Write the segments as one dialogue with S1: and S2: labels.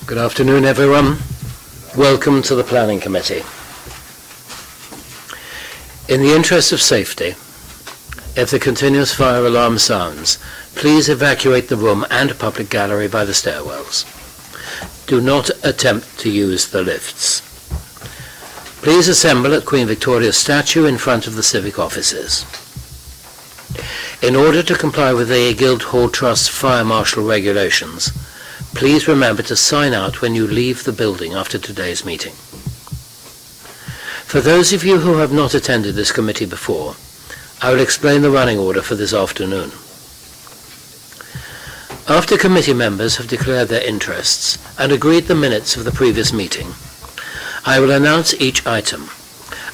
S1: Good afternoon, everyone. Welcome to the Planning Committee. In the interest of safety, if the continuous fire alarm sounds, please evacuate the room and public gallery by the stairwells. Do not attempt to use the lifts. Please assemble at Queen Victoria's statue in front of the civic offices. In order to comply with the Guildhall Trust Fire Marshal regulations, please remember to sign out when you leave the building after today's meeting. For those of you who have not attended this committee before, I will explain the running order for this afternoon. After committee members have declared their interests and agreed the minutes of the previous meeting, I will announce each item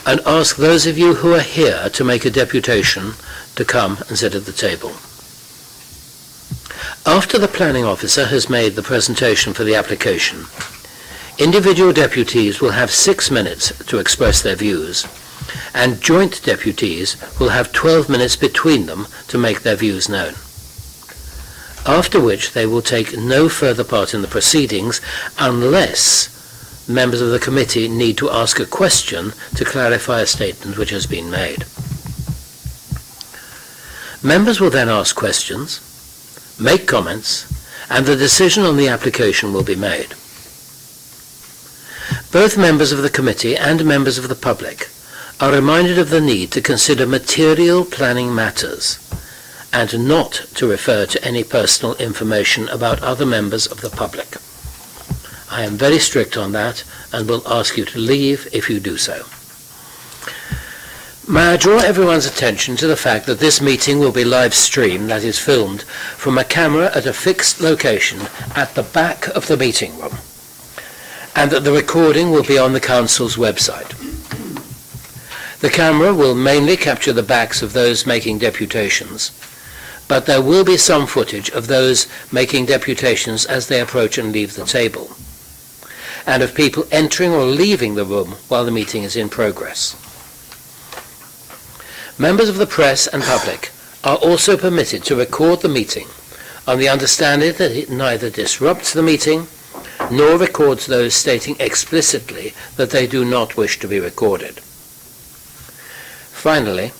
S1: and ask those of you who are here to make a deputation to come and sit at the table. After the planning officer has made the presentation for the application, individual deputies will have 6 minutes to express their views, and joint deputies will have 12 minutes between them to make their views known. After which they will take no further part in the proceedings unless members of the committee need to ask a question to clarify a statement which has been made. Members will then ask questions, make comments, and the decision on the application will be made. Both members of the committee and members of the public are reminded of the need to consider material planning matters and not to refer to any personal information about other members of the public. I am very strict on that and will ask you to leave if you do so. May I draw everyone's attention to the fact that this meeting will be live streamed, that is filmed, from a camera at a fixed location at the back of the meeting room, and that the recording will be on the Council's website. The camera will mainly capture the backs of those making deputations, but there will be some footage of those making deputations as they approach and leave the table, and of people entering or leaving the room while the meeting is in progress. Members of the press and public are also permitted to record the meeting on the understanding that it neither disrupts the meeting nor records those stating explicitly that they do not wish to be recorded. Finally,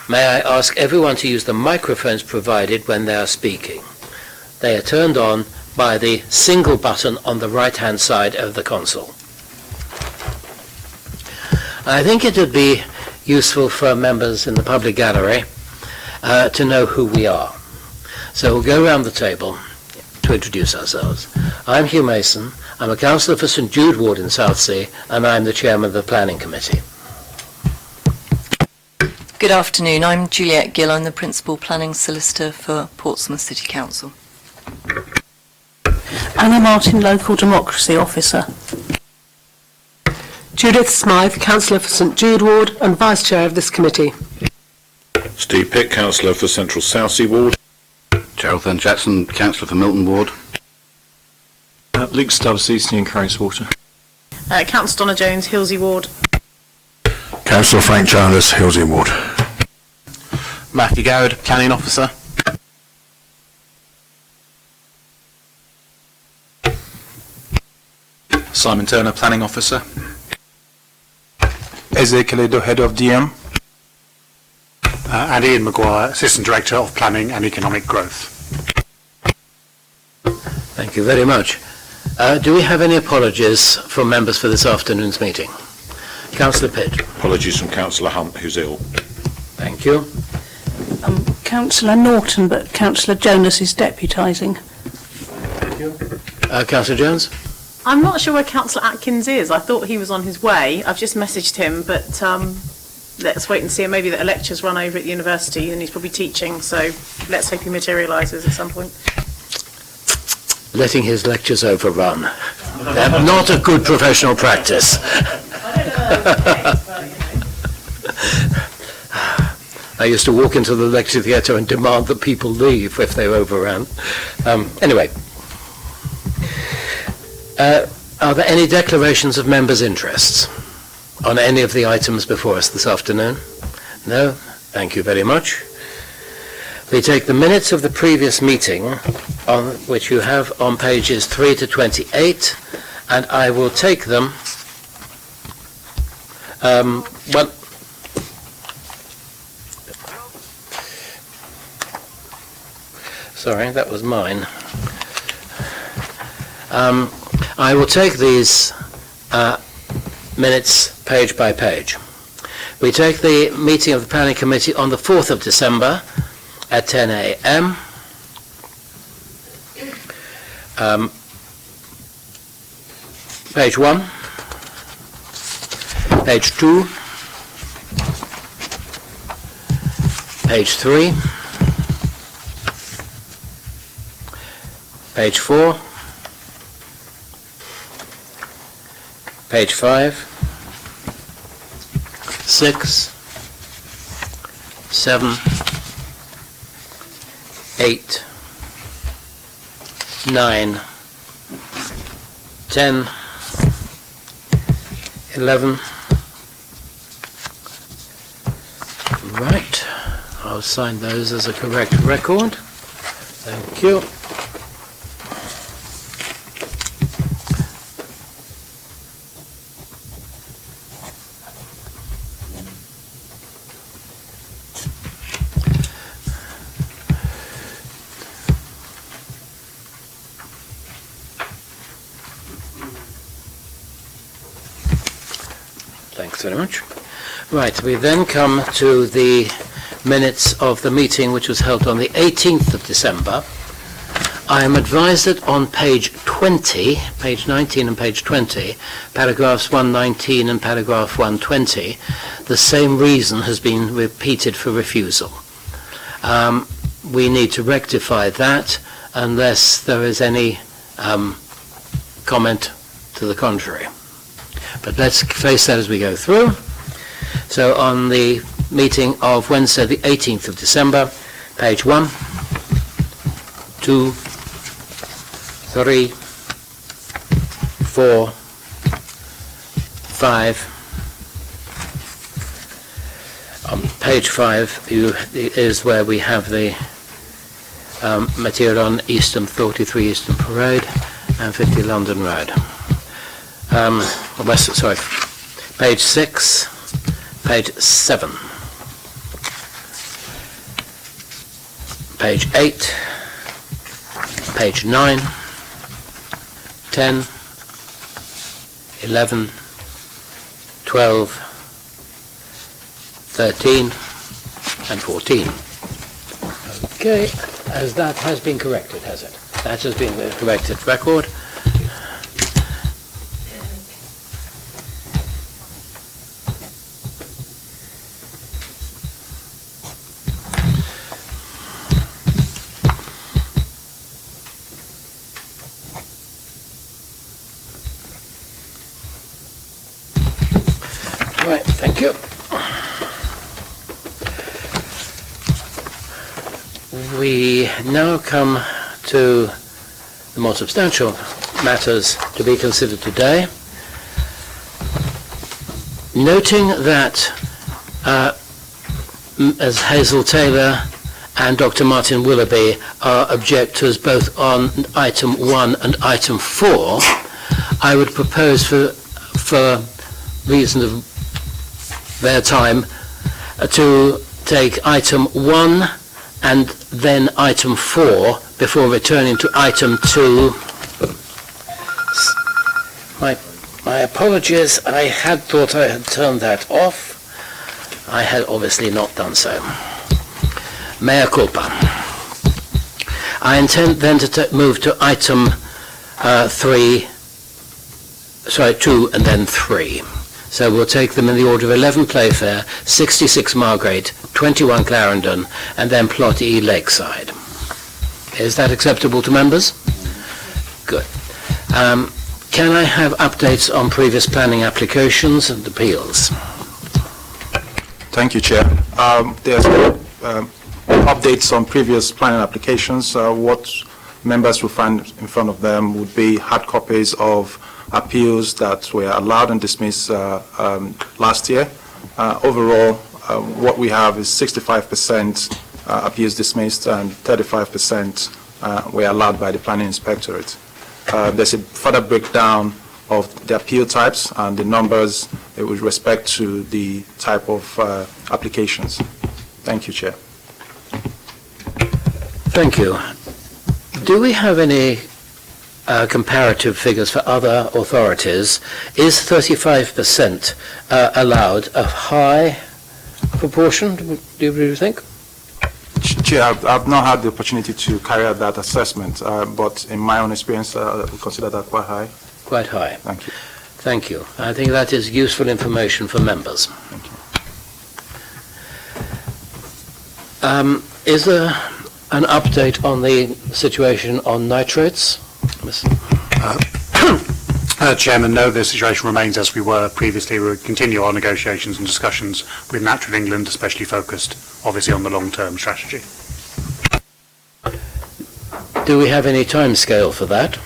S1: may I ask everyone to use the microphones provided when they are speaking. They are turned on by the single button on the right-hand side of the console. I think it would be useful for members in the public gallery to know who we are. So we'll go around the table to introduce ourselves. I'm Hugh Mason. I'm a councillor for St Jude Ward in Southsea, and I'm the chairman of the Planning Committee.
S2: Good afternoon. I'm Juliette Gill. I'm the principal planning solicitor for Portsmouth City Council.
S3: Anna Martin, local democracy officer.
S4: Judith Smythe, councillor for St Jude Ward and vice chair of this committee.
S5: Steve Pitt, councillor for Central Southsea Ward.
S6: Gerald Jackson, councillor for Milton Ward.
S7: Luke Stubbs, Eastern and Crowswater.
S8: Councillor Donna Jones, Hilsey Ward.
S9: Councillor Frank Chandlers, Hilsey Ward.
S10: Matthew Garrett, planning officer.
S11: Simon Turner, planning officer.
S12: Ezekiel Edo, head of DM.
S13: And Ian Maguire, assistant director of planning and economic growth.
S1: Thank you very much. Do we have any apologies from members for this afternoon's meeting? Councillor Pitt.
S5: Apologies from Councillor Hunt, who's ill.
S1: Thank you.
S3: Councillor Norton, but Councillor Jonas is deputising.
S1: Thank you. Councillor Jones?
S8: I'm not sure where Councillor Atkins is. I thought he was on his way. I've just messaged him, but let's wait and see. Maybe that a lecture's run over at the university and he's probably teaching, so let's hope he materialises at some point.
S1: Letting his lectures overrun. Not a good professional practice. I used to walk into the lecture theatre and demand that people leave if they overran. Anyway. Are there any declarations of members' interests on any of the items before us this afternoon? No? Thank you very much. We take the minutes of the previous meeting, on which you have on pages 3 to 28, and I will take them. Well, sorry, that was mine. I will take these minutes page by page. We take the meeting of the Planning Committee on the 4th of December at 10 a.m. Page 1, page 2, page 3, page 4, page 5, 6, 7, 8, 9, 10, 11. Right, I'll sign those as a correct record. Thank you. Thanks very much. Right, we then come to the minutes of the meeting which was held on the 18th of December. I am advised that on page 20, page 19 and page 20, paragraphs 119 and paragraph 120, the same reason has been repeated for refusal. We need to rectify that unless there is any comment to the contrary. But let's face that as we go through. So on the meeting of Wednesday, the 18th of December, page 1, 2, 3, 4, 5. On page 5 is where we have the material on Eastham 43 Eastham Parade and 50 London Road. Page 6, page 7, page 8, page 9, 10, 11, 12, 13, and 14. Okay, as that has been corrected, has it? That has been the corrected record. Right, thank you. We now come to the more substantial matters to be considered today. Noting that as Hazel Taylor and Dr. Martin Willoughby are objectors both on item 1 and item 4, I would propose for reasons of their time to take item 1 and then item 4 before returning to item 2. My apologies, I had thought I had turned that off. I had obviously not done so. Mea culpa. I intend then to move to item 2 and then 3. So we'll take them in the order of 11 Playfair, 66 Margate, 21 Clarendon, and then Plot E Lakeside. Is that acceptable to members? Good. Can I have updates on previous planning applications and appeals?
S12: Thank you, Chair. There's updates on previous planning applications. What members will find in front of them would be hard copies of appeals that were allowed and dismissed last year. Overall, what we have is 65% appeals dismissed and 35% were allowed by the Planning Inspectorate. There's a further breakdown of the appeal types and the numbers with respect to the type of applications. Thank you, Chair.
S1: Thank you. Do we have any comparative figures for other authorities? Is 35% allowed a high proportion, do you think?
S12: Chair, I've not had the opportunity to carry out that assessment, but in my own experience, I would consider that quite high.
S1: Quite high.
S12: Thank you.
S1: Thank you. I think that is useful information for members.
S12: Thank you.
S1: Is there an update on the situation on nitrates?
S13: Chairman, no, the situation remains as we were previously. We continue our negotiations and discussions with Natural England, especially focused, obviously, on the long-term strategy.
S1: Do we have any timescale for that?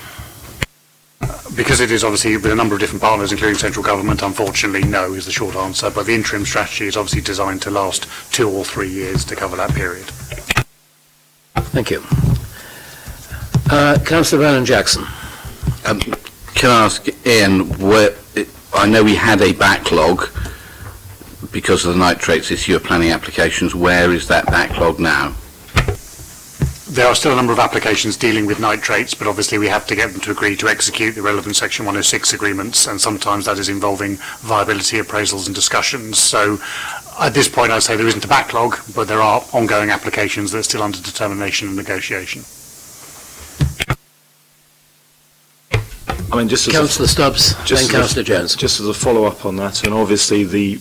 S13: Because it is obviously with a number of different partners, including central government, unfortunately, no is the short answer. But the interim strategy is obviously designed to last 2 or 3 years to cover that period.
S1: Thank you. Councillor Ronan-Jackson.
S6: Can I ask Ian, I know we had a backlog because of the nitrates issue of planning applications. Where is that backlog now?
S13: There are still a number of applications dealing with nitrates, but obviously we have to get them to agree to execute the relevant Section 106 agreements, and sometimes that is involving viability appraisals and discussions. So at this point I'd say there isn't a backlog, but there are ongoing applications that are still under determination and negotiation.
S11: I mean, just as
S1: Councillor Stubbs, then Councillor Jones.
S11: Just as a follow-up on that, and obviously the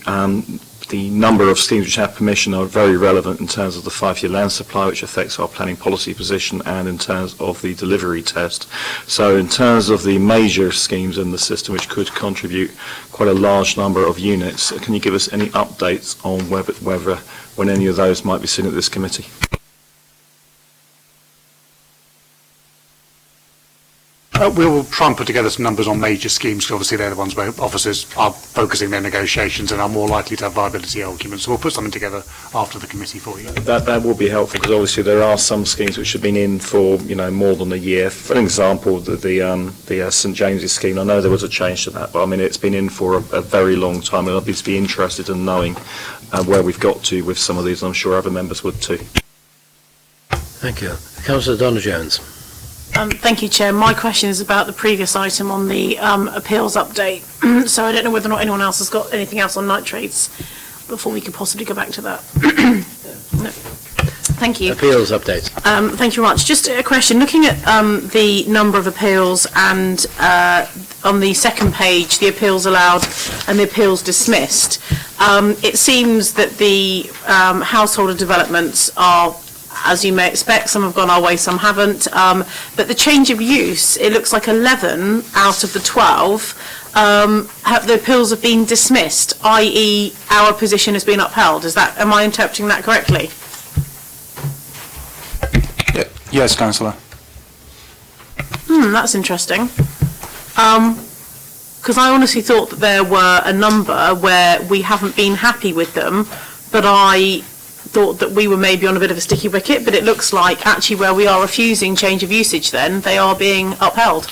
S11: number of schemes which have permission are very relevant in terms of the 5-year land supply, which affects our planning policy position, and in terms of the delivery test. So in terms of the major schemes in the system which could contribute quite a large number of units, can you give us any updates on when any of those might be seen at this committee?
S13: We will try and put together some numbers on major schemes, because obviously they're the ones where officers are focusing their negotiations and are more likely to have viability arguments. So we'll put something together after the committee for you.
S11: That will be helpful, because obviously there are some schemes which have been in for more than a year. For example, the St James's scheme, I know there was a change to that, but I mean it's been in for a very long time, and I'd be interested in knowing where we've got to with some of these. I'm sure other members would too.
S1: Thank you. Councillor Donna-Jones.
S8: Thank you, Chair. My question is about the previous item on the appeals update. So I don't know whether or not anyone else has got anything else on nitrates before we could possibly go back to that. No. Thank you.
S1: Appeals update.
S8: Thank you very much. Just a question. Looking at the number of appeals and on the second page, the appeals allowed and the appeals dismissed, it seems that the householder developments are, as you may expect, some have gone our way, some haven't. But the change of use, it looks like 11 out of the 12, the appeals have been dismissed, i.e. our position has been upheld. Am I interpreting that correctly?
S12: Yes, Councillor.
S8: That's interesting. Because I honestly thought that there were a number where we haven't been happy with them, but I thought that we were maybe on a bit of a sticky wicket, but it looks like actually where we are refusing change of usage then, they are being upheld.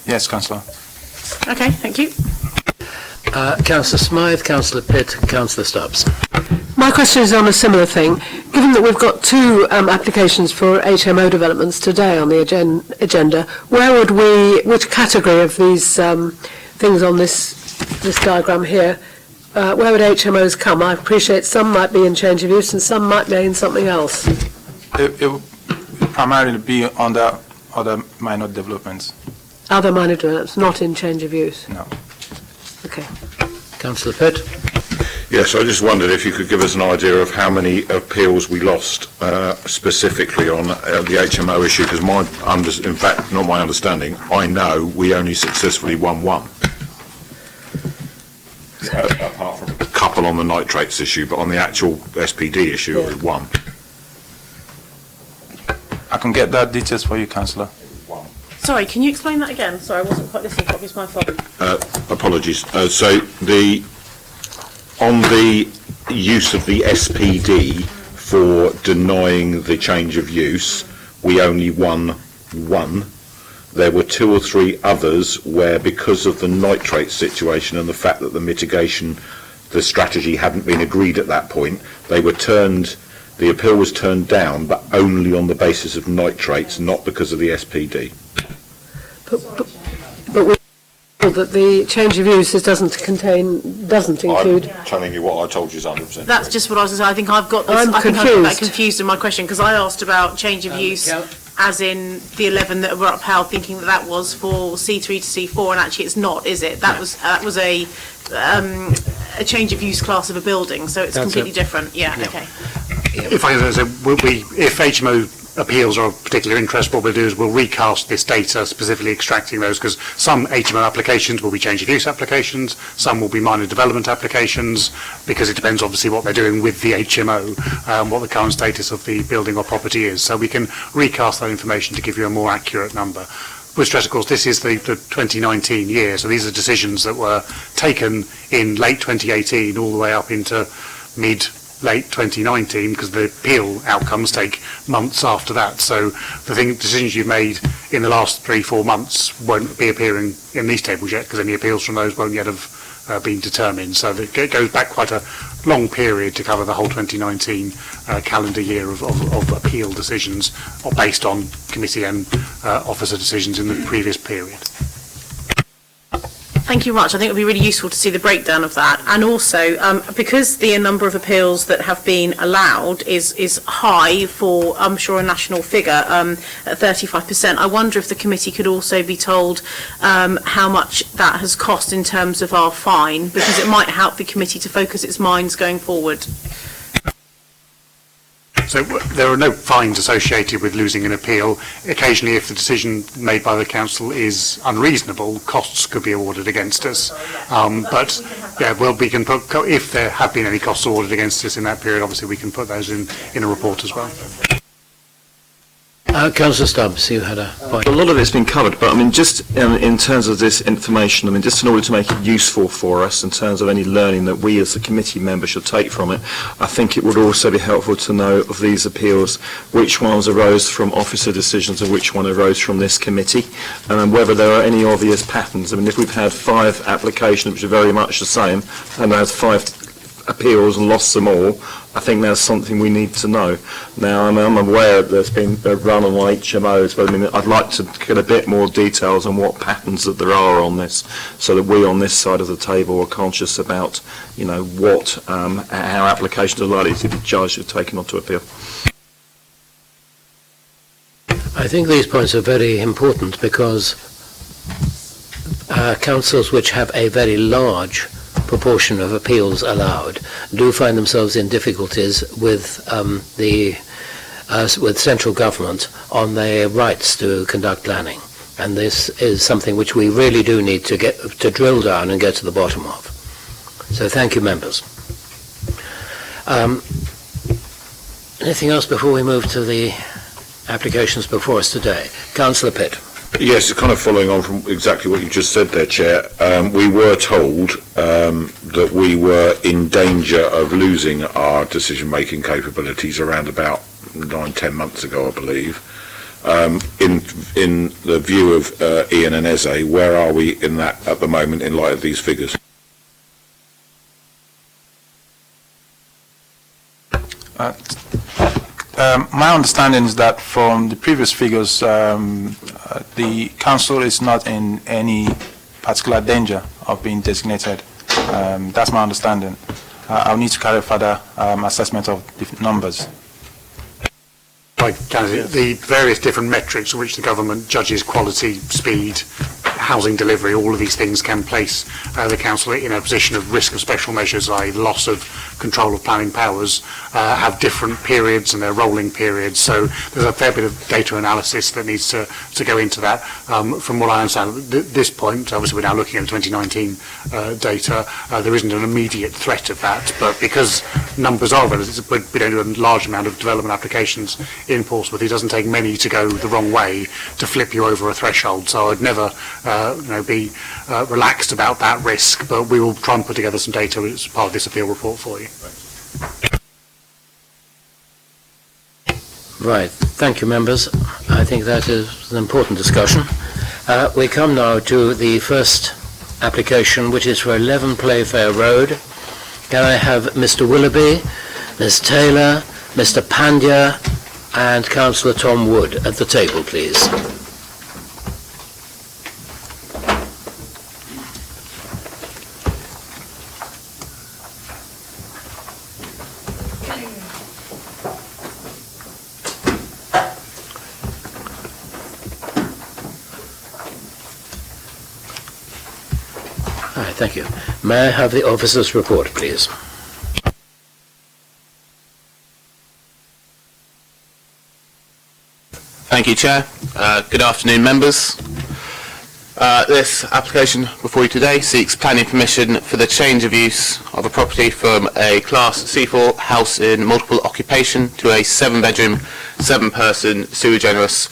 S12: Yes, Councillor.
S8: Okay, thank you.
S1: Councillor Smythe, Councillor Pitt, Councillor Stubbs.
S4: My question is on a similar thing. Given that we've got 2 applications for HMO developments today on the agenda, which category of these things on this diagram here, where would HMOs come? I appreciate some might be in change of use and some might be in something else.
S12: It will primarily be under other minor developments.
S4: Other minor developments, not in change of use?
S12: No.
S4: Okay.
S1: Councillor Pitt.
S5: Yes, I just wondered if you could give us an idea of how many appeals we lost specifically on the HMO issue, because in fact, not my understanding, I know we only successfully won 1. Apart from a couple on the nitrates issue, but on the actual SPD issue, it was 1.
S12: I can get that details for you, Councillor.
S8: Sorry, can you explain that again? Sorry, I wasn't quite listening properly, it's my fault.
S5: Apologies. So on the use of the SPD for denying the change of use, we only won 1. there were 2 or 3 others where, because of the nitrate situation and the fact that the strategy hadn't been agreed at that point, the appeal was turned down, but only on the basis of nitrates, not because of the SPD.
S4: But we know that the change of uses doesn't include.
S5: I'm telling you what I told you is 100%.
S8: That's just what I was going to say. I think I've got this. I think I've got that confused in my question, because I asked about change of use, as in the 11 that were upheld, thinking that was for C3 to C4, and actually it's not, is it? That was a change of use class of a building, so it's completely different. Yeah. Okay.
S13: If I say, if HMO appeals are of particular interest, what we'll do is we'll recast this data, specifically extracting those, because some HMO applications will be change of use applications, some will be minor development applications, because it depends obviously what they're doing with the HMO, what the current status of the building or property is. So we can recast that information to give you a more accurate number. With stress, of course, this is the 2019 year, so these are decisions that were taken in late 2018 all the way up into late 2019, because the appeal outcomes take months after that. So the decisions you've made in the last 3-4 months won't be appearing in these tables yet, because any appeals from those won't yet have been determined. So it goes back quite a long period to cover the whole 2019 calendar year of appeal decisions based on committee and officer decisions in the previous period.
S8: Thank you much. I think it would be really useful to see the breakdown of that. And also, because the number of appeals that have been allowed is high for, I'm sure, a national figure, at 35%, I wonder if the committee could also be told how much that has cost in terms of our fine, because it might help the committee to focus its minds going forward.
S13: So there are no fines associated with losing an appeal. Occasionally, if the decision made by the council is unreasonable, costs could be awarded against us. But yeah, we can put, if there have been any costs awarded against us in that period, obviously we can put those in a report as well.
S1: Councillor Stubbs, you had a point.
S11: A lot of it's been covered, but I mean, just in terms of this information, I mean, just in order to make it useful for us in terms of any learning that we as a committee member should take from it, I think it would also be helpful to know of these appeals, which ones arose from officer decisions and which one arose from this committee, and whether there are any obvious patterns. I mean, if we've had 5 applications which are very much the same, and there's 5 appeals and lost them all, I think that's something we need to know. Now, I'm aware there's been a run on HMOs, but I mean, I'd like to get a bit more details on what patterns that there are on this, so that we on this side of the table are conscious about, you know, what how applications are likely to be judged if taken onto appeal.
S1: I think these points are very important, because councils which have a very large proportion of appeals allowed do find themselves in difficulties with with central government on their rights to conduct planning, and this is something which we really do need to drill down and get to the bottom of. So thank you, members. Anything else before we move to the applications before us today? Councillor Pitt.
S5: Yes, kind of following on from exactly what you just said there, Chair. We were told that we were in danger of losing our decision-making capabilities around about 9-10 months ago, I believe. In the view of Ian and Eze, where are we in that at the moment in light of these figures?
S12: My understanding is that from the previous figures, the council is not in any particular danger of being designated. That's my understanding. I'll need to carry further assessment of the numbers.
S13: The various different metrics on which the government judges quality, speed, housing delivery, all of these things can place the council in a position of risk of special measures, i.e. loss of control of planning powers, have different periods and they're rolling periods. So there's a fair bit of data analysis that needs to go into that. From what I understand at this point, obviously we're now looking at the 2019 data, there isn't an immediate threat of that, but because numbers are relative, we don't do a large amount of development applications in Portsmouth, it doesn't take many to go the wrong way to flip you over a threshold. So I'd never be relaxed about that risk, but we will try and put together some data as part of this appeal report for you.
S1: Right, thank you, members. I think that is an important discussion. We come now to the first application, which is for 11 Playfair Road. Can I have Mr. Willoughby, Ms. Taylor, Mr. Pandya, and Councillor Tom Wood at the table, please? Thank you. May I have the officer's report, please?
S10: Thank you, Chair. Good afternoon, members. This application before you today seeks planning permission for the change of use of a property from a Class C4 house in multiple occupation to a 7-bedroom, 7-person sui generis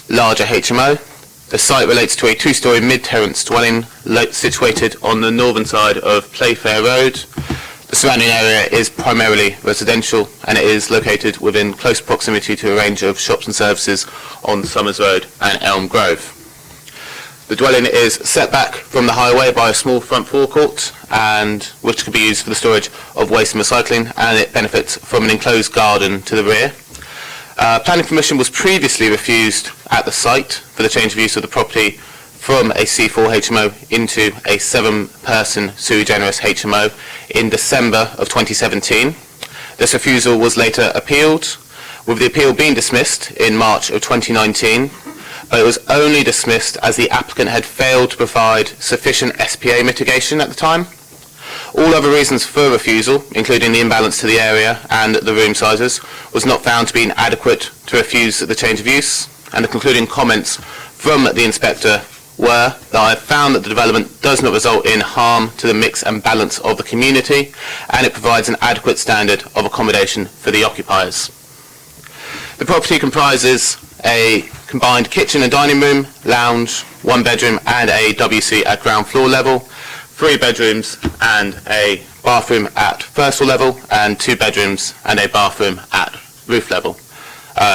S10: larger HMO. The site relates to a 2-storey mid-terrace dwelling situated on the northern side of Playfair Road. The surrounding area is primarily residential and it is located within close proximity to a range of shops and services on Somers Road and Elm Grove. The dwelling is set back from the highway by a small front forecourt and which could be used for the storage of waste and recycling, and it benefits from an enclosed garden to the rear. Planning permission was previously refused at the site for the change of use of the property from a C4 HMO into a 7-person sui generis HMO in December of 2017. This refusal was later appealed, with the appeal being dismissed in March of 2019, but it was only dismissed as the applicant had failed to provide sufficient SPA mitigation at the time. All other reasons for refusal, including the imbalance to the area and the room sizes, was not found to be adequate to refuse the change of use, and the concluding comments from the inspector were that I have found that the development does not result in harm to the mix and balance of the community, and it provides an adequate standard of accommodation for the occupiers. The property comprises a combined kitchen and dining room, lounge, 1-bedroom and a WC at ground floor level, 3 bedrooms and a bathroom at first floor level, and 2 bedrooms and a bathroom at roof level.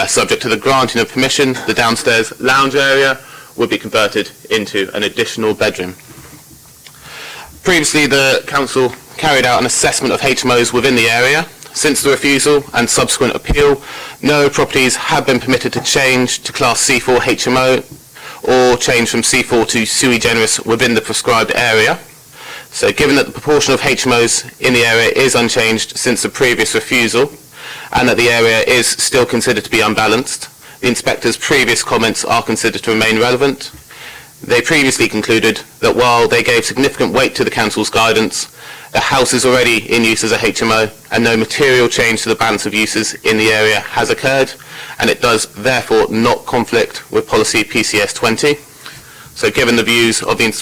S10: Subject to the granting of permission, the downstairs lounge area would be converted into an additional bedroom. Previously, the council carried out an assessment of HMOs within the area. Since the refusal and subsequent appeal, no properties have been permitted to change to Class C4 HMO or change from C4 to sui generis within the prescribed area. So given that the proportion of HMOs in the area is unchanged since the previous refusal, and that the area is still considered to be unbalanced, the inspector's previous comments are considered to remain relevant. They previously concluded that while they gave significant weight to the council's guidance, the house is already in use as a HMO and no material change to the balance of uses in the area has occurred, and it does therefore not conflict with policy PCS 20. So given the views of the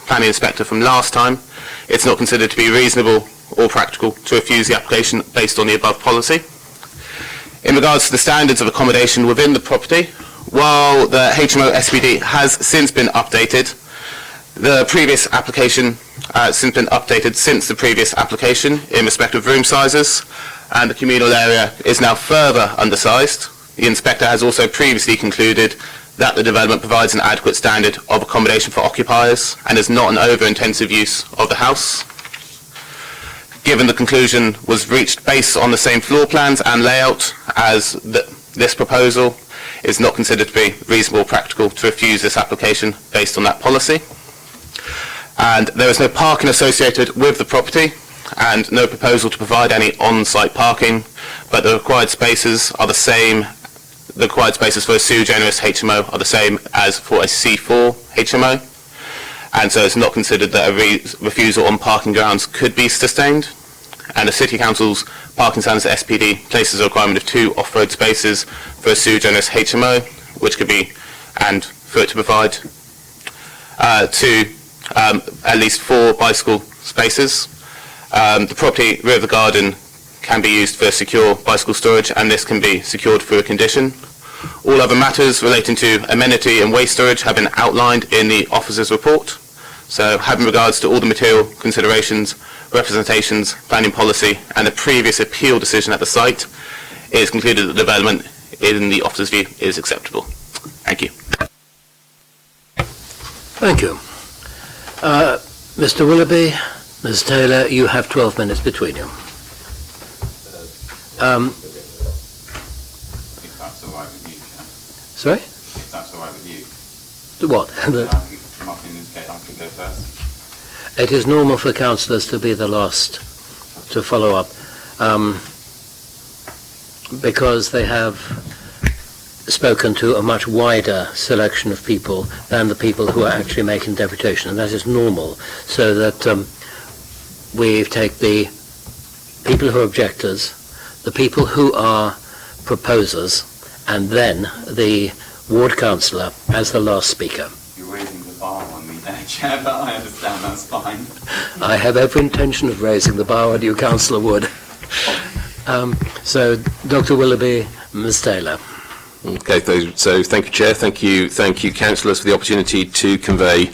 S10: planning inspector from last time, it's not considered to be reasonable or practical to refuse the application based on the above policy. In regards to the standards of accommodation within the property, while the HMO SPD has since been updated, the previous application has since been updated since the previous application in respect of room sizes, and the communal area is now further undersized. The inspector has also previously concluded that the development provides an adequate standard of accommodation for occupiers and is not an over-intensive use of the house. Given the conclusion was reached based on the same floor plans and layout as this proposal, is not considered to be reasonable or practical to refuse this application based on that policy. And there is no parking associated with the property and no proposal to provide any on-site parking, but the required spaces are the same. The required spaces for a sui generis HMO are the same as for a C4 HMO, and so it's not considered that a refusal on parking grounds could be sustained. And the City Council's Parking Standards SPD places a requirement of 2 off-road spaces for a sui generis HMO, which could be, and for it to provide at least 4 bicycle spaces. The property rear of the garden can be used for secure bicycle storage, and this can be secured through a condition. All other matters relating to amenity and waste storage have been outlined in the officer's report. So having regards to all the material considerations, representations, planning policy and the previous appeal decision at the site, it is concluded that the development in the officer's view is acceptable. Thank you.
S1: Thank you. Mr. Willoughby, Ms. Taylor, you have 12 minutes between you.
S6: If that's all right with you, Chair.
S1: Sorry?
S6: If that's all right with you.
S1: What?
S6: Martin, I can go first.
S1: It is normal for councillors to be the last to follow up, because they have spoken to a much wider selection of people than the people who are actually making deputation, and that is normal, so that we take the people who are objectors, the people who are proposers, and then the ward councillor as the last speaker.
S6: You're raising the bar on me there, Chair, but I understand that's fine.
S1: I have every intention of raising the bar on you, Councillor Wood. So, Dr. Willoughby, Ms. Taylor.
S14: Okay, so thank you, Chair. Thank you, councillors, for the opportunity to convey,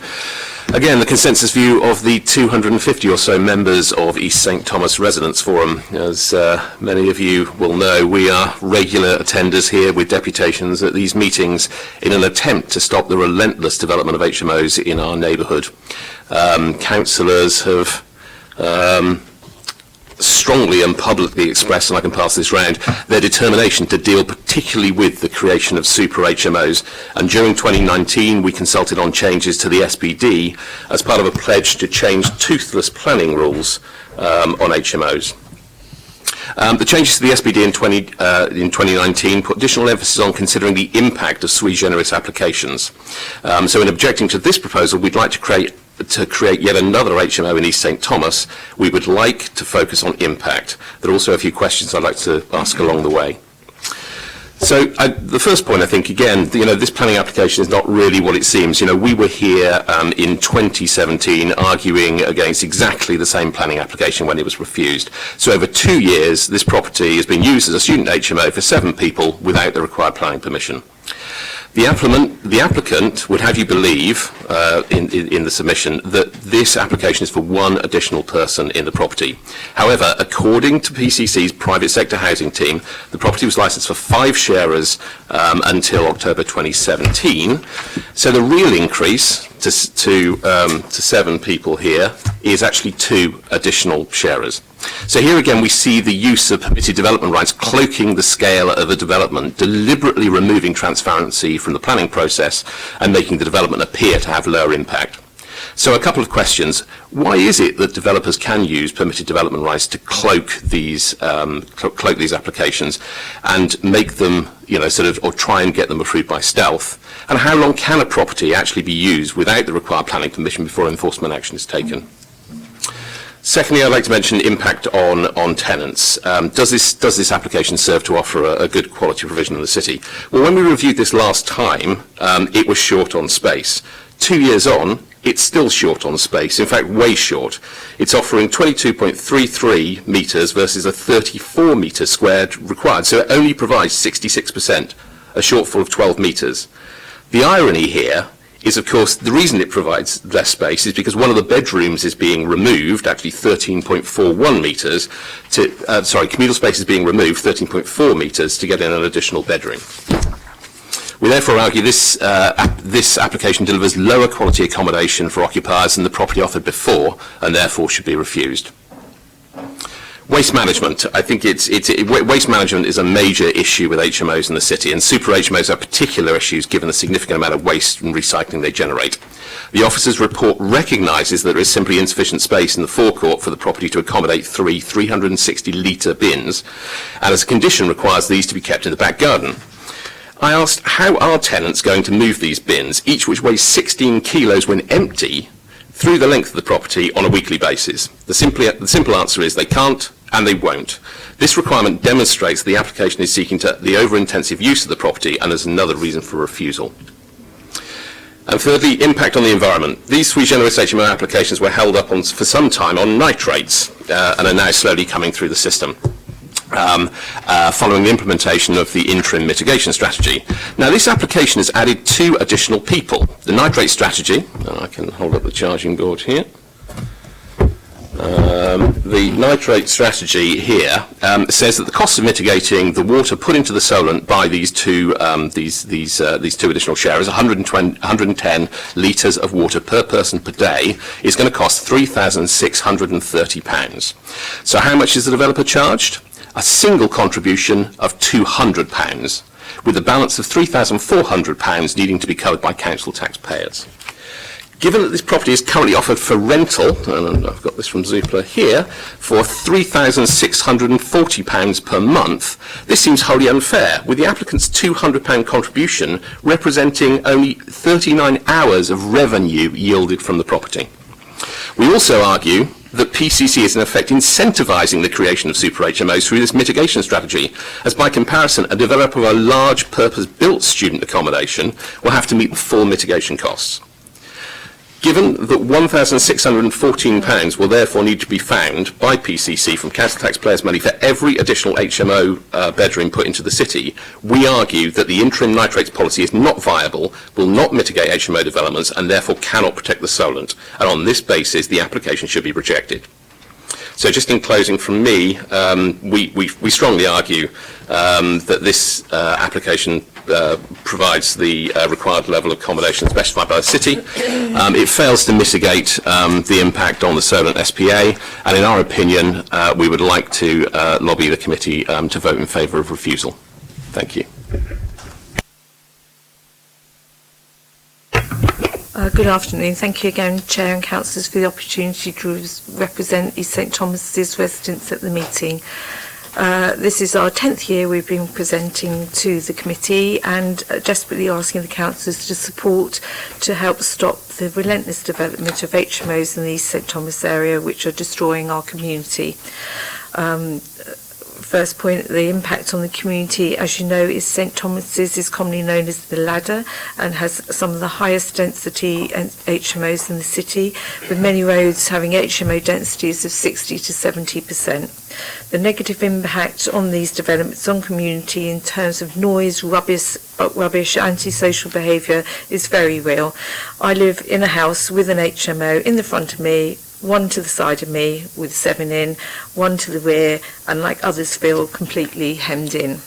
S14: again, the consensus view of the 250 or so members of East St Thomas Residents Forum. As many of you will know, we are regular attenders here with deputations at these meetings in an attempt to stop the relentless development of HMOs in our neighbourhood. Councillors have strongly and publicly expressed, and I can pass this round, their determination to deal particularly with the creation of super HMOs. And during 2019, we consulted on changes to the SPD as part of a pledge to change toothless planning rules on HMOs. The changes to the SPD in 2019 put additional emphasis on considering the impact of sui generis applications. So in objecting to this proposal, we'd like to create yet another HMO in East St Thomas. We would like to focus on impact. There are also a few questions I'd like to ask along the way. So the first point, I think, again, this planning application is not really what it seems. We were here in 2017 arguing against exactly the same planning application when it was refused. So over 2 years, this property has been used as a student HMO for 7 people without the required planning permission. The applicant would have you believe, in the submission, that this application is for 1 additional person in the property. However, according to PCC's private sector housing team, the property was licensed for 5 sharers until October 2017. So the real increase to 7 people here is actually 2 additional sharers. So here again we see the use of permitted development rights cloaking the scale of a development, deliberately removing transparency from the planning process and making the development appear to have lower impact. So a couple of questions. Why is it that developers can use permitted development rights to cloak these applications and make them, or try and get them approved by stealth? And how long can a property actually be used without the required planning permission before enforcement action is taken? Secondly, I'd like to mention impact on tenants. Does this application serve to offer a good quality provision in the city? Well, when we reviewed this last time, it was short on space. 2 years on, it's still short on space, in fact way short. It's offering 22.33 metres versus a 34 metres squared required, so it only provides 66%, a shortfall of 12 metres. The irony here is, of course, the reason it provides less space is because one of the bedrooms is being removed, actually 13.41 metres, communal space is being removed 13.4 metres to get in an additional bedroom. We therefore argue this application delivers lower quality accommodation for occupiers than the property offered before, and therefore should be refused. Waste management. I think waste management is a major issue with HMOs in the city, and super HMOs are particular issues given the significant amount of waste and recycling they generate. The officer's report recognises that there is simply insufficient space in the forecourt for the property to accommodate 3 360-litre bins, and as a condition requires these to be kept in the back garden. I asked, how are tenants going to move these bins, each which weighs 16 kilos when empty, through the length of the property on a weekly basis? The simple answer is they can't and they won't. This requirement demonstrates the application is seeking the over-intensive use of the property, and is another reason for refusal. And thirdly, impact on the environment. These sui generis HMO applications were held up for some time on nitrates and are now slowly coming through the system. Following the implementation of the interim mitigation strategy. Now, this application has added 2 additional people. The nitrate strategy, and I can hold up the charging board here, The nitrate strategy here says that the cost of mitigating the water put into the solent by these two additional sharers, 110 litres of water per person per day, is going to cost £3,630. So how much is the developer charged? A single contribution of £200, with a balance of £3,400 needing to be covered by council taxpayers. Given that this property is currently offered for rental, and I've got this from Zoopla here, for £3,640 per month, this seems wholly unfair, with the applicant's £200 contribution representing only 39 hours of revenue yielded from the property. We also argue that PCC is in effect incentivising the creation of super HMOs through this mitigation strategy, as by comparison a developer of a large purpose-built student accommodation will have to meet the full mitigation costs. Given that £1,614 will therefore need to be found by PCC from council taxpayers' money for every additional HMO bedroom put into the city, we argue that the interim nitrates policy is not viable, will not mitigate HMO developments, and therefore cannot protect the solent. And on this basis, the application should be rejected. So just in closing from me, we strongly argue that this application provides the required level of accommodation specified by the city. It fails to mitigate the impact on the solent SPA, and in our opinion, we would like to lobby the committee to vote in favour of refusal. Thank you.
S15: Good afternoon. Thank you again, Chair and Councillors, for the opportunity to represent East St Thomas's residents at the meeting. This is our 10th year we've been presenting to the committee and desperately asking the councillors to support to help stop the relentless development of HMOs in the East St Thomas area, which are destroying our community. First point, the impact on the community, as you know, is St Thomas's is commonly known as the Ladder and has some of the highest density HMOs in the city, with many roads having HMO densities of 60 to 70%. The negative impact on these developments on community in terms of noise, rubbish, antisocial behaviour is very real. I live in a house with an HMO in the front of me, one to the side of me with 7 in, one to the rear, and like others feel completely hemmed in.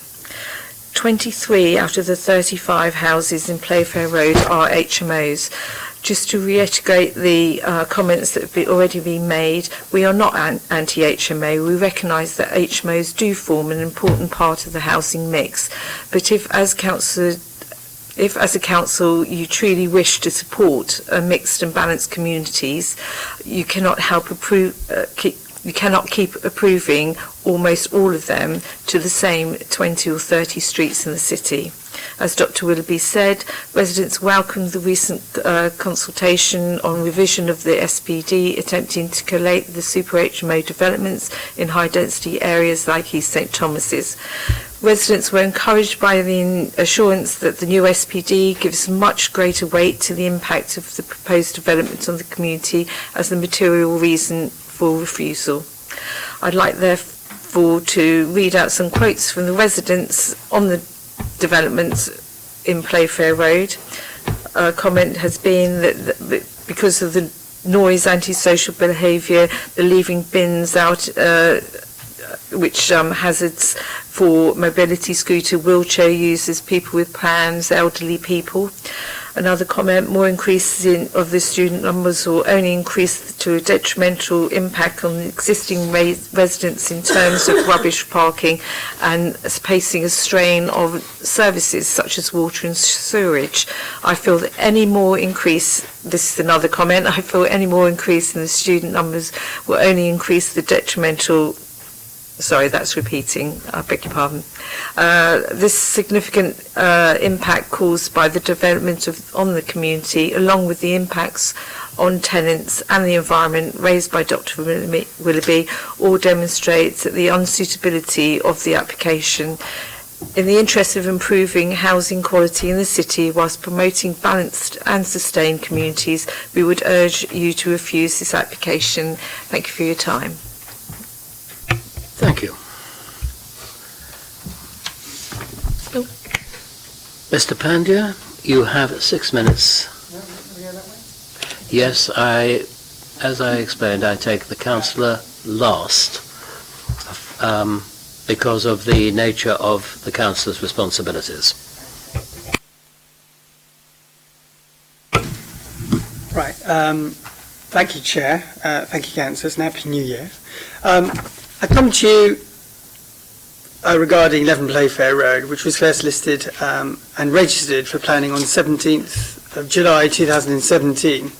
S15: 23 out of the 35 houses in Playfair Road are HMOs. Just to reiterate the comments that have already been made, we are not anti-HMO. We recognise that HMOs do form an important part of the housing mix. But if as a council you truly wish to support a mixed and balanced communities, you cannot keep approving almost all of them to the same 20 or 30 streets in the city. As Dr. Willoughby said, residents welcomed the recent consultation on revision of the SPD attempting to collate the super HMO developments in high density areas like East St Thomas's. Residents were encouraged by the assurance that the new SPD gives much greater weight to the impact of the proposed development on the community as the material reason for refusal. I'd like therefore to read out some quotes from the residents on the developments in Playfair Road. A comment has been that because of the noise, antisocial behaviour, the leaving bins out, which hazards for mobility scooter, wheelchair users, people with prams, elderly people. Another comment, more increases of the student numbers will only increase to a detrimental impact on the existing residents in terms of rubbish parking and placing a strain of services such as water and sewerage. I feel that any more increase, this is another comment, I feel any more increase in the student numbers will only increase the detrimental. Sorry, that's repeating, I beg your pardon. This significant impact caused by the development on the community, along with the impacts on tenants and the environment raised by Dr. Willoughby, all demonstrates that the unsuitability of the application. In the interest of improving housing quality in the city whilst promoting balanced and sustained communities, we would urge you to refuse this application. Thank you for your time.
S1: Thank you. Mr. Pandya, you have 6 minutes. Yes, I as I explained, I take the councillor last because of the nature of the councillor's responsibilities.
S16: Right. Thank you, Chair. Thank you, Councillors, and Happy New Year. I come to you regarding 11 Playfair Road, which was first listed and registered for planning on the 17th of July 2017.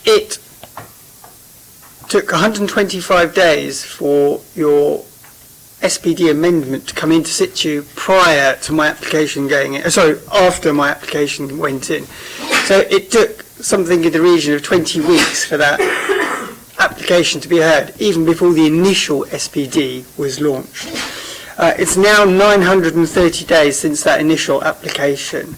S16: It took 125 days for your SPD amendment to come into situ prior to my application going in, after my application went in. So it took something in the region of 20 weeks for that application to be heard, even before the initial SPD was launched. It's now 930 days since that initial application.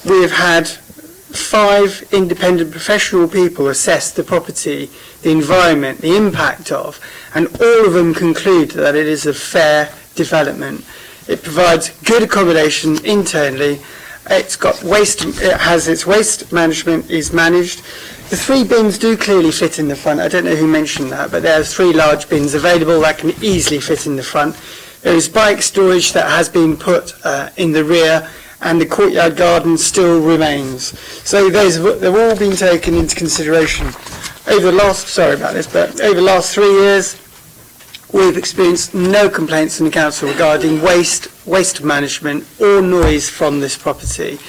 S16: We have had 5 independent professional people assess the property, the environment, the impact of, and all of them conclude that it is a fair development. It provides good accommodation internally. It's got waste, it has its waste management is managed. The 3 bins do clearly fit in the front. I don't know who mentioned that, but there are 3 large bins available that can easily fit in the front. There is bike storage that has been put in the rear, and the courtyard garden still remains. So they've all been taken into consideration. Over the last, over the last 3 years, we've experienced no complaints from the council regarding waste management or noise from this property.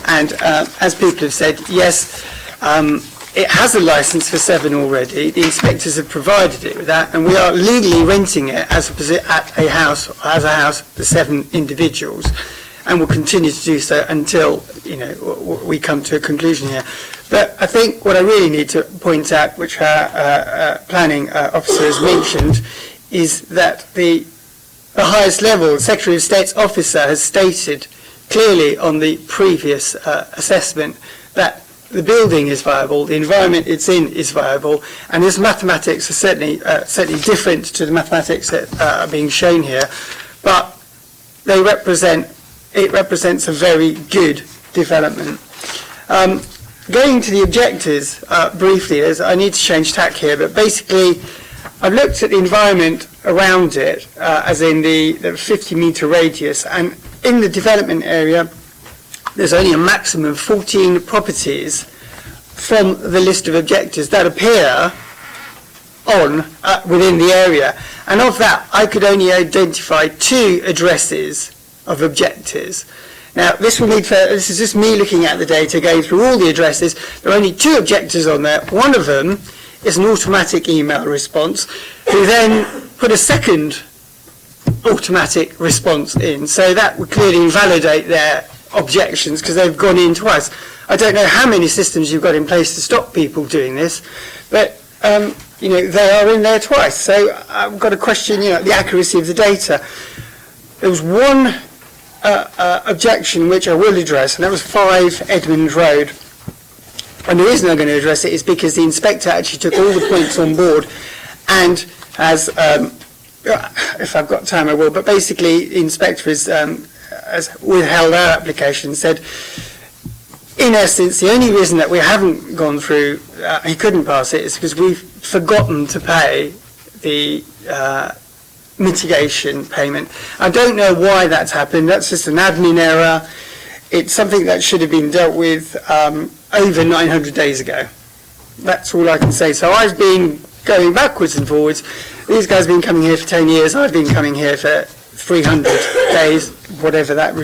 S16: And as people have said, yes, it has a licence for 7 already. The inspectors have provided it with that, and we are legally renting it as a house to 7 individuals, and will continue to do so until we come to a conclusion here. But I think what I really need to point out, which our planning officer has mentioned, is that the highest level, the Secretary of State's officer, has stated clearly on the previous assessment that the building is viable, the environment it's in is viable, and his mathematics are certainly different to the mathematics that are being shown here, but it represents a very good development. Going to the objectives briefly, I need to change tack here, but basically I've looked at the environment around it, as in the 50-metre radius, and in the development area there's only a maximum of 14 properties from the list of objectives that appear within the area, and of that I could only identify 2 addresses of objectives. Now this is just me looking at the data, going through all the addresses. There are only 2 objectives on there. One of them is an automatic email response, who then put a second automatic response in, so that would clearly invalidate their objections because they've gone in twice. I don't know how many systems you've got in place to stop people doing this, but they are in there twice. So I've got to question the accuracy of the data. There was one objection which I will address, and that was 5 Edmund Road. And the reason I'm going to address it is because the inspector actually took all the points on board, and has, if I've got time I will, but basically the inspector has withheld our application, said in essence the only reason that we haven't gone through, he couldn't pass it, is because we've forgotten to pay the mitigation payment. I don't know why that's happened. That's just an admin error. It's something that should have been dealt with over 900 days ago. That's all I can say. So I've been going backwards and forwards. These guys have been coming here for 10 years. I've been coming here for 300 days, whatever that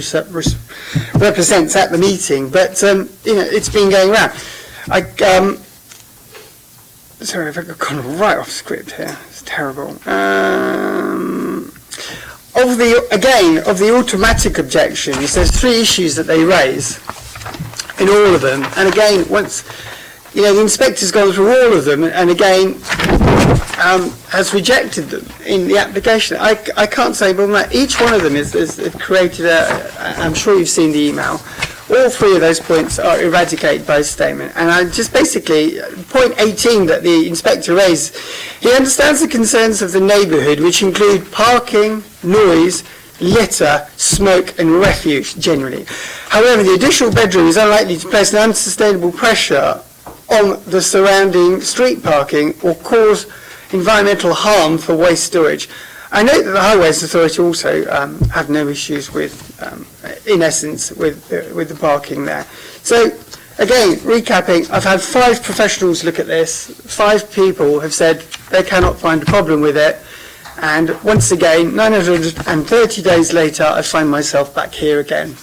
S16: represents at the meeting. But it's been going around. Sorry, I've gone right off script here. It's terrible. Of the automatic objections, there's 3 issues that they raise in all of them. And again, once the inspector's gone through all of them, and again has rejected them in the application. I can't say more than that. Each one of them has created I'm sure you've seen the email. All 3 of those points are eradicated by his statement. And I just basically, point 18 that the inspector raised, he understands the concerns of the neighbourhood, which include parking, noise, litter, smoke and refuse generally. However, the additional bedroom is unlikely to place an unsustainable pressure on the surrounding street parking or cause environmental harm for waste storage. I note that the Highways Authority also have no issues with, in essence, with the parking there. So, again, recapping, I've had 5 professionals look at this. 5 people have said they cannot find a problem with it. And once again, 930 days later, I find myself back here again.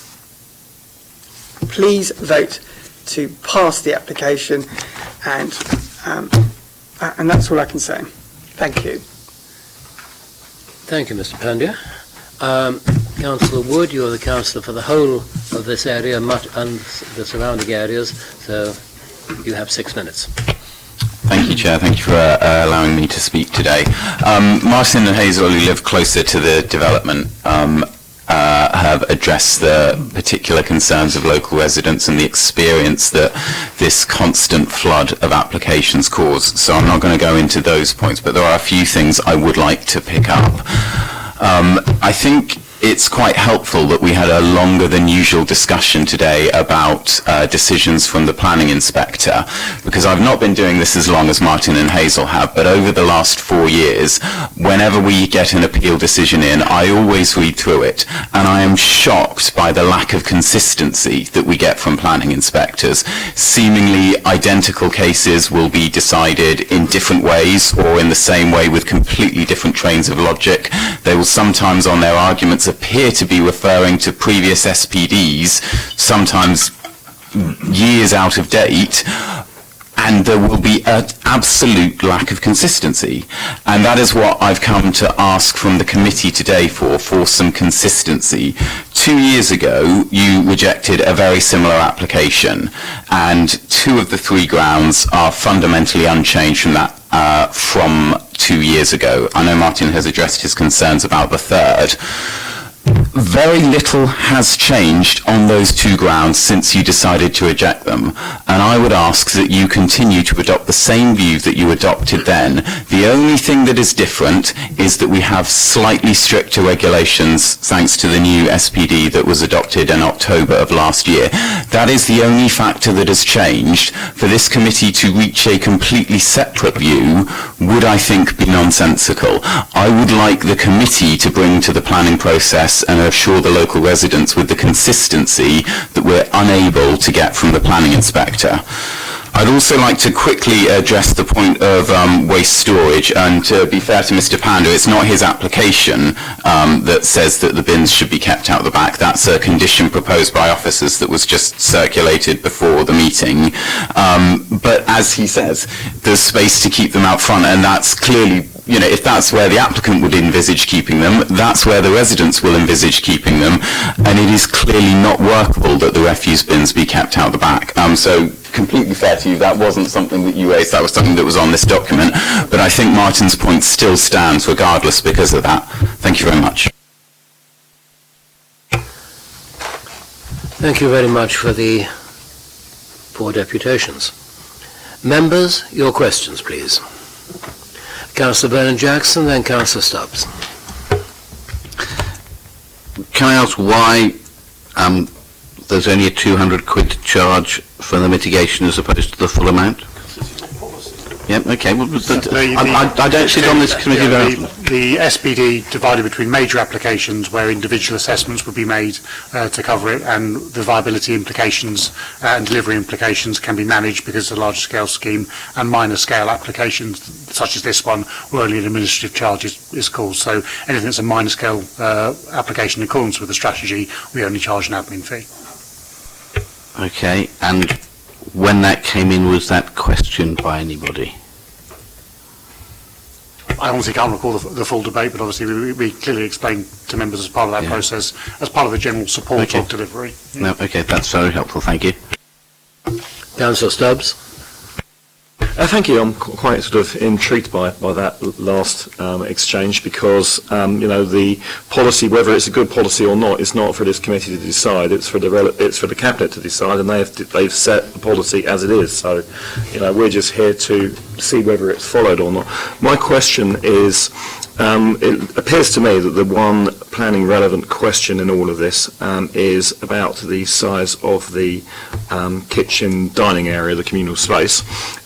S16: Please vote to pass the application, and that's all I can say. Thank you.
S1: Thank you, Mr. Pandya. Councillor Wood, you're the councillor for the whole of this area and the surrounding areas, so you have 6 minutes.
S17: Thank you, Chair. Thank you for allowing me to speak today. Martin and Hazel, who live closer to the development, have addressed the particular concerns of local residents and the experience that this constant flood of applications cause. So I'm not going to go into those points, but there are a few things I would like to pick up. I think it's quite helpful that we had a longer than usual discussion today about decisions from the planning inspector, because I've not been doing this as long as Martin and Hazel have, but over the last 4 years, whenever we get an appeal decision in, I always read through it, and I am shocked by the lack of consistency that we get from planning inspectors. Seemingly identical cases will be decided in different ways or in the same way with completely different trains of logic. They will sometimes, on their arguments, appear to be referring to previous SPDs, sometimes years out of date, and there will be an absolute lack of consistency. And that is what I've come to ask from the committee today for some consistency. 2 years ago, you rejected a very similar application, and 2 of the 3 grounds are fundamentally unchanged from that from 2 years ago. I know Martin has addressed his concerns about the 3rd. Very little has changed on those 2 grounds since you decided to reject them, and I would ask that you continue to adopt the same view that you adopted then. The only thing that is different is that we have slightly stricter regulations thanks to the new SPD that was adopted in October of last year. That is the only factor that has changed. For this committee to reach a completely separate view would, I think, be nonsensical. I would like the committee to bring to the planning process and assure the local residents with the consistency that we're unable to get from the planning inspector. I'd also like to quickly address the point of waste storage, and to be fair to Mr. Panda, it's not his application that says that the bins should be kept out the back. That's a condition proposed by officers that was just circulated before the meeting. But as he says, there's space to keep them out front, and that's clearly, you know, if that's where the applicant would envisage keeping them, that's where the residents will envisage keeping them, and it is clearly not workable that the refuse bins be kept out the back. So completely fair to you, that wasn't something that you raised, that was something that was on this document, but I think Martin's point still stands regardless because of that. Thank you very much.
S1: Thank you very much for the 4 deputations. Members, your questions, please. Councillor Bernard-Jackson, then Councillor Stubbs.
S6: Can I ask why there's only a £200 charge for the mitigation as opposed to the full amount? Yep, okay. Well, I don't sit on this committee very often.
S13: The SPD divided between major applications where individual assessments would be made to cover it, and the viability implications and delivery implications can be managed because it's a larger scale scheme, and minor scale applications such as this one where only an administrative charge is caused. So anything that's a minor scale application in accordance with the strategy, we only charge an admin fee.
S6: Okay, and when that came in, was that questioned by anybody?
S13: I honestly can't recall the full debate, but obviously we clearly explained to members as part of that process, as part of the general support of delivery.
S6: No, okay, that's very helpful, thank you.
S1: Councillor Stubbs.
S11: Thank you. I'm quite sort of intrigued by that last exchange, because the policy, whether it's a good policy or not, is not for this committee to decide. It's for the cabinet to decide, and they've set the policy as it is. So, we're just here to see whether it's followed or not. My question is, it appears to me that the one planning relevant question in all of this is about the size of the kitchen dining area, the communal space,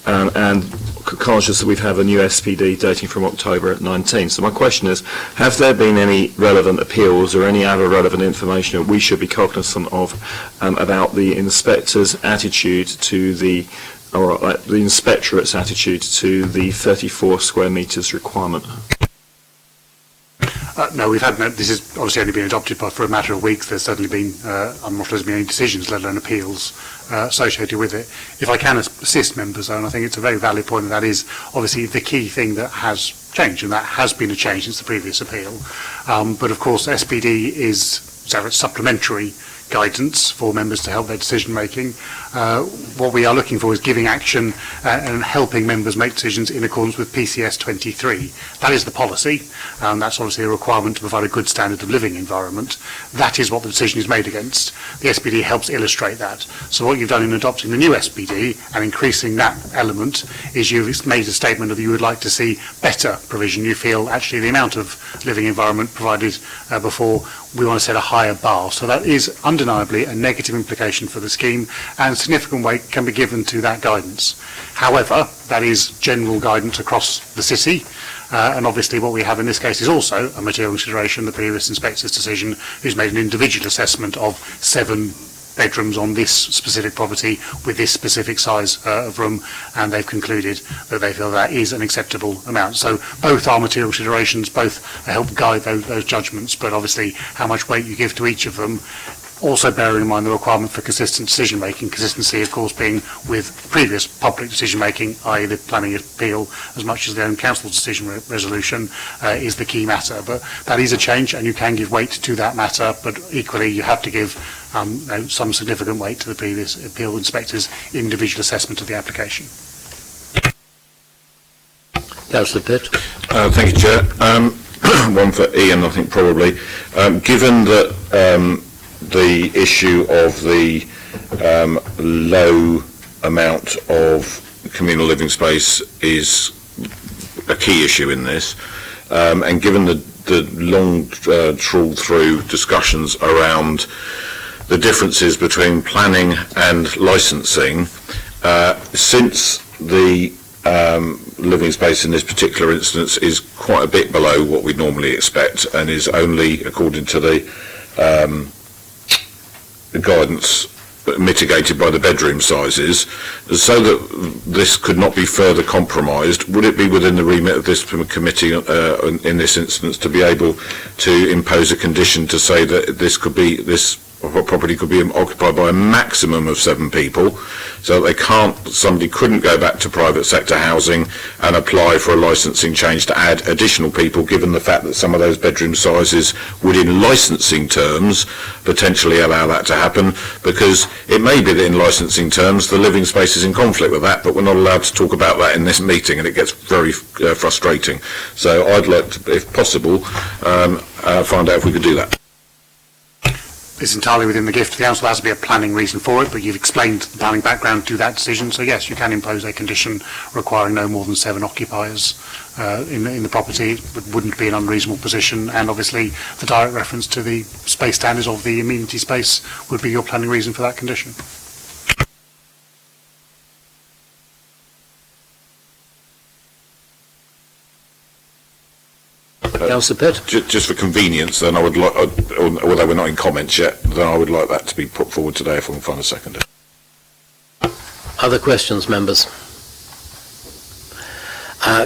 S11: and conscious that we've had a new SPD dating from October 19. So my question is, have there been any relevant appeals or any other relevant information that we should be cognizant of about the inspector's attitude to the inspectorate's attitude to the 34 square metres requirement?
S13: No, we've had no. This has obviously only been adopted for a matter of weeks. There's certainly been, I'm not sure there's been any decisions, let alone appeals, associated with it. If I can assist members, though, and I think it's a very valid point, that is obviously the key thing that has changed, and that has been a change since the previous appeal. But of course, SPD is supplementary guidance for members to help their decision making. What we are looking for is giving action and helping members make decisions in accordance with PCS 23. That is the policy. That's obviously a requirement to provide a good standard of living environment. That is what the decision is made against. The SPD helps illustrate that. So what you've done in adopting the new SPD and increasing that element is you've made a statement of you would like to see better provision. You feel actually the amount of living environment provided before, we want to set a higher bar. So that is undeniably a negative implication for the scheme, and significant weight can be given to that guidance. However, that is general guidance across the city, and obviously what we have in this case is also a material consideration. The previous inspector's decision, who's made an individual assessment of 7 bedrooms on this specific property with this specific size of room, and they've concluded that they feel that is an acceptable amount. So both are material considerations, both help guide those judgments, but obviously how much weight you give to each of them, also bearing in mind the requirement for consistent decision making, consistency of course being with previous public decision making, i.e. the planning appeal as much as the own council's decision resolution is the key matter. But that is a change, and you can give weight to that matter, but equally you have to give some significant weight to the previous appeal inspector's individual assessment of the application.
S1: Councillor Pitt.
S5: Thank you, Chair. One for Ian, I think probably. Given that the issue of the low amount of communal living space is a key issue in this, and given the long trawl through discussions around the differences between planning and licensing, since the living space in this particular instance is quite a bit below what we'd normally expect and is only, according to the guidance, mitigated by the bedroom sizes, so that this could not be further compromised, would it be within the remit of this committee in this instance to be able to impose a condition to say that this property could be occupied by a maximum of 7 people, so that somebody couldn't go back to private sector housing and apply for a licensing change to add additional people, given the fact that some of those bedroom sizes would, in licensing terms, potentially allow that to happen, because it may be that in licensing terms the living space is in conflict with that, but we're not allowed to talk about that in this meeting, and it gets very frustrating. So I'd like to, if possible, find out if we could do that.
S13: It's entirely within the gift of the council. There has to be a planning reason for it, but you've explained the planning background to that decision. So yes, you can impose a condition requiring no more than 7 occupiers in the property. It wouldn't be an unreasonable position, and obviously the direct reference to the space standards of the amenity space would be your planning reason for that condition.
S1: Councillor Pitt.
S5: Just for convenience, then I would like, although we're not in comments yet, then I would like that to be put forward today if we can find a seconder.
S1: Other questions, members?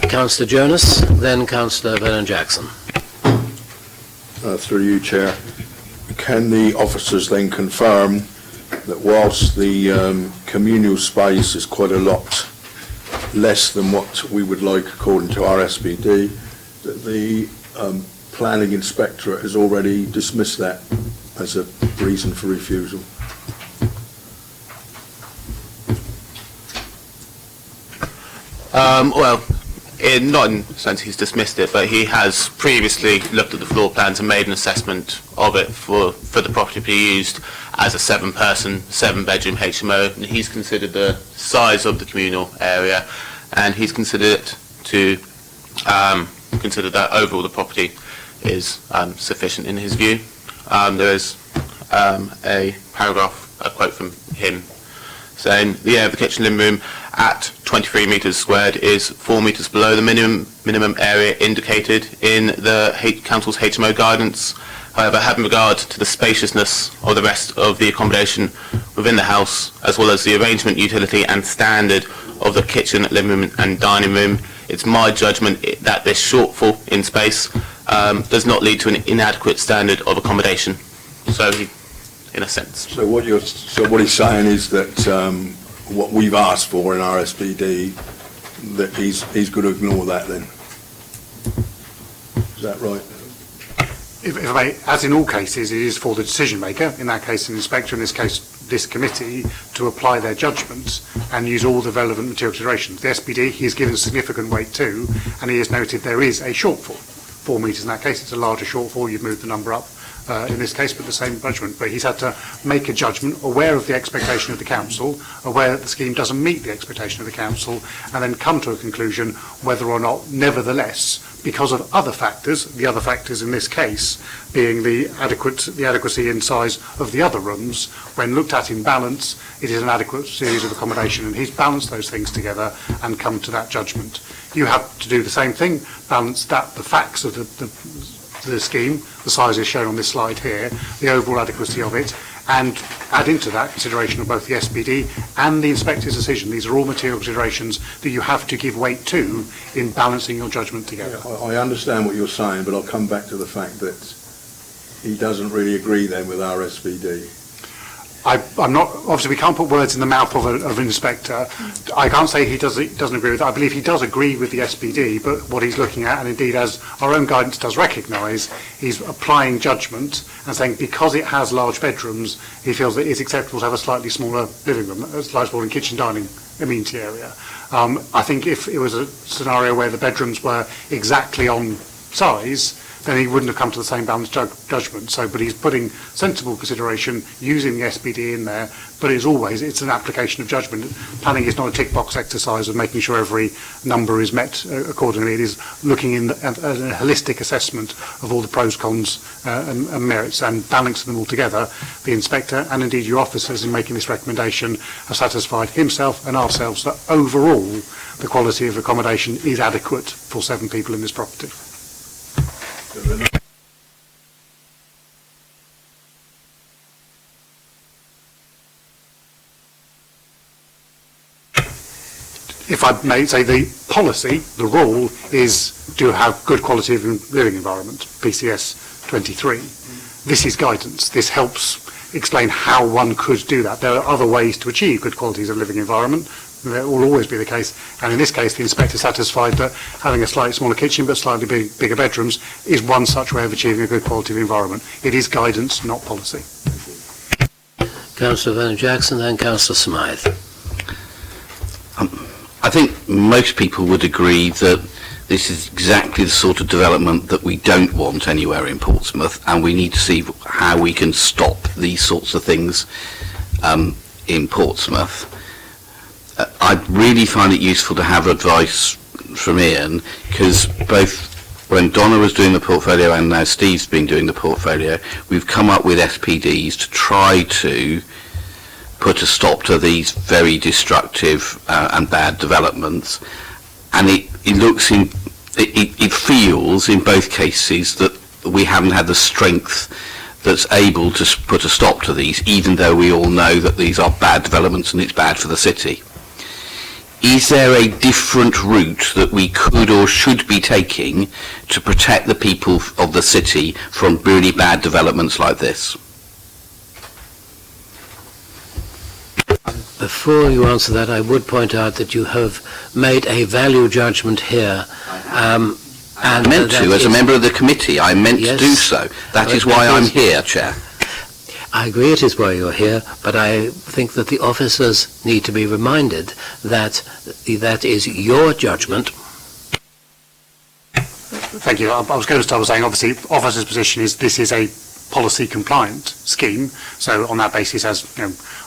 S1: Councillor Jonas, then Councillor Vernon-Jackson.
S9: Through you, Chair. Can the officers then confirm that whilst the communal space is quite a lot less than what we would like according to our SPD, that the planning inspectorate has already dismissed that as a reason for refusal?
S10: Well, not in the sense he's dismissed it, but he has previously looked at the floor plans and made an assessment of it for the property to be used as a 7-person, 7-bedroom HMO, and he's considered the size of the communal area and he's considered that overall the property is sufficient in his view. There is a paragraph, a quote from him, saying the area of the kitchen living room at 23 metres squared is 4 metres below the minimum area indicated in the Council's HMO guidance. However, having regard to the spaciousness of the rest of the accommodation within the house, as well as the arrangement, utility and standard of the kitchen, living room and dining room, it's my judgment that this shortfall in space does not lead to an inadequate standard of accommodation. So, in a sense.
S9: So what he's saying is that what we've asked for in our SPD, that he's going to ignore that then. Is that right?
S13: If I may, as in all cases, it is for the decision maker, in that case an inspector, in this case this committee, to apply their judgment and use all the relevant material considerations. The SPD he has given significant weight to, and he has noted there is a shortfall. 4 metres in that case, it's a larger shortfall, you've moved the number up in this case, but the same judgment. But he's had to make a judgment, aware of the expectation of the council, aware that the scheme doesn't meet the expectation of the council, and then come to a conclusion whether or not, nevertheless, because of other factors, the other factors in this case being the adequacy in size of the other rooms, when looked at in balance, it is an adequate series of accommodation, and he's balanced those things together and come to that judgment. You have to do the same thing, balance that, the facts of the scheme, the size is shown on this slide here, the overall adequacy of it, and add into that consideration of both the SPD and the inspector's decision. These are all material considerations that you have to give weight to in balancing your judgment together.
S9: Yeah, I understand what you're saying, but I'll come back to the fact that he doesn't really agree then with our SPD.
S13: I'm not, obviously we can't put words in the mouth of an inspector. I can't say he doesn't agree with that. I believe he does agree with the SPD, but what he's looking at, and indeed as our own guidance does recognise, he's applying judgment and saying because it has large bedrooms, he feels that it's acceptable to have a slightly smaller living room, a slightly smaller kitchen dining amenity area. I think if it was a scenario where the bedrooms were exactly on size, then he wouldn't have come to the same balanced judgment. So, but he's putting sensible consideration, using the SPD in there, but it's an application of judgment. Planning is not a tick box exercise of making sure every number is met accordingly. It is looking at a holistic assessment of all the pros, cons and merits and balancing them all together. The inspector and indeed your officers in making this recommendation have satisfied himself and ourselves that overall the quality of accommodation is adequate for 7 people in this property. If I may say, the policy, the rule, is to have good quality of living environment, PCS 23. This is guidance. This helps explain how one could do that. There are other ways to achieve good qualities of living environment. That will always be the case, and in this case the inspector is satisfied that having a slightly smaller kitchen but slightly bigger bedrooms is one such way of achieving a good quality of environment. It is guidance, not policy.
S1: Councillor Vernon Jackson, then Councillor Smythe.
S6: I think most people would agree that this is exactly the sort of development that we don't want anywhere in Portsmouth, and we need to see how we can stop these sorts of things in Portsmouth. I really find it useful to have advice from Ian, because both when Donna was doing the portfolio and now Steve's been doing the portfolio, we've come up with SPDs to try to put a stop to these very destructive and bad developments. And it feels in both cases that we haven't had the strength that's able to put a stop to these, even though we all know that these are bad developments and it's bad for the city. Is there a different route that we could or should be taking to protect the people of the city from really bad developments like this?
S1: Before you answer that, I would point out that you have made a value judgment here. And
S6: I meant to, as a member of the committee, I meant to do so. That is why I'm here, Chair.
S1: I agree it is why you're here, but I think that the officers need to be reminded that that is your judgment.
S13: Thank you. I was going to start by saying, obviously, officers' position is this is a policy compliant scheme. So on that basis, as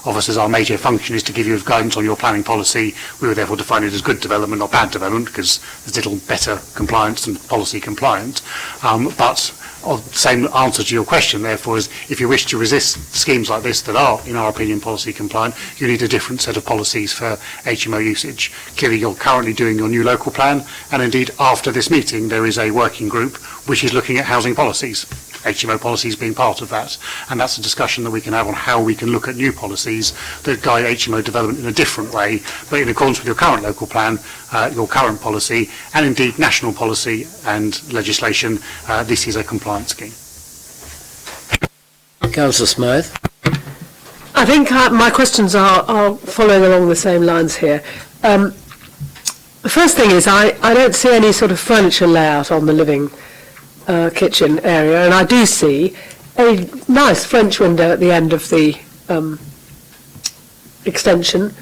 S13: officers, our major function is to give you guidance on your planning policy. We would therefore define it as good development, not bad development, because there's little better compliance than policy compliant. But the same answer to your question, therefore, is if you wish to resist schemes like this that are, in our opinion, policy compliant, you need a different set of policies for HMO usage. Clearly, you're currently doing your new local plan, and indeed, after this meeting, there is a working group which is looking at housing policies. HMO policies being part of that, and that's a discussion that we can have on how we can look at new policies that guide HMO development in a different way, but in accordance with your current local plan, your current policy, and indeed national policy and legislation. This is a compliant scheme.
S1: Councillor Smythe.
S4: I think my questions are following along the same lines here. The first thing is I don't see any sort of furniture layout on the living kitchen area, and I do see a nice French window at the end of the extension.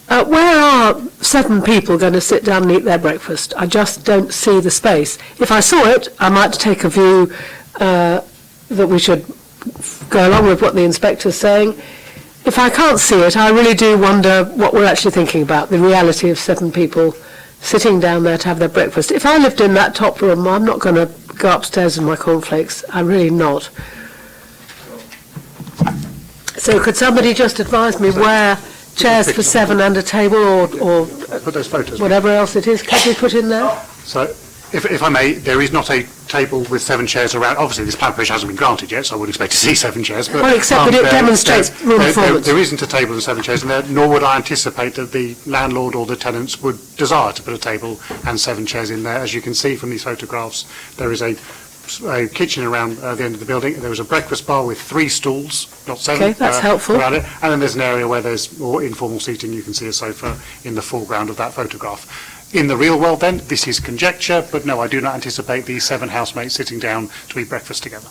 S4: Where are 7 people going to sit down and eat their breakfast? I just don't see the space. If I saw it, I might take a view that we should go along with what the inspector's saying. If I can't see it, I really do wonder what we're actually thinking about, the reality of 7 people sitting down there to have their breakfast. If I lived in that top room, I'm not going to go upstairs with my cornflakes. I'm really not. So could somebody just advise me where chairs for 7 and a table or
S13: put those photos,
S4: whatever else it is, can we put in there?
S13: So, if I may, there is not a table with 7 chairs around. Obviously, this plan permission hasn't been granted yet, so I would expect to see 7 chairs. But,
S4: well, except that it demonstrates room performance.
S13: There isn't a table with 7 chairs in there, nor would I anticipate that the landlord or the tenants would desire to put a table and 7 chairs in there. As you can see from these photographs, there is a kitchen around the end of the building. There is a breakfast bar with 3 stools, not 7.
S4: Okay, that's helpful.
S13: Around it. And then there's an area where there's more informal seating. You can see a sofa in the foreground of that photograph. In the real world then, this is conjecture, but no, I do not anticipate these 7 housemates sitting down to eat breakfast together.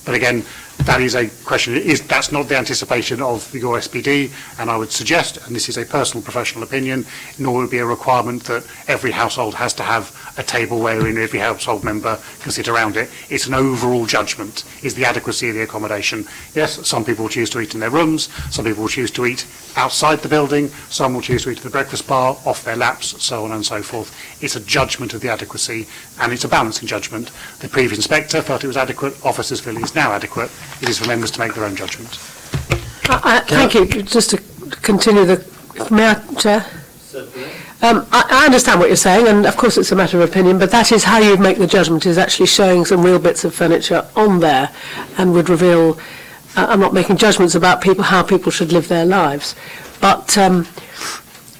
S13: But again, that is a question. That's not the anticipation of your SPD, and I would suggest, and this is a personal professional opinion, nor would it be a requirement that every household has to have a table wherein every household member can sit around it. It's an overall judgment, is the adequacy of the accommodation. Yes, some people will choose to eat in their rooms, some people will choose to eat outside the building, some will choose to eat at the breakfast bar, off their laps, so on and so forth. It's a judgment of the adequacy, and it's a balancing judgment. The previous inspector felt it was adequate, officers feel it is now adequate. It is for members to make their own judgment.
S4: Thank you. Just to continue may I, Chair? I understand what you're saying, and of course it's a matter of opinion, but that is how you make the judgment, is actually showing some real bits of furniture on there, and would reveal, I'm not making judgments about how people should live their lives, but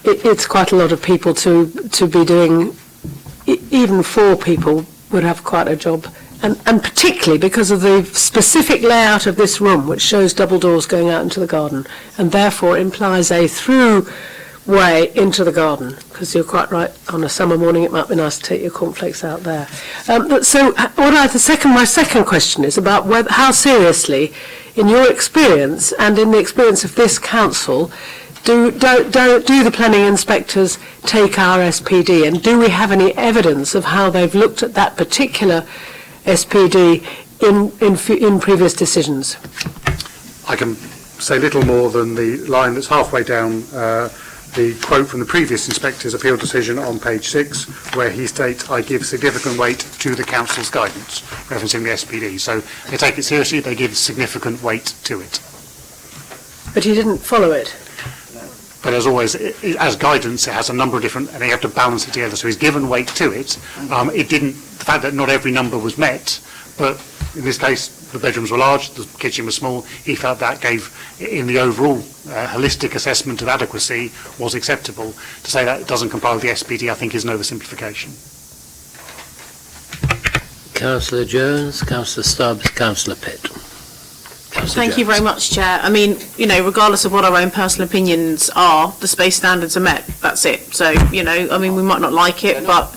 S4: it's quite a lot of people to be doing, even 4 people would have quite a job. And particularly because of the specific layout of this room, which shows double doors going out into the garden, and therefore implies a through way into the garden, because you're quite right, on a summer morning it might be nice to take your cornflakes out there. So my second question is about how seriously, in your experience and in the experience of this council, do the planning inspectors take our SPD, and do we have any evidence of how they've looked at that particular SPD in previous decisions?
S13: I can say little more than the line that's halfway down the quote from the previous inspector's appeal decision on page 6, where he states, "I give significant weight to the council's guidance," referencing the SPD. So they take it seriously, they give significant weight to it.
S4: But he didn't follow it.
S13: But as always, as guidance, it has a number of different, and you have to balance it together. So he's given weight to it. The fact that not every number was met, but in this case, the bedrooms were large, the kitchen was small. He felt that gave, in the overall holistic assessment of adequacy, was acceptable. To say that it doesn't comply with the SPD, I think, is an oversimplification.
S1: Councillor Jones, Councillor Stubbs, Councillor Pitt.
S8: Thank you very much, Chair. I mean, regardless of what our own personal opinions are, the space standards are met. That's it. So, we might not like it, but,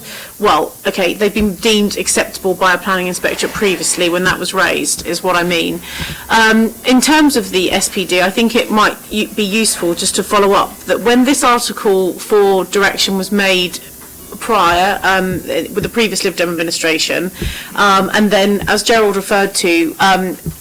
S8: okay, they've been deemed acceptable by a planning inspector previously when that was raised, is what I mean. In terms of the SPD, I think it might be useful just to follow up that when this Article 4 direction was made prior, with the previous Lib Dem administration, and then, as Gerald referred to,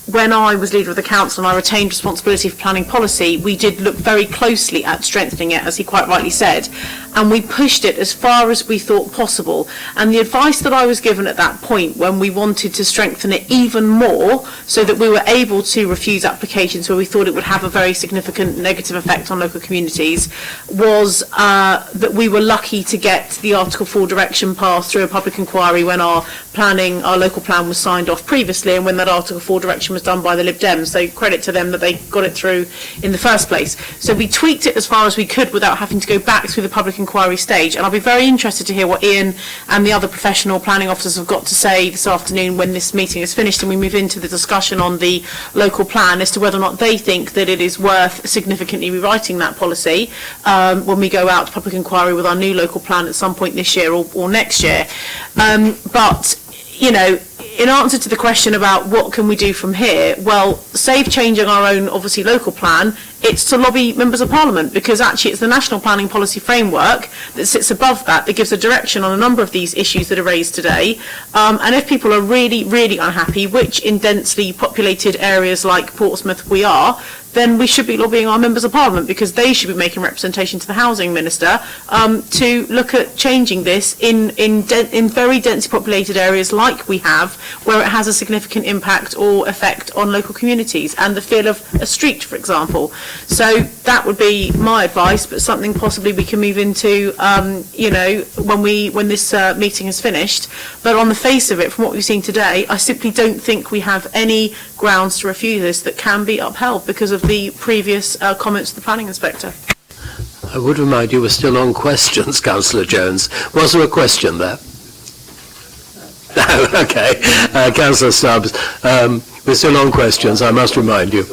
S8: when I was leader of the council and I retained responsibility for planning policy, we did look very closely at strengthening it, as he quite rightly said, and we pushed it as far as we thought possible. And the advice that I was given at that point, when we wanted to strengthen it even more so that we were able to refuse applications where we thought it would have a very significant negative effect on local communities, was that we were lucky to get the Article 4 direction passed through a public inquiry when our local plan was signed off previously, and when that Article 4 direction was done by the Lib Dems. So credit to them that they got it through in the first place. So we tweaked it as far as we could without having to go back through the public inquiry stage. And I'll be very interested to hear what Ian and the other professional planning officers have got to say this afternoon when this meeting is finished and we move into the discussion on the local plan as to whether or not they think that it is worth significantly rewriting that policy when we go out to public inquiry with our new local plan at some point this year or next year. But, you know, in answer to the question about what can we do from here, well, save changing our own, obviously, local plan, it's to lobby members of parliament, because actually it's the national planning policy framework that sits above that gives a direction on a number of these issues that are raised today. And if people are really, really unhappy, which in densely populated areas like Portsmouth we are, then we should be lobbying our members of parliament, because they should be making representation to the housing minister to look at changing this in very densely populated areas like we have, where it has a significant impact or effect on local communities and the feel of a street, for example. So that would be my advice, but something possibly we can move into, you know, when this meeting is finished. But on the face of it, from what we've seen today, I simply don't think we have any grounds to refuse this that can be upheld because of the previous comments of the planning inspector.
S1: I would remind you we're still on questions, Councillor Jones. Was there a question there? No, okay. Councillor Stubbs, we're still on questions, I must remind you.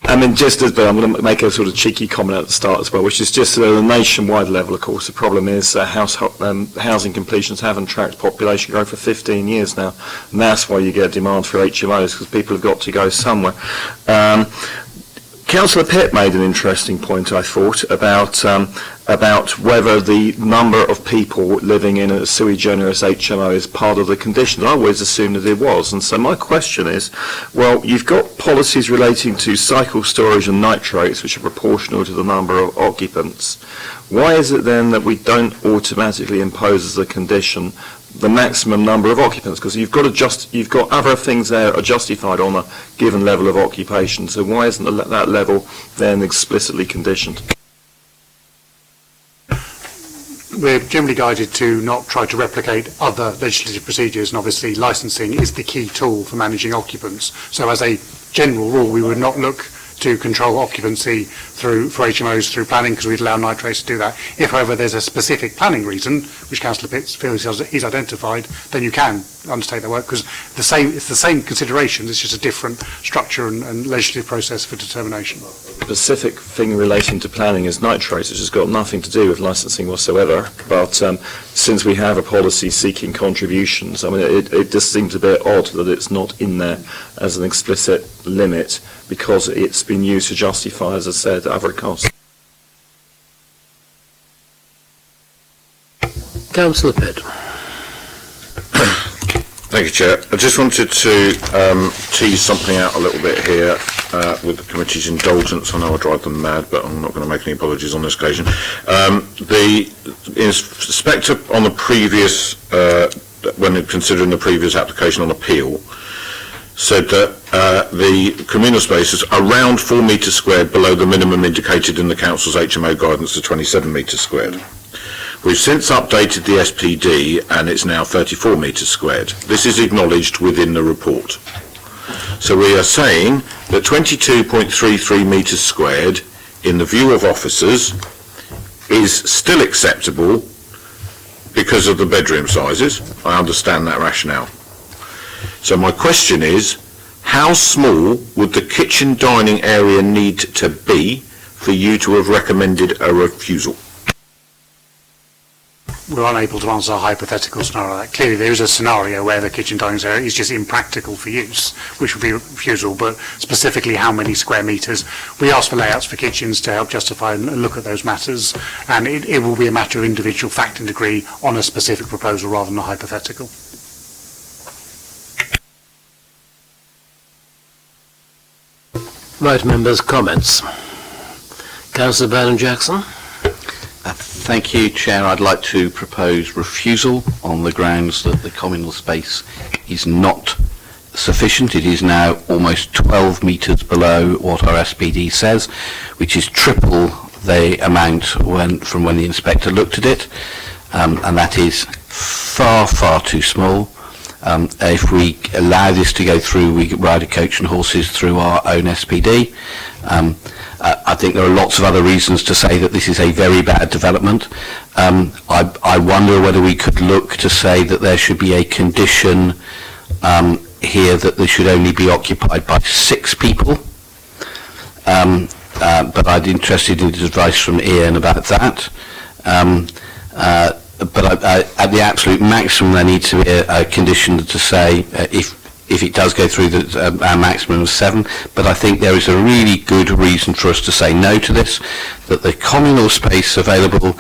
S11: I mean, just as, but I'm going to make a sort of cheeky comment at the start as well, which is just at a nationwide level, of course. The problem is housing completions haven't tracked population growth for 15 years now, and that's why you get a demand for HMOs, because people have got to go somewhere. Councillor Pitt made an interesting point, I thought, about whether the number of people living in a sui generis HMO is part of the condition. I always assumed that it was, and so my question is, well, you've got policies relating to cycle storage and nitrates, which are proportional to the number of occupants. Why is it then that we don't automatically impose as a condition the maximum number of occupants? Because you've got other things there are justified on a given level of occupation, so why isn't that level then explicitly conditioned?
S13: We're generally guided to not try to replicate other legislative procedures, and obviously licensing is the key tool for managing occupants. So as a general rule, we would not look to control occupancy for HMOs through planning, because we'd allow nitrates to do that. If, however, there's a specific planning reason, which Councillor Pitts feels he's identified, then you can undertake that work, because it's the same considerations, it's just a different structure and legislative process for determination.
S11: The specific thing relating to planning is nitrates, which has got nothing to do with licensing whatsoever, but since we have a policy seeking contributions, I mean, it just seems a bit odd that it's not in there as an explicit limit, because it's been used to justify, as I said, other costs.
S1: Councillor Pitt.
S5: Thank you, Chair. I just wanted to tease something out a little bit here with the committee's indulgence. I know I drive them mad, but I'm not going to make any apologies on this occasion. The inspector on the previous, when considering the previous application on appeal, said that the communal space is around 4 metres squared below the minimum indicated in the council's HMO guidance to 27 metres squared. We've since updated the SPD and it's now 34 metres squared. This is acknowledged within the report. So we are saying that 22.33 metres squared in the view of officers is still acceptable because of the bedroom sizes. I understand that rationale. So my question is, how small would the kitchen dining area need to be for you to have recommended a refusal?
S13: We're unable to answer a hypothetical scenario. Clearly there is a scenario where the kitchen dining area is just impractical for use, which would be a refusal, but specifically how many square metres. We ask for layouts for kitchens to help justify and look at those matters, and it will be a matter of individual fact and degree on a specific proposal rather than a hypothetical.
S1: Right, members' comments. Councillor Burnham-Jackson.
S6: Thank you, Chair. I'd like to propose refusal on the grounds that the communal space is not sufficient. It is now almost 12 metres below what our SPD says, which is triple the amount from when the inspector looked at it, and that is far, far too small. If we allow this to go through, we ride a coach and horses through our own SPD. I think there are lots of other reasons to say that this is a very bad development. I wonder whether we could look to say that there should be a condition here that they should only be occupied by 6 people. But I'd be interested in advice from Ian about that. But at the absolute maximum, there needs to be a condition to say if it does go through our maximum of 7. But I think there is a really good reason for us to say no to this, that the communal space available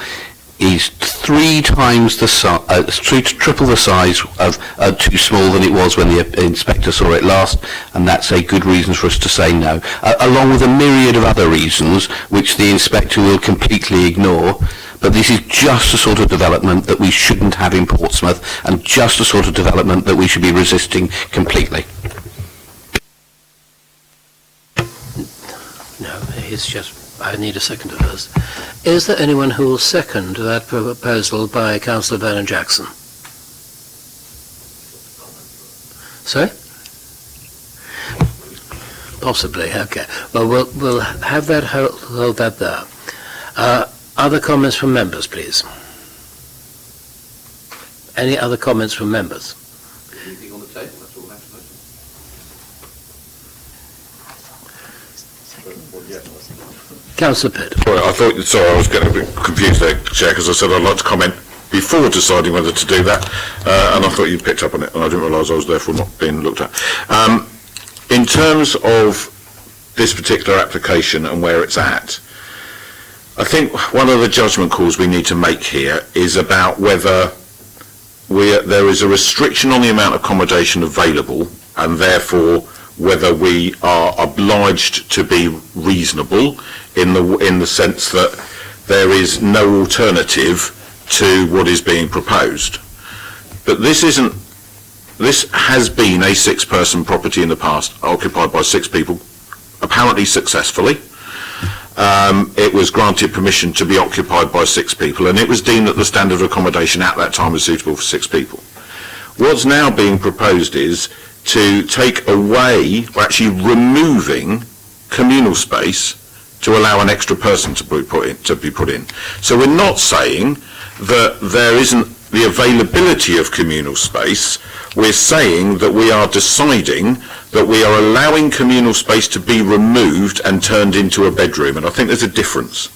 S6: is 3 times the size, triple the size of too small than it was when the inspector saw it last, and that's a good reason for us to say no, along with a myriad of other reasons which the inspector will completely ignore. But this is just the sort of development that we shouldn't have in Portsmouth, and just the sort of development that we should be resisting completely.
S1: No, it's just, I need a second of this. Is there anyone who will second that proposal by Councillor Burnham-Jackson? Sorry? Possibly, okay. Well, we'll have that, hold that there. Other comments from members, please? Any other comments from members?
S6: Anything on the table? That's all that's
S1: Councillor Pitt.
S5: Sorry, I was getting a bit confused there, Chair, because I said I'd like to comment before deciding whether to do that, and I thought you picked up on it, and I didn't realise I was therefore not being looked at. In terms of this particular application and where it's at, I think one of the judgment calls we need to make here is about whether there is a restriction on the amount of accommodation available, and therefore whether we are obliged to be reasonable in the sense that there is no alternative to what is being proposed. But this has been a 6-person property in the past, occupied by 6 people, apparently successfully. It was granted permission to be occupied by 6 people, and it was deemed that the standard of accommodation at that time was suitable for 6 people. What's now being proposed is to take away, or actually removing, communal space to allow an extra person to be put in. So we're not saying that there isn't the availability of communal space. We're saying that we are deciding that we are allowing communal space to be removed and turned into a bedroom, and I think there's a difference.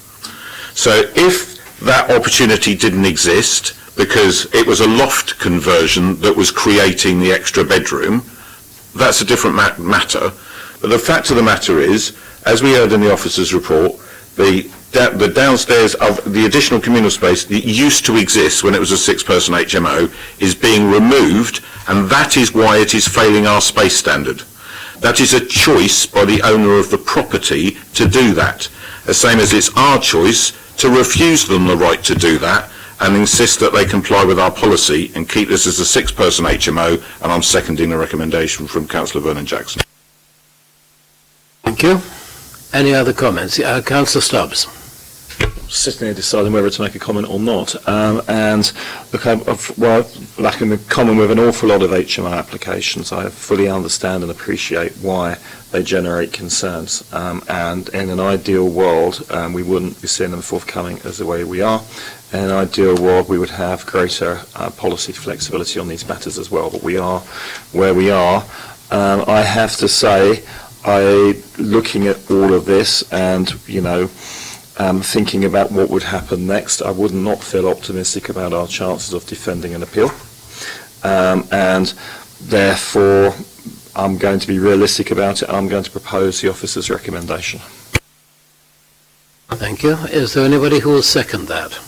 S5: So if that opportunity didn't exist because it was a loft conversion that was creating the extra bedroom, that's a different matter. But the fact of the matter is, as we heard in the officer's report, the downstairs of the additional communal space that used to exist when it was a 6-person HMO is being removed, and that is why it is failing our space standard. That is a choice by the owner of the property to do that, the same as it's our choice to refuse them the right to do that and insist that they comply with our policy and keep this as a 6-person HMO, and I'm seconding the recommendation from Councillor Burnham-Jackson.
S1: Thank you. Any other comments? Councillor Stubbs.
S11: Sitting here deciding whether to make a comment or not, and look, like in common with an awful lot of HMO applications, I fully understand and appreciate why they generate concerns, and in an ideal world we wouldn't be seeing them forthcoming as the way we are. In an ideal world we would have greater policy flexibility on these matters as well, but we are where we are. I have to say, looking at all of this and, thinking about what would happen next, I would not feel optimistic about our chances of defending an appeal. And therefore, I'm going to be realistic about it, and I'm going to propose the officer's recommendation.
S1: Thank you. Is there anybody who will second that?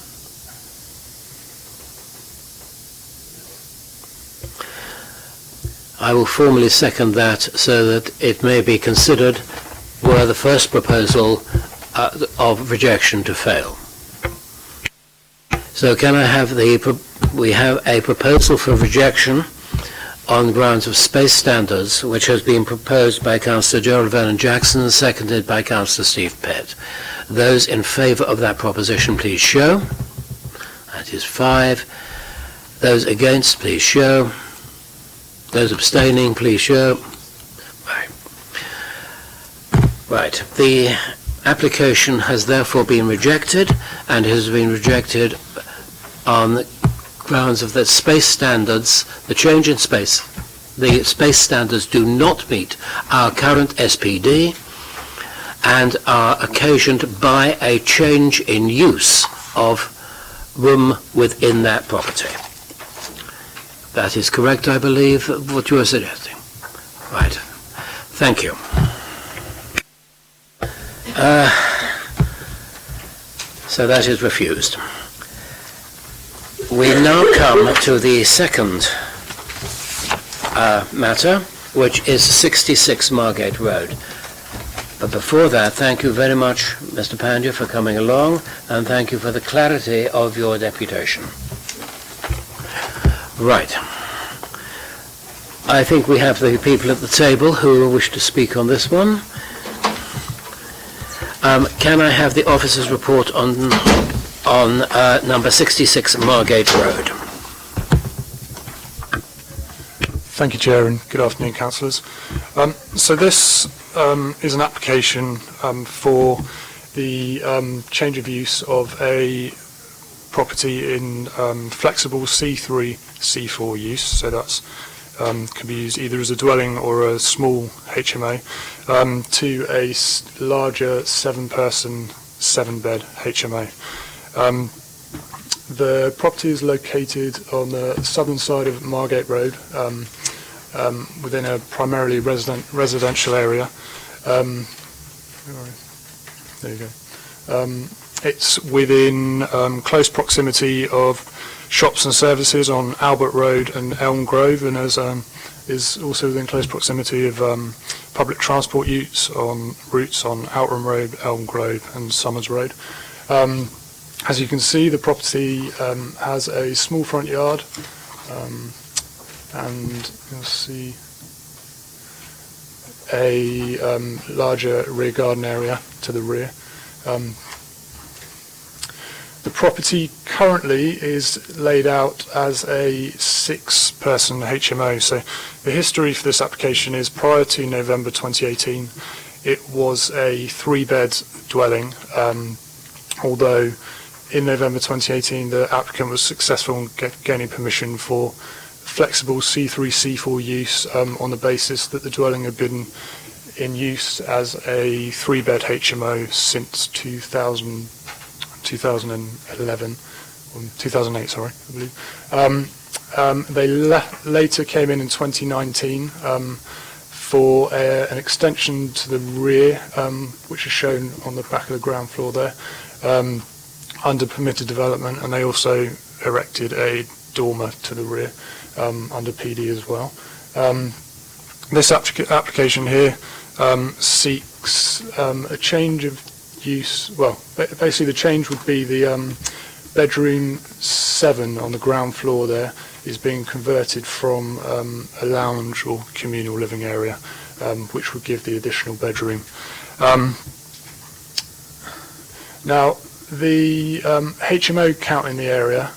S1: I will formally second that so that it may be considered were the first proposal of rejection to fail. So can I have we have a proposal for rejection on grounds of space standards, which has been proposed by Councillor Gerald Vernon Jackson and seconded by Councillor Steve Pett. Those in favour of that proposition, please show. That is 5. Those against, please show. Those abstaining, please show. Right. The application has therefore been rejected, and has been rejected on grounds of the space standards, the change in space. The space standards do not meet our current SPD and are occasioned by a change in use of room within that property. That is correct, I believe, what you are suggesting. Right. Thank you. So that is refused. We now come to the second matter, which is 66 Margate Road. But before that, thank you very much, Mr. Pandya, for coming along, and thank you for the clarity of your deputation. Right. I think we have the people at the table who wish to speak on this one. Can I have the officer's report on number 66 Margate Road?
S18: Thank you, Chair, and good afternoon, councillors. So this is an application for the change of use of a property in flexible C3, C4 use. So that's can be used either as a dwelling or a small HMO to a larger 7-person, 7-bed HMO. The property is located on the southern side of Margate Road, within a primarily residential area. There you go. It's within close proximity of shops and services on Albert Road and Elm Grove, and is also within close proximity of public transport routes on Outram Road, Elm Grove and Summers Road. As you can see, the property has a small front yard, and you'll see a larger rear garden area to the rear. The property currently is laid out as a 6-person HMO. So the history for this application is prior to November 2018, it was a 3-bed dwelling, although in November 2018 the applicant was successful in gaining permission for flexible C3, C4 use on the basis that the dwelling had been in use as a 3-bed HMO since 2011, or 2008, sorry, I believe. They later came in 2019 for an extension to the rear, which is shown on the back of the ground floor there, under permitted development, and they also erected a dormer to the rear under PD as well. This application here seeks a change of use. Well, basically the change would be the bedroom 7 on the ground floor there is being converted from a lounge or communal living area, which would give the additional bedroom. Now, the HMO count in the area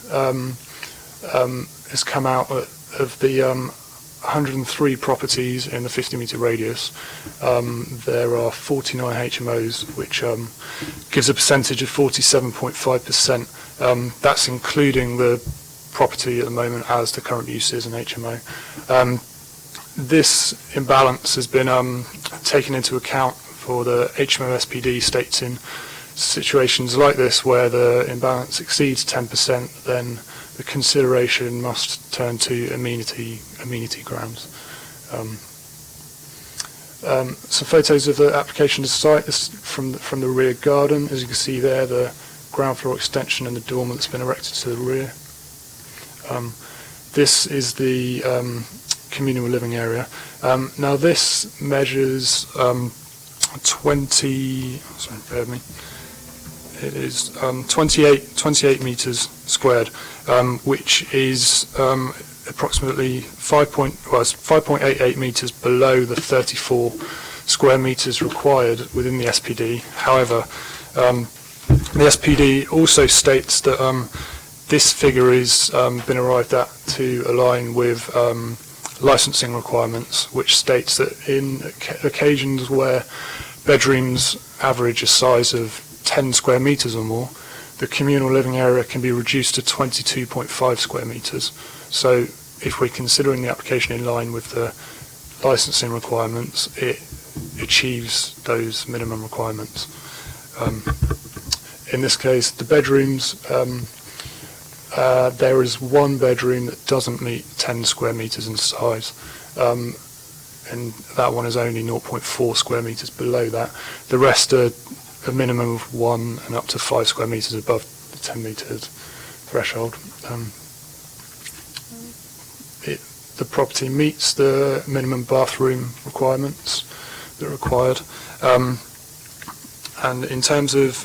S18: has come out of the 103 properties in the 50-metre radius. There are 49 HMOs, which gives a percentage of 47.5%. That's including the property at the moment as the current use is an HMO. This imbalance has been taken into account for the HMO SPD states in situations like this where the imbalance exceeds 10%, then the consideration must turn to amenity grounds. Some photos of the application to site. This from the rear garden. As you can see there, the ground floor extension and the dormer that's been erected to the rear. This is the communal living area. Now this measures 28 metres squared, which is approximately 5.88 metres below the 34 square metres required within the SPD. However, the SPD also states that this figure is been arrived at to align with licensing requirements, which states that in occasions where bedrooms average a size of 10 square metres or more, the communal living area can be reduced to 22.5 square metres. So if we're considering the application in line with the licensing requirements, it achieves those minimum requirements. In this case, the bedrooms, there is one bedroom that doesn't meet 10 square metres in size, and that one is only 0.4 square metres below that. The rest are a minimum of 1 and up to 5 square metres above the 10 metre threshold. The property meets the minimum bathroom requirements that are required. And in terms of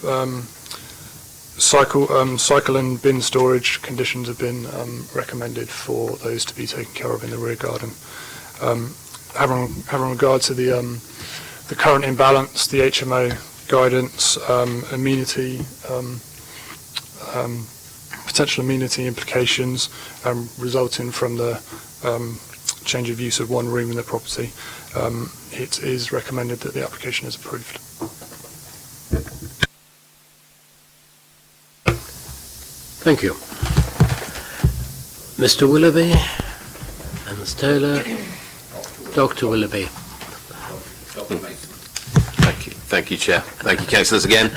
S18: cycle and bin storage, conditions have been recommended for those to be taken care of in the rear garden. Having regard to the current imbalance, the HMO guidance, potential amenity implications resulting from the change of use of one room in the property, it is recommended that the application is approved.
S1: Thank you. Mr. Willoughby and Ms. Taylor. Dr. Willoughby.
S14: Thank you, Chair. Thank you, Councillors, again.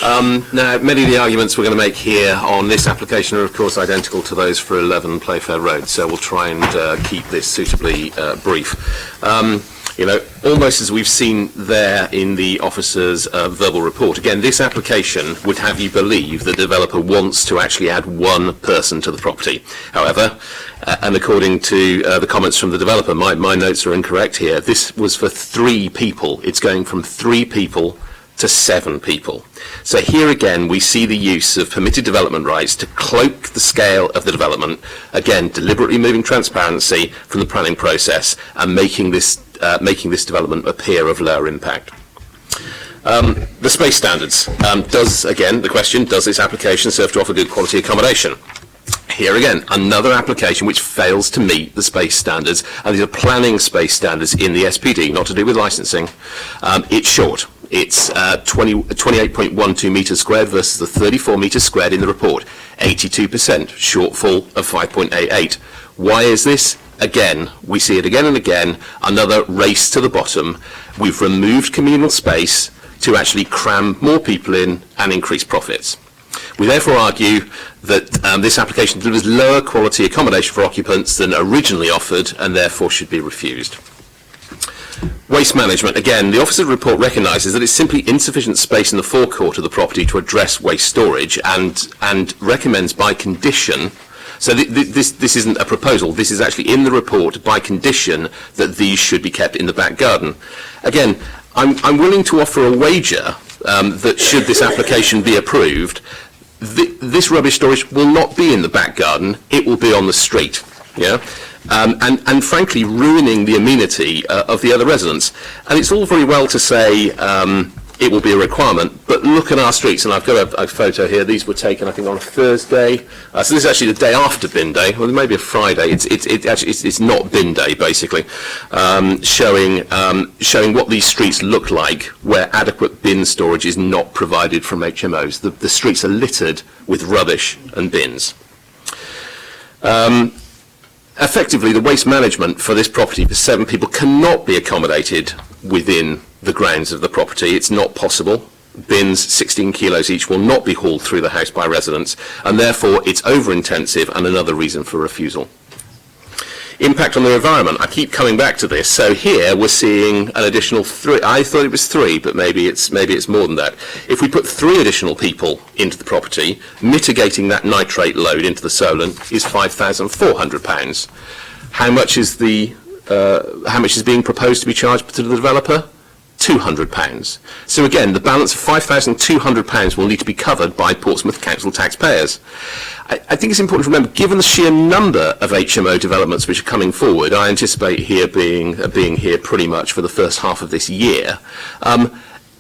S14: Now, many of the arguments we're going to make here on this application are, of course, identical to those for 11 Playfair Road, so we'll try and keep this suitably brief. Almost as we've seen there in the officer's verbal report, again, this application would have you believe the developer wants to actually add one person to the property. However, and according to the comments from the developer, my notes are incorrect here. This was for 3 people. It's going from 3 people to 7 people. So here again, we see the use of permitted development rights to cloak the scale of the development, again, deliberately moving transparency from the planning process and making this development appear of lower impact. The space standards. Does this application serve to offer good quality accommodation? Here again, another application which fails to meet the space standards, and these are planning space standards in the SPD, not to do with licensing. It's short. It's 28.12 metres squared versus the 34 metres squared in the report. 82%, shortfall of 5.88. Why is this? Again, we see it again and again, another race to the bottom. We've removed communal space to actually cram more people in and increase profits. We therefore argue that this application delivers lower quality accommodation for occupants than originally offered and therefore should be refused. Waste management. Again, the officer's report recognises that it's simply insufficient space in the forecourt of the property to address waste storage and recommends by condition. So this isn't a proposal, this is actually in the report by condition that these should be kept in the back garden. Again, I'm willing to offer a wager that should this application be approved, this rubbish storage will not be in the back garden, it will be on the street. Yeah? And frankly ruining the amenity of the other residents. And it's all very well to say it will be a requirement, but look at our streets, and I've got a photo here. These were taken, I think, on a Thursday. So this is actually the day after bin day, well, maybe a Friday. It's not bin day, basically, showing what these streets look like where adequate bin storage is not provided from HMOs. The streets are littered with rubbish and bins. Effectively, the waste management for this property for 7 people cannot be accommodated within the grounds of the property. It's not possible. Bins, 16 kilos each, will not be hauled through the house by residents, and therefore it's over-intensive and another reason for refusal. Impact on the environment. I keep coming back to this. So here we're seeing an additional 3. I thought it was 3, but maybe it's more than that. If we put 3 additional people into the property, mitigating that nitrate load into the Solent is £5,400. How much is being proposed to be charged to the developer? £200. So again, the balance of £5,200 will need to be covered by Portsmouth Council taxpayers. I think it's important to remember, given the sheer number of HMO developments which are coming forward, I anticipate here being here pretty much for the first half of this year.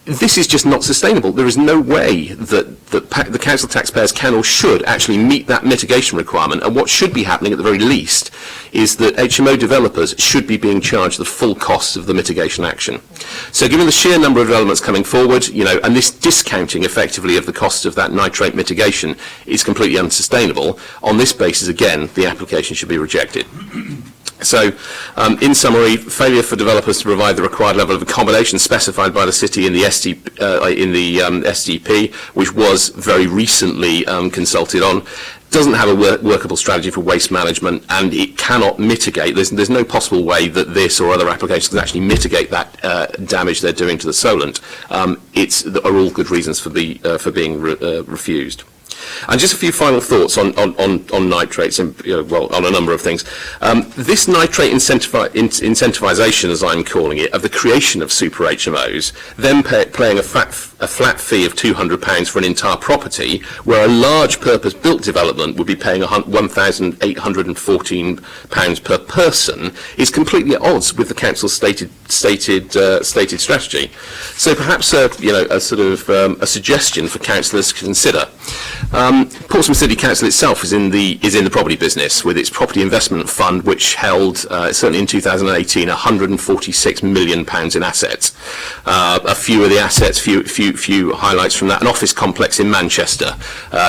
S14: This is just not sustainable. There is no way that the council taxpayers can or should actually meet that mitigation requirement, and what should be happening at the very least is that HMO developers should be being charged the full costs of the mitigation action. So given the sheer number of developments coming forward, and this discounting effectively of the costs of that nitrate mitigation is completely unsustainable, on this basis again the application should be rejected. So, in summary, failure for developers to provide the required level of accommodation specified by the city in the SDP, which was very recently consulted on, doesn't have a workable strategy for waste management, and it cannot mitigate. There's no possible way that this or other applications can actually mitigate that damage they're doing to the Solent. Are all good reasons for being refused. And just a few final thoughts on nitrates and on a number of things. This nitrate incentivisation, as I'm calling it, of the creation of super HMOs, then paying a flat fee of £200 for an entire property, where a large purpose-built development would be paying £1,814 per person, is completely at odds with the council's stated strategy. So perhaps a suggestion for councillors to consider. Portsmouth City Council itself is in the property business, with its property investment fund, which held certainly in 2018 £146 million in assets. A few of the assets, few highlights from that: an office complex in Manchester,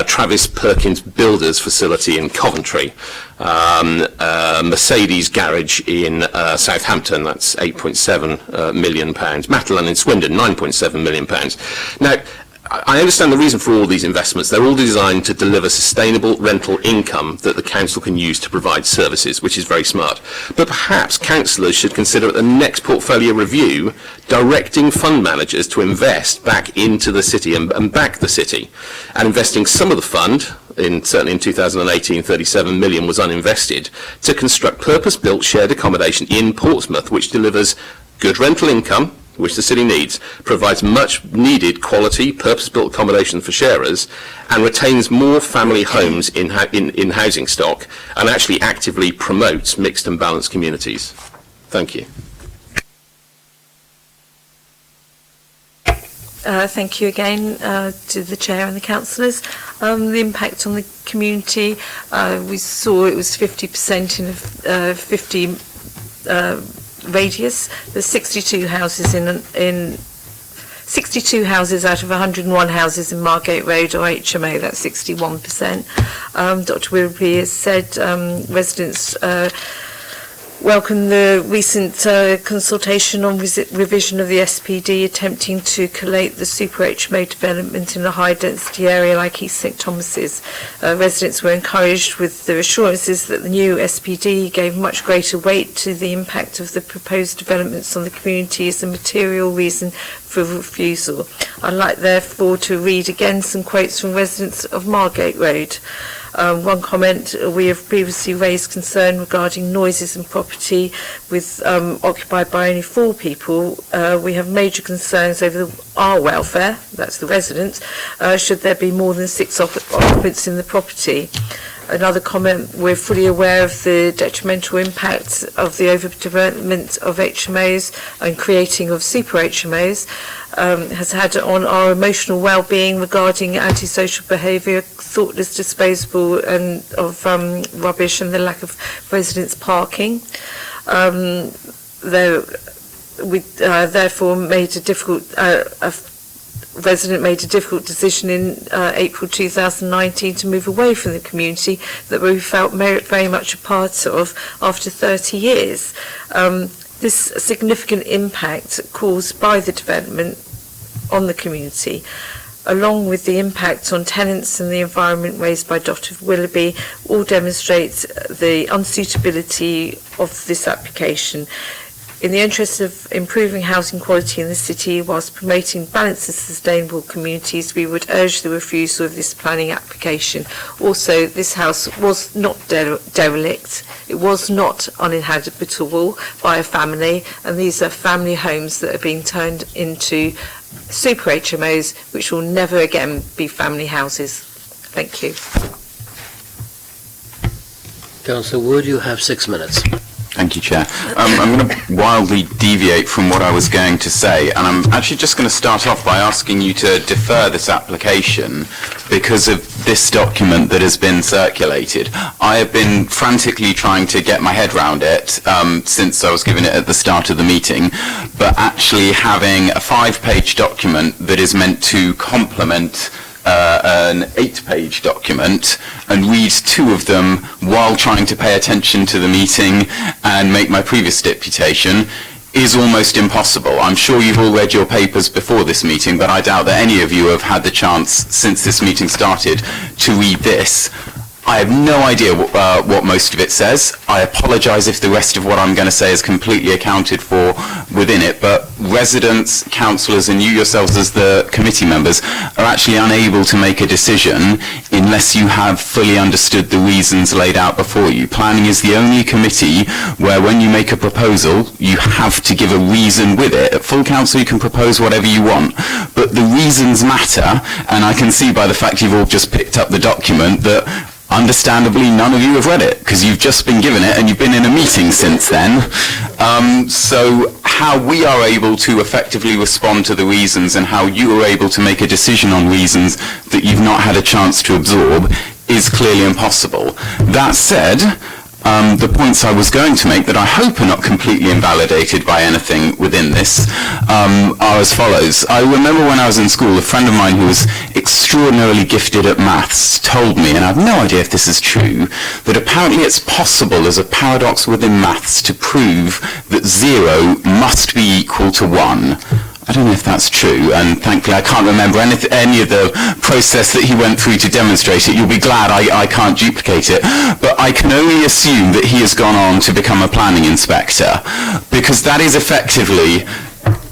S14: Travis Perkins Builders facility in Coventry, Mercedes garage in Southampton, that's £8.7 million, Matalan in Swindon, £9.7 million. Now, I understand the reason for all these investments. They're all designed to deliver sustainable rental income that the council can use to provide services, which is very smart. But perhaps councillors should consider at the next portfolio review directing fund managers to invest back into the city and back the city, and investing some of the fund, certainly in 2018, 37 million was uninvested, to construct purpose-built shared accommodation in Portsmouth, which delivers good rental income, which the city needs, provides much needed quality purpose-built accommodation for sharers, and retains more family homes in housing stock, and actually actively promotes mixed and balanced communities. Thank you.
S15: Thank you again to the Chair and the councillors. The impact on the community, we saw it was 50% in a 50 radius. There's 62 houses in 62 houses out of 101 houses in Margate Road or HMO. That's 61%. Dr. Willoughby has said residents welcome the recent consultation on revision of the SPD, attempting to collate the super HMO development in a high-density area like East St Thomas's. Residents were encouraged with the assurances that the new SPD gave much greater weight to the impact of the proposed developments on the community as a material reason for refusal. I'd like, therefore, to read again some quotes from residents of Margate Road. One comment: we have previously raised concern regarding noises in property with occupied by only 4 people. We have major concerns over our welfare, that's the residents, should there be more than 6 occupants in the property. Another comment: we're fully aware of the detrimental impact of the overdevelopment of HMOs and creating of super HMOs has had on our emotional well-being regarding antisocial behaviour, thoughtless disposal and of rubbish, and the lack of residents parking. Therefore made a difficult resident made a difficult decision in April 2019 to move away from the community that we felt very much a part of after 30 years. This significant impact caused by the development on the community, along with the impact on tenants and the environment raised by Dr. Willoughby, all demonstrates the unsuitability of this application. In the interest of improving housing quality in the city whilst promoting balanced and sustainable communities, we would urge the refusal of this planning application. Also, this house was not derelict. It was not uninhabitable by a family, and these are family homes that are being turned into super HMOs, which will never again be family houses. Thank you.
S1: Councillor Wood, you have 6 minutes.
S17: Thank you, Chair. I'm going to wildly deviate from what I was going to say, and I'm actually just going to start off by asking you to defer this application because of this document that has been circulated. I have been frantically trying to get my head around it since I was given it at the start of the meeting, but actually having a 5-page document that is meant to complement an 8-page document and read 2 of them while trying to pay attention to the meeting and make my previous deputation is almost impossible. I'm sure you've all read your papers before this meeting, but I doubt that any of you have had the chance since this meeting started to read this. I have no idea what most of it says. I apologise if the rest of what I'm going to say is completely accounted for within it, but residents, councillors and you yourselves as the committee members are actually unable to make a decision unless you have fully understood the reasons laid out before you. Planning is the only committee where when you make a proposal, you have to give a reason with it. At full council you can propose whatever you want, but the reasons matter, and I can see by the fact you've all just picked up the document that understandably, none of you have read it because you've just been given it and you've been in a meeting since then. So how we are able to effectively respond to the reasons and how you are able to make a decision on reasons that you've not had a chance to absorb is clearly impossible. That said, the points I was going to make that I hope are not completely invalidated by anything within this are as follows. I remember when I was in school, a friend of mine who was extraordinarily gifted at maths told me, and I have no idea if this is true, that apparently it's possible as a paradox within maths to prove that 0 must be equal to 1. I don't know if that's true, and thankfully I can't remember any of the process that he went through to demonstrate it. You'll be glad I can't duplicate it, but I can only assume that he has gone on to become a planning inspector, because that is effectively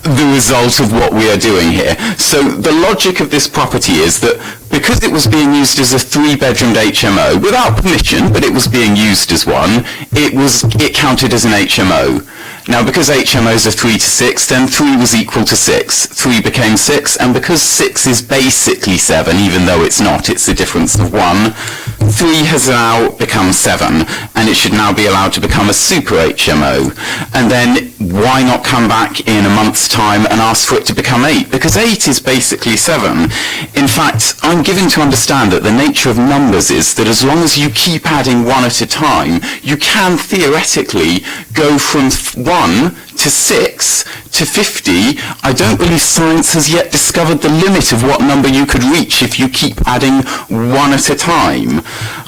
S17: the result of what we are doing here. So the logic of this property is that because it was being used as a 3-bedroomed HMO, without permission, but it was being used as one, it counted as an HMO. Now, because HMOs are 3 to 6, then 3 was equal to 6. 3 became 6, and because 6 is basically 7, even though it's not, it's the difference of 1, 3 has now become 7, and it should now be allowed to become a super HMO. And then why not come back in a month's time and ask for it to become 8? Because 8 is basically 7. In fact, I'm given to understand that the nature of numbers is that as long as you keep adding 1 at a time, you can theoretically go from 1 to 6 to 50. I don't believe science has yet discovered the limit of what number you could reach if you keep adding 1 at a time.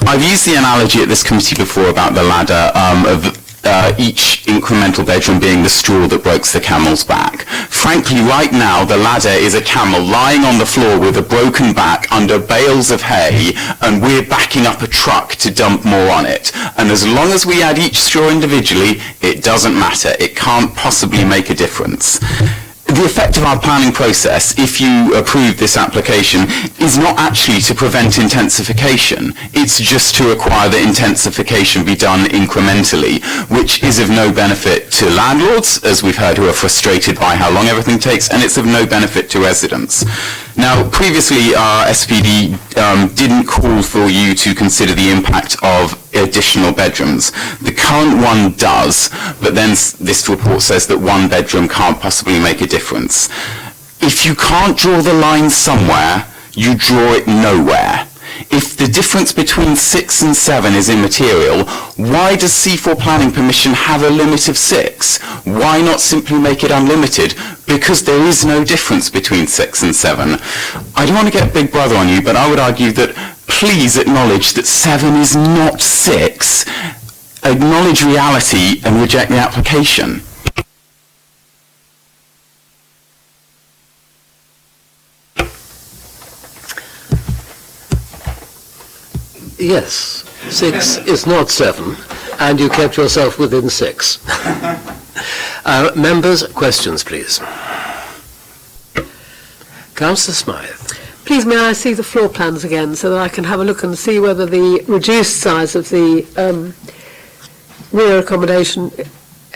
S17: I've used the analogy at this committee before about the ladder of each incremental bedroom being the straw that breaks the camel's back. Frankly, right now, the ladder is a camel lying on the floor with a broken back under bales of hay, and we're backing up a truck to dump more on it. And as long as we add each straw individually, it doesn't matter. It can't possibly make a difference. The effect of our planning process, if you approve this application, is not actually to prevent intensification. It's just to require that intensification be done incrementally, which is of no benefit to landlords, as we've heard, who are frustrated by how long everything takes, and it's of no benefit to residents. Now, previously, our SPD didn't call for you to consider the impact of additional bedrooms. The current one does, but then this report says that 1 bedroom can't possibly make a difference. If you can't draw the line somewhere, you draw it nowhere. If the difference between 6 and 7 is immaterial, why does C4 planning permission have a limit of 6? Why not simply make it unlimited? Because there is no difference between 6 and 7. I don't want to get Big Brother on you, but I would argue that please acknowledge that 7 is not 6. Acknowledge reality and reject the application.
S1: Yes, 6 is not 7, and you kept yourself within 6. Members, questions, please. Councillor Smythe.
S4: Please, may I see the floor plans again so that I can have a look and see whether the reduced size of the rear accommodation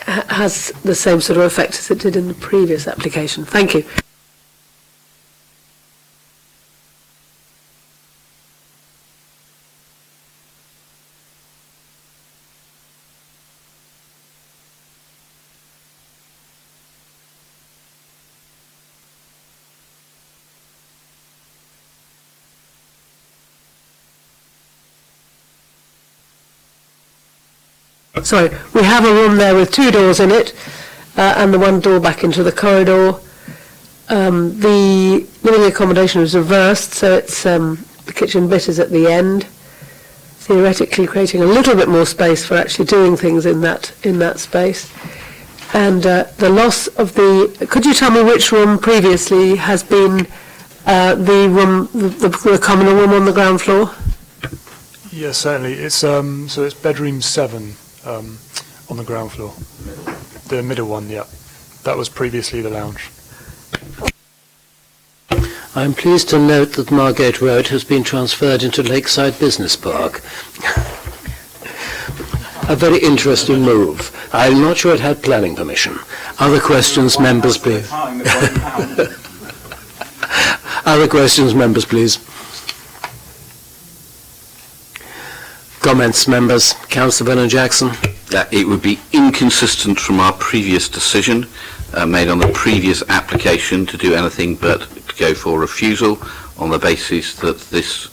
S4: has the same sort of effect as it did in the previous application. Thank you. Sorry, we have a room there with 2 doors in it, and the 1 door back into the corridor. The living accommodation is reversed, so it's the kitchen bit is at the end, theoretically creating a little bit more space for actually doing things in that space. And the loss of the... Could you tell me which room previously has been the room, the communal room on the ground floor?
S18: Yes, certainly. It's so it's bedroom 7 on the ground floor. The middle one, yeah. That was previously the lounge.
S1: I'm pleased to note that Margate Road has been transferred into Lakeside Business Park. A very interesting move. I'm not sure it had planning permission. Other questions, members, please. Other questions, members, please. Comments, members. Councillor Vernon-Jackson.
S6: It would be inconsistent from our previous decision made on the previous application to do anything but to go for refusal on the basis that this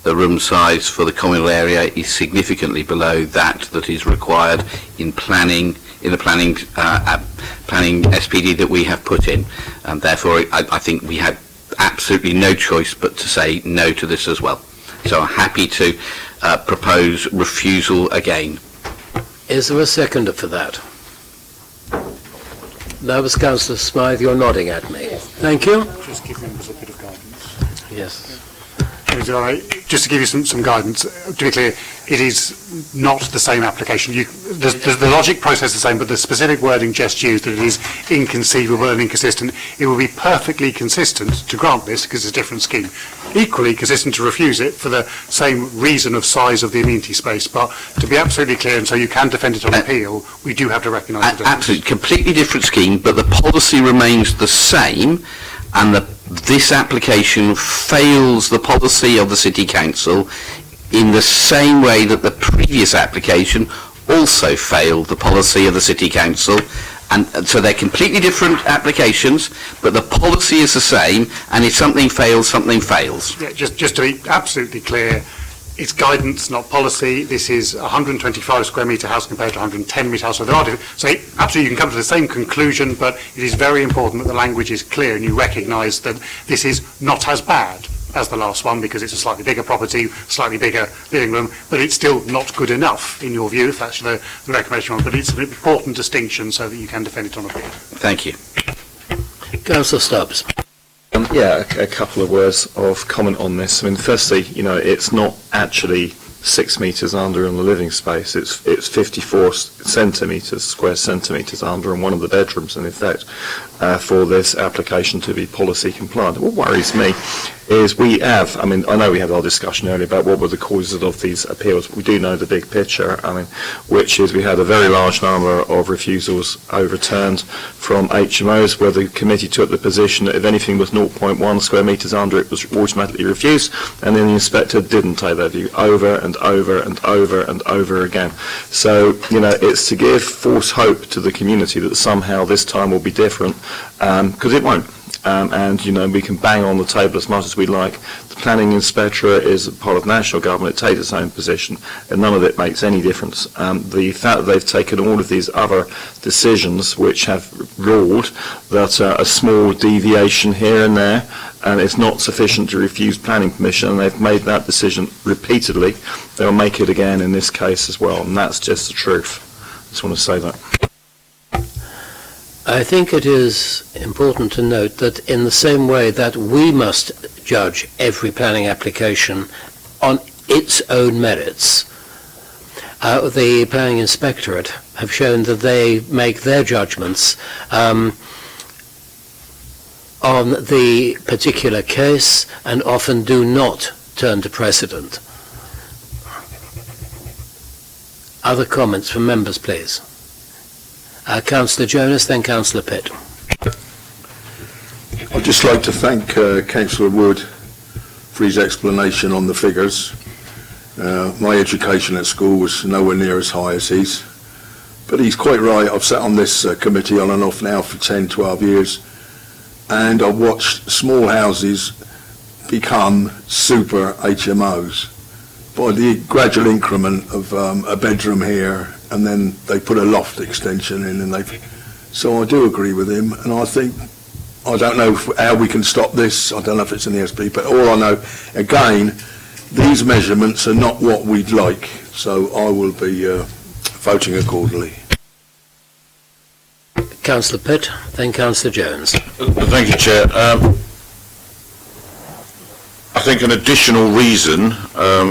S6: the room size for the communal area is significantly below that is required in planning planning SPD that we have put in, and therefore I think we had absolutely no choice but to say no to this as well. So I'm happy to propose refusal again.
S1: Is there a seconder for that? That was Councillor Smythe. You're nodding at me. Yes. Thank you.
S13: Just give members a bit of guidance.
S1: Yes.
S13: Just to give you some guidance, to be clear, it is not the same application. The logic process is the same, but the specific wording just used, that it is inconceivable and inconsistent, it will be perfectly consistent to grant this because it's a different scheme. Equally consistent to refuse it for the same reason of size of the amenity space, but to be absolutely clear, and so you can defend it on appeal, we do have to recognise the difference.
S6: Absolutely, completely different scheme, but the policy remains the same, and this application fails the policy of the City Council in the same way that the previous application also failed the policy of the City Council. And so they're completely different applications, but the policy is the same, and if something fails, something fails.
S13: Yeah, just to be absolutely clear, it's guidance, not policy. This is a 125 square metre house compared to 110 metre house. So absolutely you can come to the same conclusion, but it is very important that the language is clear and you recognise that this is not as bad as the last one because it's a slightly bigger property, slightly bigger living room, but it's still not good enough in your view, if that's the recommendation one. But it's an important distinction so that you can defend it on appeal.
S6: Thank you.
S1: Councillor Stubbs.
S11: A couple of words of comment on this. I mean, firstly, it's not actually 6 metres under in the living space. It's 54 square centimetres under in one of the bedrooms, in effect, for this application to be policy compliant. What worries me is I know we had our discussion earlier about what were the causes of these appeals. We do know the big picture, which is we had a very large number of refusals overturned from HMOs where the committee took the position that if anything was 0.1 square metres under, it was automatically refused, and then the inspector didn't take that view over and over and over and over again. So, it's to give false hope to the community that somehow this time will be different, because it won't. We can bang on the table as much as we like. The planning inspectorate is part of national government. It takes its own position, and none of it makes any difference. The fact that they've taken all of these other decisions which have ruled that a small deviation here and there and it's not sufficient to refuse planning permission, and they've made that decision repeatedly, they'll make it again in this case as well, and that's just the truth. I just want to say that.
S1: I think it is important to note that in the same way that we must judge every planning application on its own merits, the planning inspectorate have shown that they make their judgments on the particular case and often do not turn to precedent. Other comments from members, please? Councillor Jonas, then Councillor Pitt.
S9: I'd just like to thank Councillor Wood for his explanation on the figures. My education at school was nowhere near as high as his, but he's quite right. I've sat on this committee on and off now for 10, 12 years, and I've watched small houses become super HMOs by the gradual increment of a bedroom here, and then they put a loft extension in, and so I do agree with him, and I don't know how we can stop this. I don't know if it's in the SP, but all I know, again, these measurements are not what we'd like, so I will be voting accordingly.
S1: Councillor Pitt, then Councillor Jones.
S5: Thank you, Chair. I think an additional reason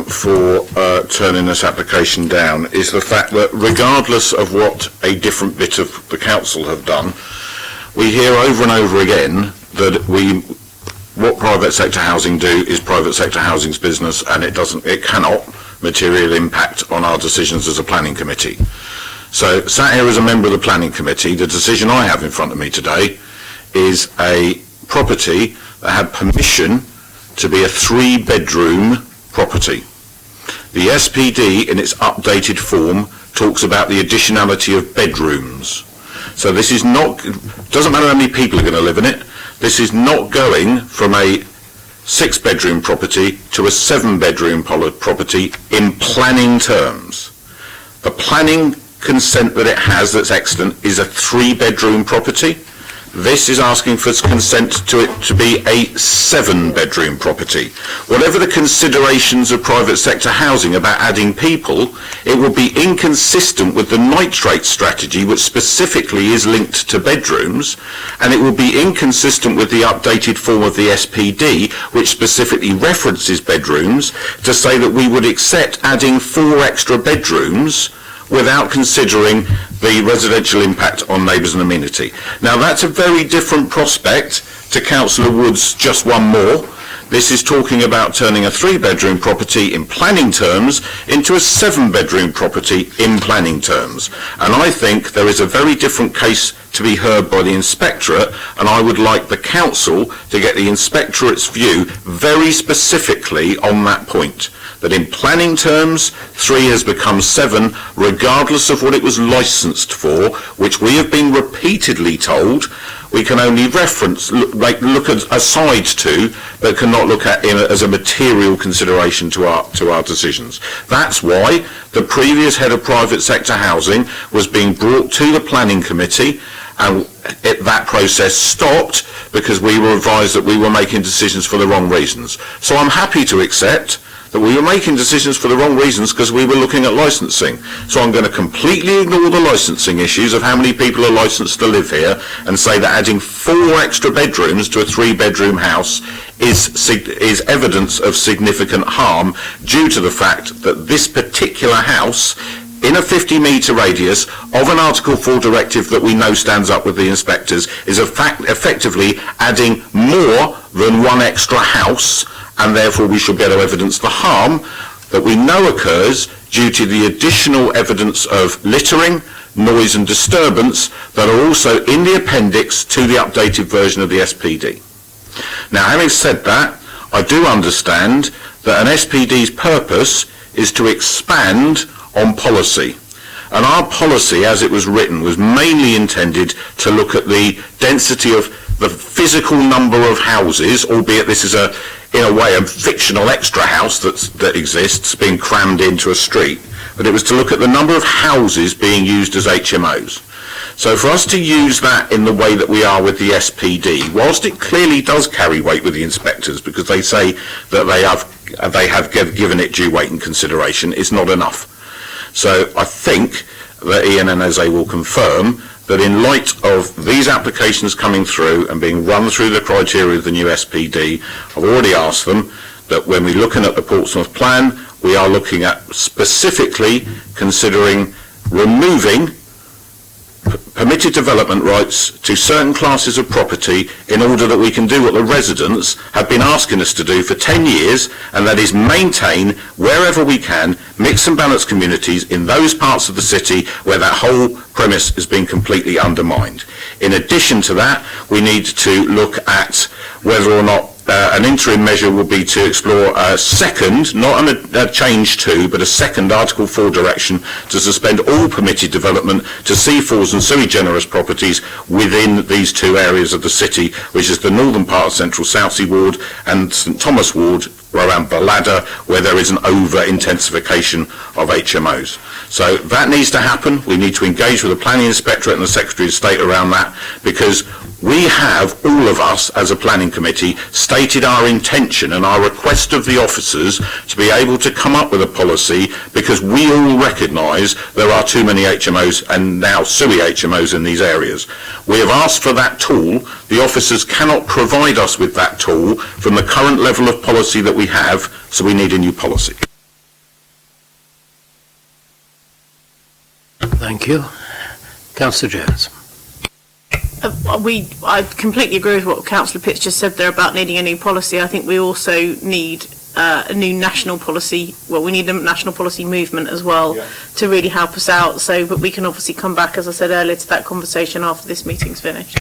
S5: for turning this application down is the fact that regardless of what a different bit of the council have done, we hear over and over again that what private sector housing do is private sector housing's business, and it cannot materially impact on our decisions as a planning committee. So, sat here as a member of the planning committee, the decision I have in front of me today is a property that had permission to be a 3-bedroom property. The SPD, in its updated form, talks about the additionality of bedrooms. So this is not, doesn't matter how many people are going to live in it, this is not going from a 6-bedroom property to a 7-bedroom property in planning terms. The planning consent that it has that's excellent is a 3-bedroom property. This is asking for consent to it to be a 7-bedroom property. Whatever the considerations of private sector housing about adding people, it will be inconsistent with the nitrate strategy, which specifically is linked to bedrooms, and it will be inconsistent with the updated form of the SPD, which specifically references bedrooms, to say that we would accept adding 4 extra bedrooms without considering the residential impact on neighbours and amenity. Now that's a very different prospect to Councillor Wood's just one more. This is talking about turning a 3-bedroom property in planning terms into a 7-bedroom property in planning terms. And I think there is a very different case to be heard by the inspectorate, and I would like the council to get the inspectorate's view very specifically on that point. That in planning terms, 3 has become 7, regardless of what it was licensed for, which we have been repeatedly told we can only reference, look aside to, but cannot look at as a material consideration to our decisions. That's why the previous head of private sector housing was being brought to the planning committee, and that process stopped because we were advised that we were making decisions for the wrong reasons. So I'm happy to accept that we were making decisions for the wrong reasons because we were looking at licensing. So I'm going to completely ignore the licensing issues of how many people are licensed to live here and say that adding 4 extra bedrooms to a 3-bedroom house is evidence of significant harm due to the fact that this particular house, in a 50-metre radius of an Article 4 directive that we know stands up with the inspectors, is effectively adding more than 1 extra house, and therefore we should be able to evidence the harm that we know occurs due to the additional evidence of littering, noise and disturbance that are also in the appendix to the updated version of the SPD. Now, having said that, I do understand that an SPD's purpose is to expand on policy. And our policy, as it was written, was mainly intended to look at the density of the physical number of houses, albeit this is in a way a fictional extra house that exists being crammed into a street, but it was to look at the number of houses being used as HMOs. So for us to use that in the way that we are with the SPD, whilst it clearly does carry weight with the inspectors because they say that they have given it due weight and consideration, it's not enough. So I think that Ian and Eze will confirm that in light of these applications coming through and being run through the criteria of the new SPD, I've already asked them that when we're looking at the Portsmouth plan, we are looking at specifically considering removing permitted development rights to certain classes of property in order that we can do what the residents have been asking us to do for 10 years, and that is maintain, wherever we can, mix and balance communities in those parts of the city where that whole premise has been completely undermined. In addition to that, we need to look at whether or not an interim measure will be to explore a second, not a change to, but a second Article 4 direction to suspend all permitted development to C4s and sui generis properties within these two areas of the city, which is the northern part of Central Southsea Ward and St Thomas Ward around Balladder, where there is an over-intensification of HMOs. So that needs to happen. We need to engage with the Planning Inspectorate and the Secretary of State around that, because we have, all of us as a planning committee, stated our intention and our request of the officers to be able to come up with a policy, because we all recognise there are too many HMOs and now SUI HMOs in these areas. We have asked for that tool. The officers cannot provide us with that tool from the current level of policy that we have, so we need a new policy.
S1: Thank you. Councillor Jones.
S8: I completely agree with what Councillor Pitts just said there about needing a new policy. I think we also need a new national policy. Well, we need a national policy movement as well to really help us out. So, but we can obviously come back, as I said earlier, to that conversation after this meeting's finished.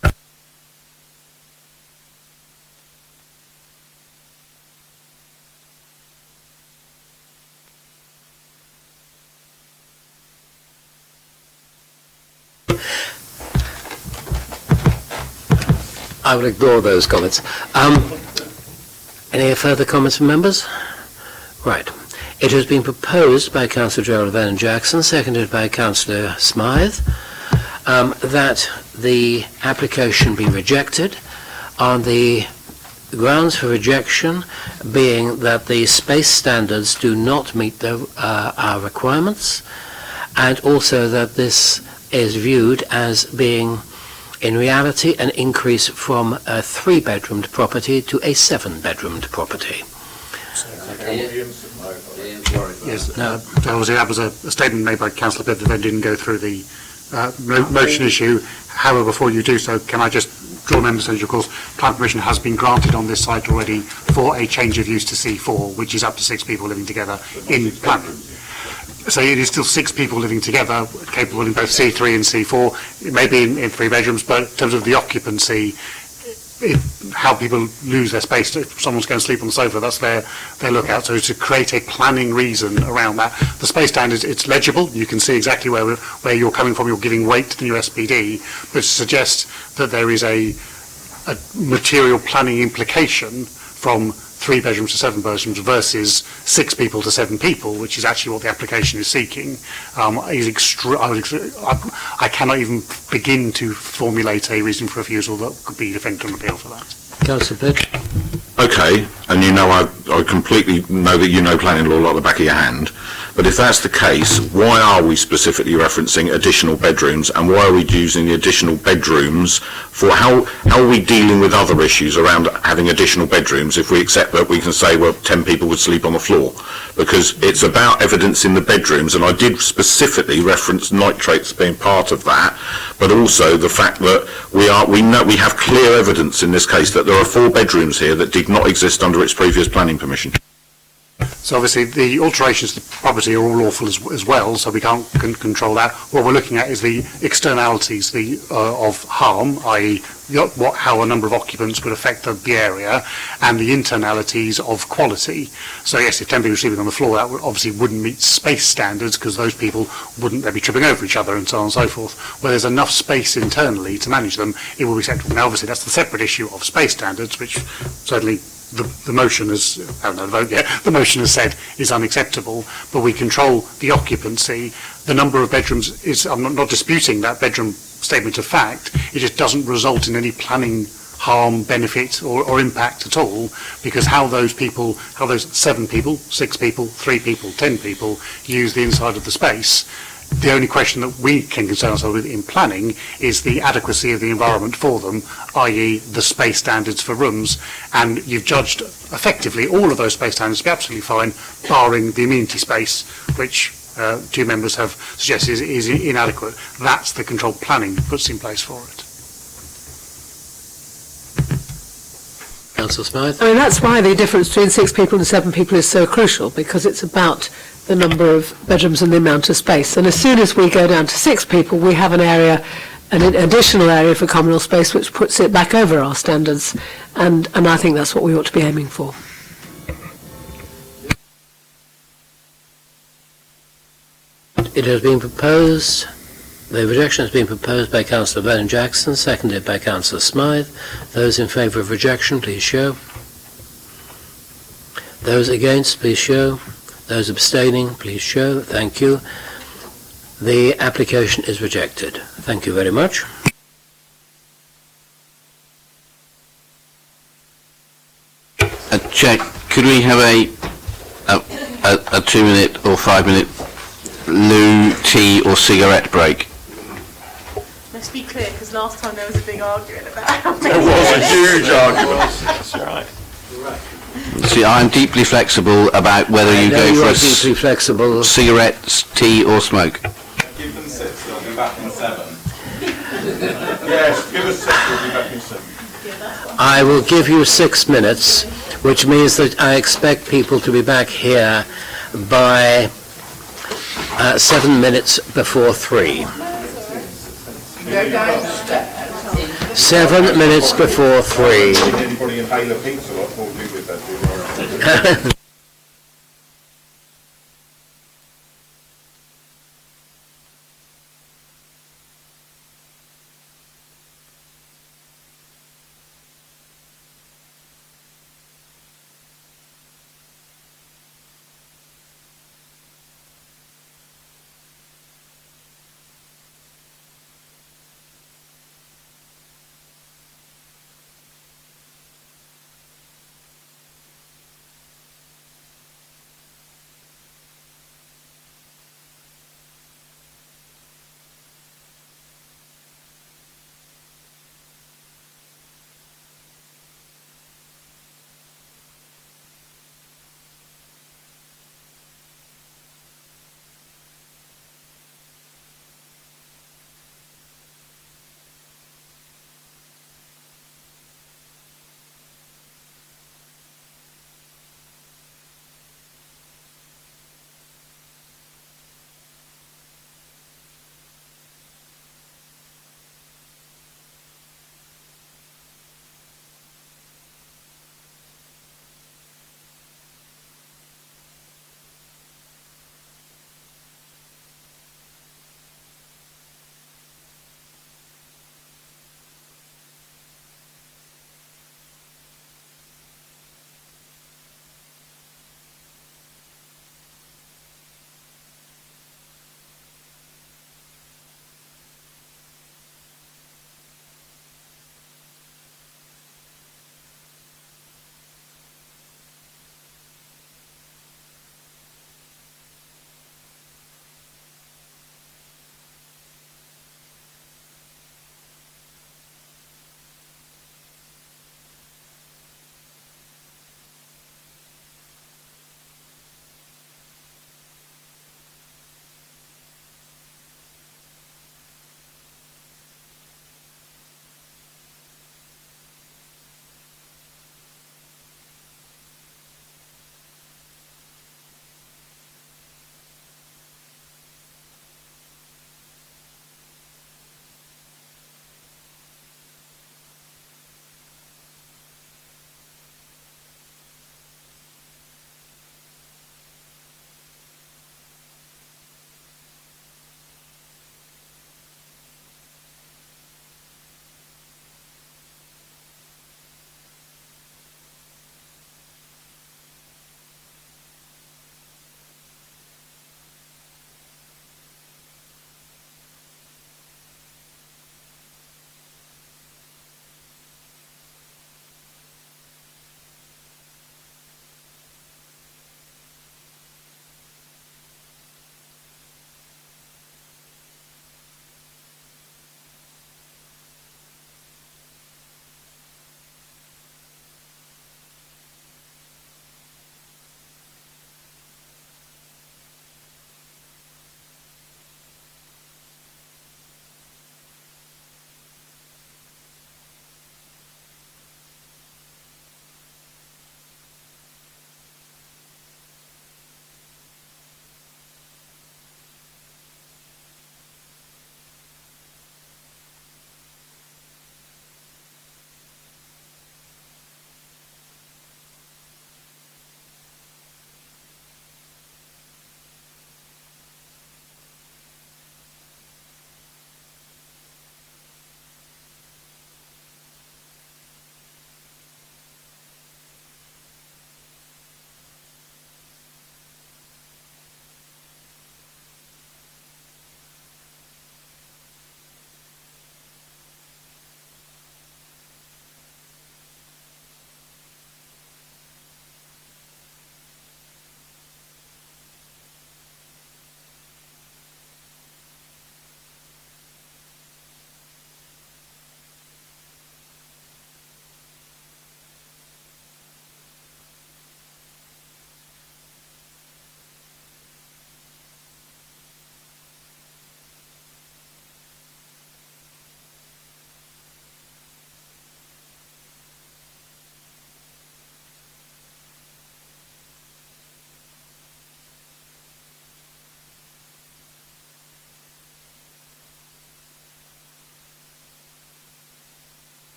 S1: I will ignore those comments. Any further comments from members? Right. It has been proposed by Councillor Gerald Van Jackson, seconded by Councillor Smythe, that the application be rejected on the grounds for rejection being that the space standards do not meet our requirements, and also that this is viewed as being in reality an increase from a 3-bedroomed property to a 7-bedroomed property.
S13: Yes, obviously that was a statement made by Councillor Pitt that then didn't go through the motion issue. However, before you do so, can I just draw members' attention, of course, planning permission has been granted on this site already for a change of use to C4, which is up to 6 people living together in planning. So it is still 6 people living together, capable in both C3 and C4. It may be in 3 bedrooms, but in terms of the occupancy, how people lose their space, if someone's going to sleep on the sofa, that's their lookout. So to create a planning reason around that. The space standards, it's legible. You can see exactly where you're coming from. You're giving weight to the new SPD, but to suggest that there is a material planning implication from 3 bedrooms to 7 bedrooms versus 6 people to 7 people, which is actually what the application is seeking, I cannot even begin to formulate a reason for refusal that could be defended on appeal for that.
S1: Councillor Pitt.
S5: Okay, and you know I completely know that you know planning law like the back of your hand, but if that's the case, why are we specifically referencing additional bedrooms, and why are we using the additional bedrooms for, how are we dealing with other issues around having additional bedrooms if we accept that we can say, well, 10 people would sleep on the floor? Because it's about evidence in the bedrooms, and I did specifically reference nitrates being part of that, but also the fact that we have clear evidence in this case that there are 4 bedrooms here that did not exist under its previous planning permission.
S13: So obviously the alterations to the property are all lawful as well, so we can't control that. What we're looking at is the externalities of harm, i.e. how a number of occupants would affect the area, and the internalities of quality. So yes, if 10 people sleeping on the floor, that obviously wouldn't meet space standards, because those people wouldn't be tripping over each other and so on and so forth. Where there's enough space internally to manage them, it will be acceptable. Now obviously that's the separate issue of space standards, which certainly the motion has, I haven't had a vote yet, the motion has said is unacceptable, but we control the occupancy. The number of bedrooms is, I'm not disputing that bedroom statement of fact, it just doesn't result in any planning harm, benefit or impact at all, because how those 7 people, 6 people, 3 people, 10 people use the inside of the space The only question that we can concern ourselves with in planning is the adequacy of the environment for them, i.e. the space standards for rooms, and you've judged effectively all of those space standards to be absolutely fine, barring the amenity space, which two members have suggested is inadequate. That's the controlled planning that puts in place for it.
S1: Councillor Smythe?
S4: I mean, that's why the difference between 6 people and 7 people is so crucial, because it's about the number of bedrooms and the amount of space. And as soon as we go down to 6 people, we have an additional area for communal space, which puts it back over our standards. And I think that's what we ought to be aiming for.
S1: It has been proposed, the rejection has been proposed by Councillor Vernon-Jackson, seconded by Councillor Smythe. Those in favour of rejection, please show. Those against, please show. Those abstaining, please show. Thank you. The application is rejected. Thank you very much.
S6: Chair, could we have a 2-minute or 5-minute loo, tea or cigarette break?
S8: Let's be clear, because last time there was a big argument about how
S5: There was a huge argument.
S7: That's right.
S6: See, I'm deeply flexible about whether you go for
S1: deeply flexible.
S6: Cigarettes, tea or smoke.
S17: Give them 6, they'll be back in 7.
S5: Yes, give us 6, we'll be back in 7.
S1: I will give you 6 minutes, which means that I expect people to be back here by 7 minutes before 3. 7 minutes before 3.
S5: Anybody inhale a pizza, what will do with that?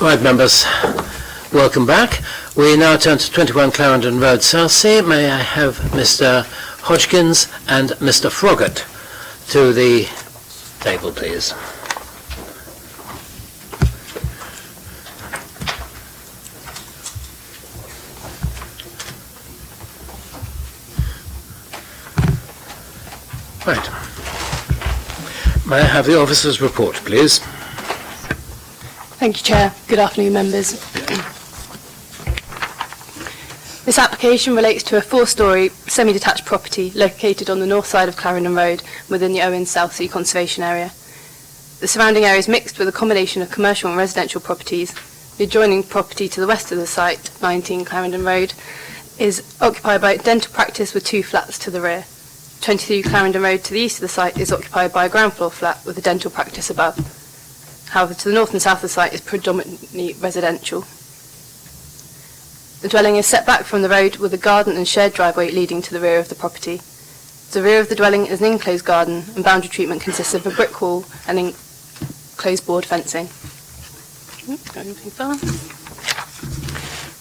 S1: Right, members, welcome back. We now turn to 21 Clarendon Road, Southsea. May I have Mr. Hodgkins and Mr. Froggatt to the table, please. Right. May I have the officer's report, please?
S19: Thank you, Chair. Good afternoon, members. This application relates to a 4-storey semi-detached property located on the north side of Clarendon Road within the Owen Southsea Conservation Area. The surrounding area is mixed with a combination of commercial and residential properties. The adjoining property to the west of the site, 19 Clarendon Road, is occupied by a dental practice with 2 flats to the rear. 22 Clarendon Road to the east of the site is occupied by a ground floor flat with a dental practice above. However, to the north and south of the site is predominantly residential. The dwelling is set back from the road with a garden and shared driveway leading to the rear of the property. The rear of the dwelling is an enclosed garden, and boundary treatment consists of a brick wall and enclosed board fencing.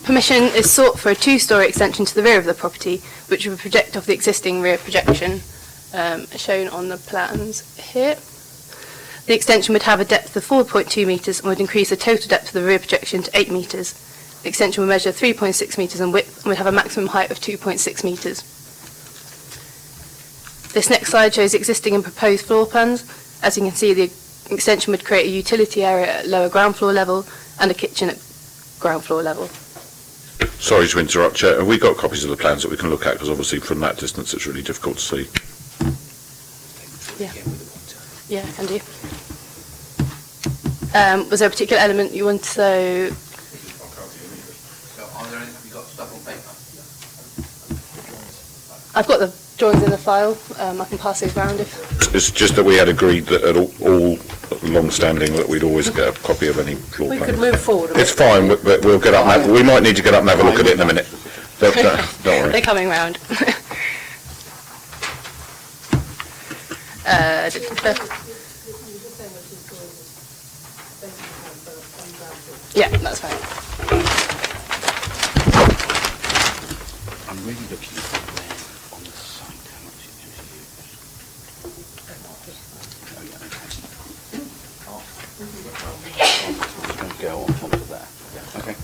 S19: Permission is sought for a 2-storey extension to the rear of the property, which would project off the existing rear projection, shown on the plans here. The extension would have a depth of 4.2 metres and would increase the total depth of the rear projection to 8 metres. The extension would measure 3.6 metres in width and would have a maximum height of 2.6 metres. This next slide shows existing and proposed floor plans. As you can see, the extension would create a utility area at lower ground floor level and a kitchen at ground floor level.
S5: Sorry to interrupt, Chair. Have we got copies of the plans that we can look at? Because obviously from that distance it's really difficult to see.
S19: Yeah. Yeah, I can do. Was there a particular element you want to...
S6: Have you got stuff on paper?
S19: I've got the drawings in the file. I can pass those round if...
S5: It's just that we had agreed that at all long-standing that we'd always get a copy of any floor plan.
S3: We could move forward a bit.
S5: It's fine, but we'll get up and have, we might need to get up and have a look at it in a minute. But, don't worry.
S19: They're coming round. Yeah, that's fine.
S6: I'm really looking at where on the site how much you're going to use. Oh, yeah, okay. It's going to go on top of that. Okay.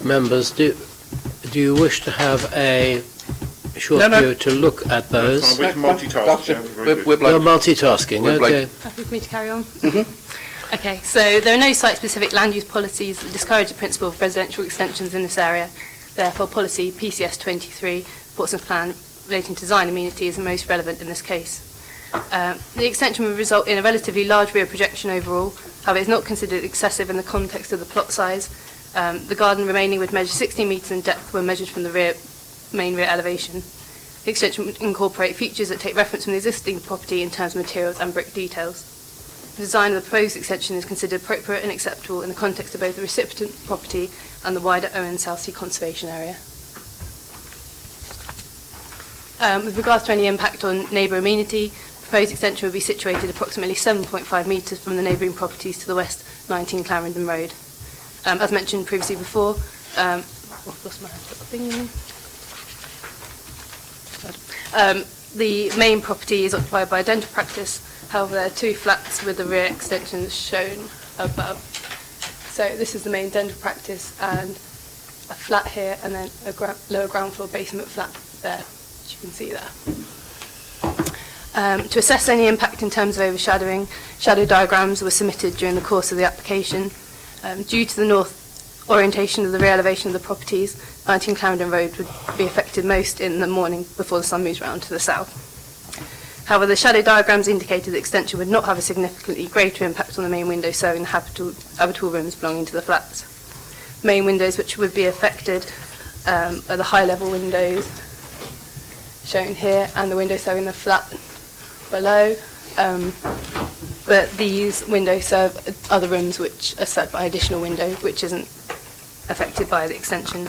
S1: Members, do you wish to have a short period to look at those?
S5: We can multitask.
S1: You're multitasking, okay.
S19: Happy for me to carry on? Okay, so there are no site-specific land use policies that discourage the principle of residential extensions in this area. Therefore, policy PCS 23, Portsmouth Plan, relating to design amenity is the most relevant in this case. The extension would result in a relatively large rear projection overall. However, it's not considered excessive in the context of the plot size. The garden remaining would measure 16 metres in depth when measured from the main rear elevation. The extension would incorporate features that take reference from the existing property in terms of materials and brick details. The design of the proposed extension is considered appropriate and acceptable in the context of both the recipient property and the wider Owen Southsea Conservation Area. With regards to any impact on neighbour amenity, the proposed extension would be situated approximately 7.5 metres from the neighbouring properties to the west, 19 Clarendon Road. As mentioned previously before, the main property is occupied by a dental practice. However, there are 2 flats with the rear extensions shown above. So this is the main dental practice and a flat here and then a lower ground floor basement flat there, as you can see there. To assess any impact in terms of overshadowing, shadow diagrams were submitted during the course of the application. Due to the north orientation of the rear elevation of the properties, 19 Clarendon Road would be affected most in the morning before the sun moves round to the south. However, the shadow diagrams indicated the extension would not have a significantly greater impact on the main window serving the habitable rooms belonging to the flats. Main windows which would be affected are the high-level windows shown here and the window serving the flat below. But these windows serve other rooms which are served by additional window, which isn't affected by the extension.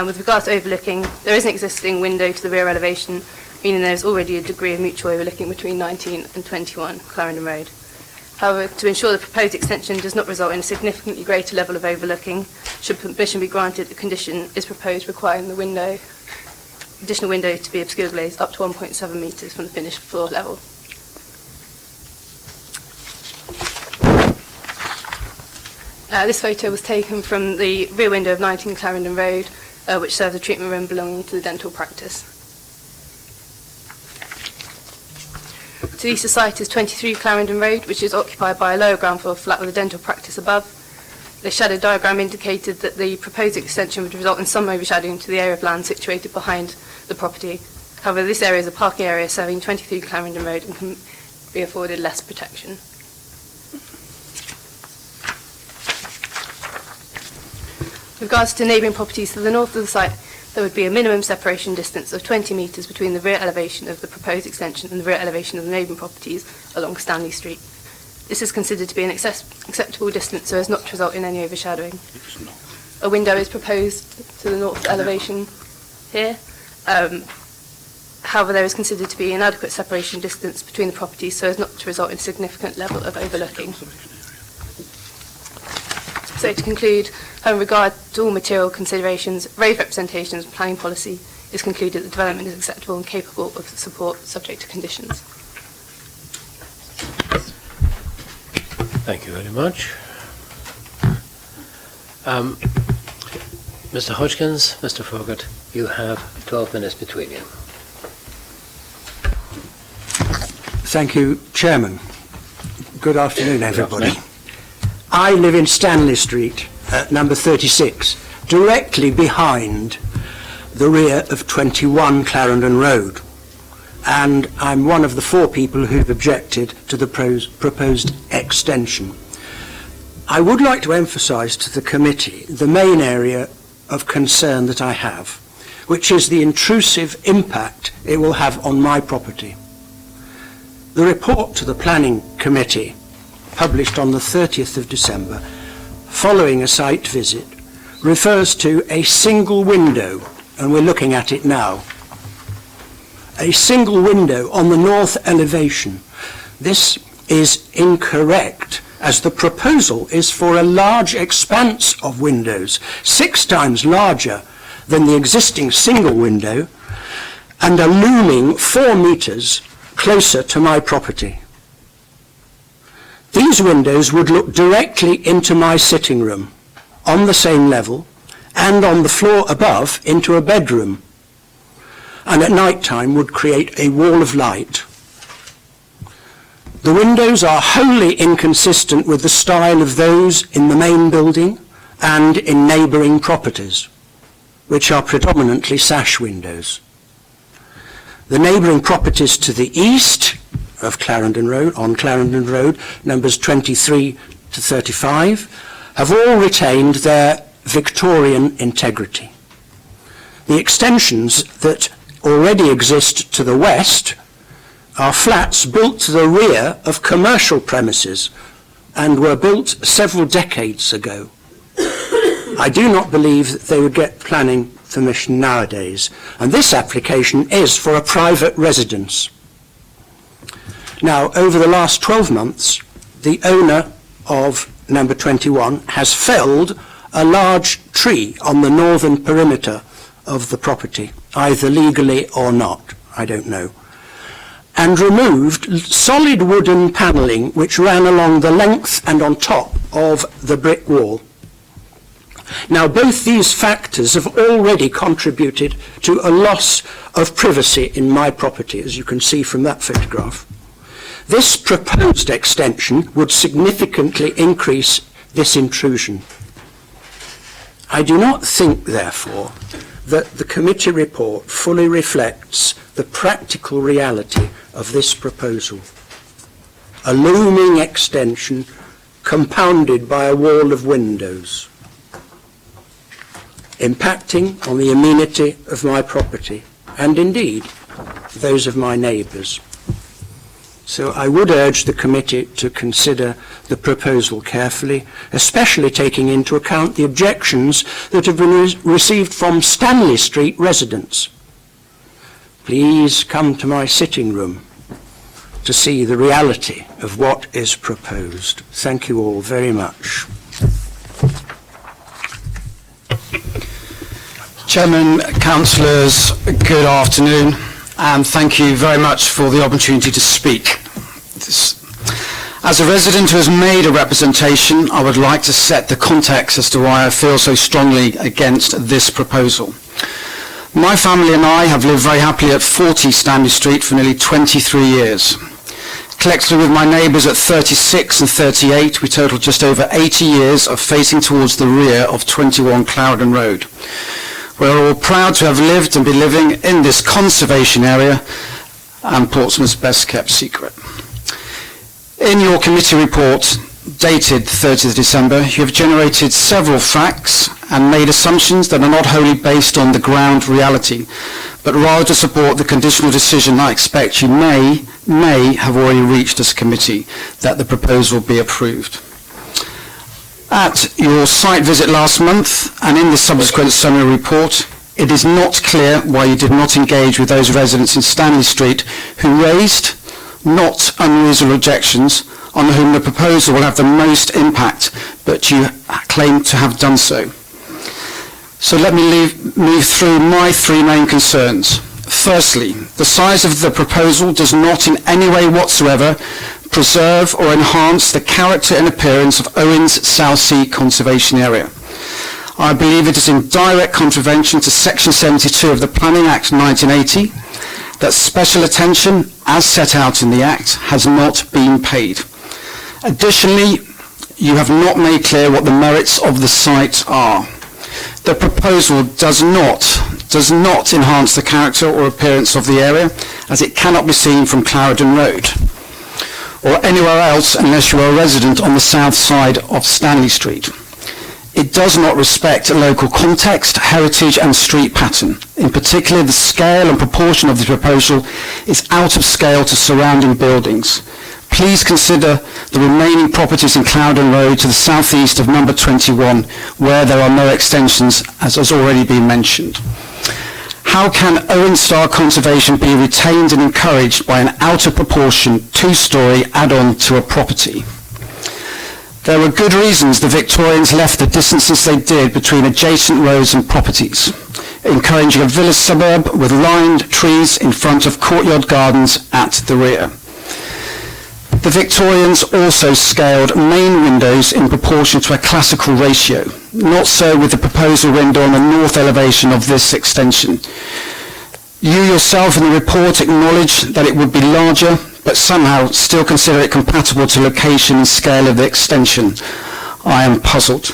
S19: With regards to overlooking, there is an existing window to the rear elevation, meaning there is already a degree of mutual overlooking between 19 and 21 Clarendon Road. However, to ensure the proposed extension does not result in a significantly greater level of overlooking, should permission be granted, the condition is proposed requiring the additional window to be obscure glazed up to 1.7 metres from the finished floor level. This photo was taken from the rear window of 19 Clarendon Road, which serves a treatment room belonging to the dental practice. To the east of site is 23 Clarendon Road, which is occupied by a lower ground floor flat with a dental practice above. The shadow diagram indicated that the proposed extension would result in some overshadowing to the area of land situated behind the property. However, this area is a parking area serving 23 Clarendon Road and can be afforded less protection. With regards to neighbouring properties to the north of the site, there would be a minimum separation distance of 20 metres between the rear elevation of the proposed extension and the rear elevation of the neighbouring properties along Stanley Street. This is considered to be an acceptable distance so as not to result in any overshadowing. A window is proposed to the north elevation here. However, there is considered to be an adequate separation distance between the properties so as not to result in significant level of overlooking. So to conclude, having regard to all material considerations, raised representations and planning policy, is concluded that the development is acceptable and capable of support subject to conditions.
S1: Thank you very much. Mr. Hodgkins, Mr. Froggatt, you have 12 minutes between you.
S20: Thank you, Chairman. Good afternoon, everybody. I live in Stanley Street, number 36, directly behind the rear of 21 Clarendon Road, and I'm one of the 4 people who've objected to the proposed extension. I would like to emphasise to the committee the main area of concern that I have, which is the intrusive impact it will have on my property. The report to the Planning Committee, published on the 30th of December, following a site visit, refers to a single window, and we're looking at it now. A single window on the north elevation. This is incorrect, as the proposal is for a large expanse of windows, 6 times larger than the existing single window, and a looming 4 metres closer to my property. These windows would look directly into my sitting room, on the same level, and on the floor above into a bedroom, and at night time would create a wall of light. The windows are wholly inconsistent with the style of those in the main building and in neighbouring properties, which are predominantly sash windows. The neighbouring properties to the east of Clarendon Road, on Clarendon Road, numbers 23 to 35, have all retained their Victorian integrity. The extensions that already exist to the west are flats built to the rear of commercial premises and were built several decades ago. I do not believe that they would get planning permission nowadays, and this application is for a private residence. Now, over the last 12 months, the owner of number 21 has felled a large tree on the northern perimeter of the property, either legally or not, I don't know, and removed solid wooden panelling which ran along the length and on top of the brick wall. Now, both these factors have already contributed to a loss of privacy in my property, as you can see from that photograph. This proposed extension would significantly increase this intrusion. I do not think, therefore, that the committee report fully reflects the practical reality of this proposal. A looming extension compounded by a wall of windows, impacting on the amenity of my property and indeed those of my neighbours. So I would urge the committee to consider the proposal carefully, especially taking into account the objections that have been received from Stanley Street residents. Please come to my sitting room. to see the reality of what is proposed. Thank you all very much.
S21: Chairman, councillors, good afternoon, and thank you very much for the opportunity to speak. As a resident who has made a representation, I would like to set the context as to why I feel so strongly against this proposal. My family and I have lived very happily at 40 Stanley Street for nearly 23 years. Collectively with my neighbours at 36 and 38, we total just over 80 years of facing towards the rear of 21 Clarendon Road. We're all proud to have lived and be living in this conservation area and Portsmouth's best kept secret. In your committee report dated 30th of December, you have generated several facts and made assumptions that are not wholly based on the ground reality, but rather to support the conditional decision I expect you may have already reached as a committee, that the proposal be approved. At your site visit last month and in the subsequent summary report, it is not clear why you did not engage with those residents in Stanley Street who raised not unreasonable objections on whom the proposal will have the most impact, but you claim to have done so. So let me move through my three main concerns. Firstly, the size of the proposal does not in any way whatsoever preserve or enhance the character and appearance of Owen's Southsea Conservation Area. I believe it is in direct contravention to Section 72 of the Planning Act 1980, that special attention, as set out in the Act, has not been paid. Additionally, you have not made clear what the merits of the site are. The proposal does not enhance the character or appearance of the area, as it cannot be seen from Clarendon Road or anywhere else unless you are a resident on the south side of Stanley Street. It does not respect local context, heritage and street pattern. In particular, the scale and proportion of the proposal is out of scale to surrounding buildings. Please consider the remaining properties in Clarendon Road to the southeast of number 21, where there are no extensions, as has already been mentioned. How can Owen Star Conservation be retained and encouraged by an out-of-proportion two-storey add-on to a property? There were good reasons the Victorians left the distances they did between adjacent roads and properties, encouraging a village suburb with lined trees in front of courtyard gardens at the rear. The Victorians also scaled main windows in proportion to a classical ratio, not so with the proposal window on the north elevation of this extension. You yourself in the report acknowledge that it would be larger, but somehow still consider it compatible to location and scale of the extension. I am puzzled.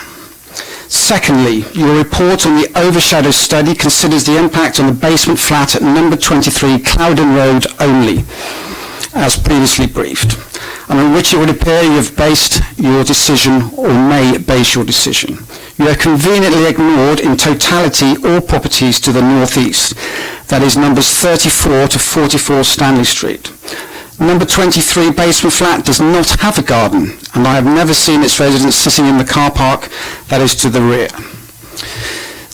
S21: Secondly, your report on the overshadow study considers the impact on the basement flat at number 23 Clarendon Road only, as previously briefed, and on which it would appear you have based your decision or may base your decision. You have conveniently ignored in totality all properties to the northeast, that is numbers 34 to 44 Stanley Street. Number 23 basement flat does not have a garden, and I have never seen its residents sitting in the car park that is to the rear.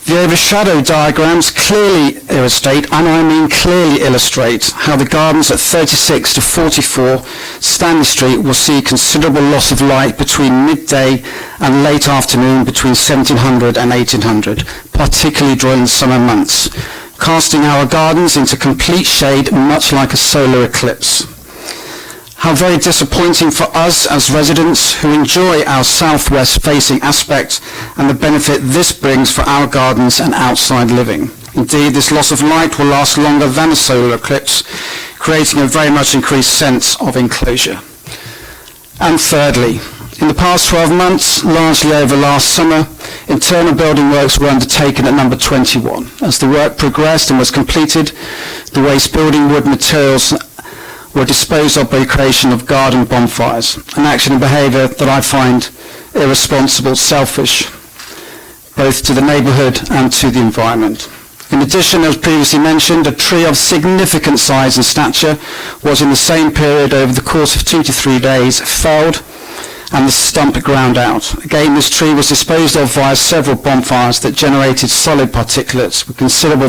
S21: The overshadow diagrams clearly illustrate, and I mean clearly illustrate, how the gardens at 36 to 44 Stanley Street will see considerable loss of light between midday and late afternoon between 1700 and 1800, particularly during the summer months, casting our gardens into complete shade much like a solar eclipse. How very disappointing for us as residents who enjoy our southwest facing aspect and the benefit this brings for our gardens and outside living. Indeed, this loss of light will last longer than a solar eclipse, creating a very much increased sense of enclosure. And thirdly, in the past 12 months, largely over last summer, internal building works were undertaken at number 21. As the work progressed and was completed, the waste building wood materials were disposed of by the creation of garden bonfires, an action and behaviour that I find irresponsible, selfish, both to the neighbourhood and to the environment. In addition, as previously mentioned, a tree of significant size and stature was in the same period over the course of 2 to 3 days felled and the stump ground out. Again, this tree was disposed of via several bonfires that generated solid particulates with considerable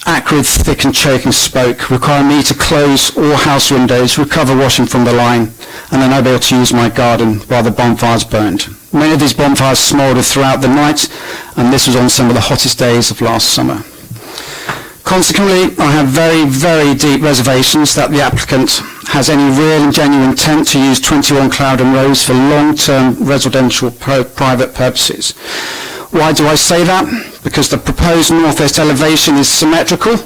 S21: acrid, thick and choking smoke, requiring me to close all house windows, recover washing from the line, and then I'll be able to use my garden while the bonfires burned. Many of these bonfires smouldered throughout the night, and this was on some of the hottest days of last summer. Consequently, I have very, very deep reservations that the applicant has any real and genuine intent to use 21 Cloudham Road for long-term residential private purposes. Why do I say that? Because the proposed northwest elevation is symmetrical.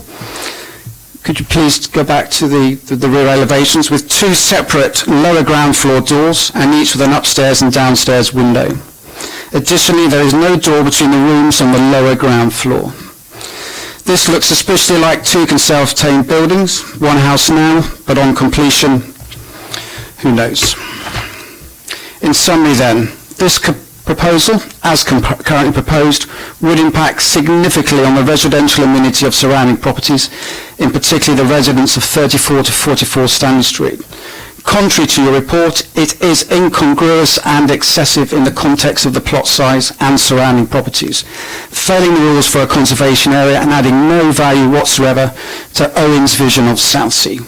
S21: Could you please go back to the rear elevations with two separate lower ground floor doors and each with an upstairs and downstairs window. Additionally, there is no door between the rooms on the lower ground floor. This looks suspiciously like two self-contained buildings, one house now, but on completion, who knows. In summary then, this proposal, as currently proposed, would impact significantly on the residential amenity of surrounding properties, in particular the residents of 34 to 44 Stanley Street. Contrary to your report, it is incongruous and excessive in the context of the plot size and surrounding properties, failing the rules for a conservation area and adding no value whatsoever to Owen's vision of Southsea.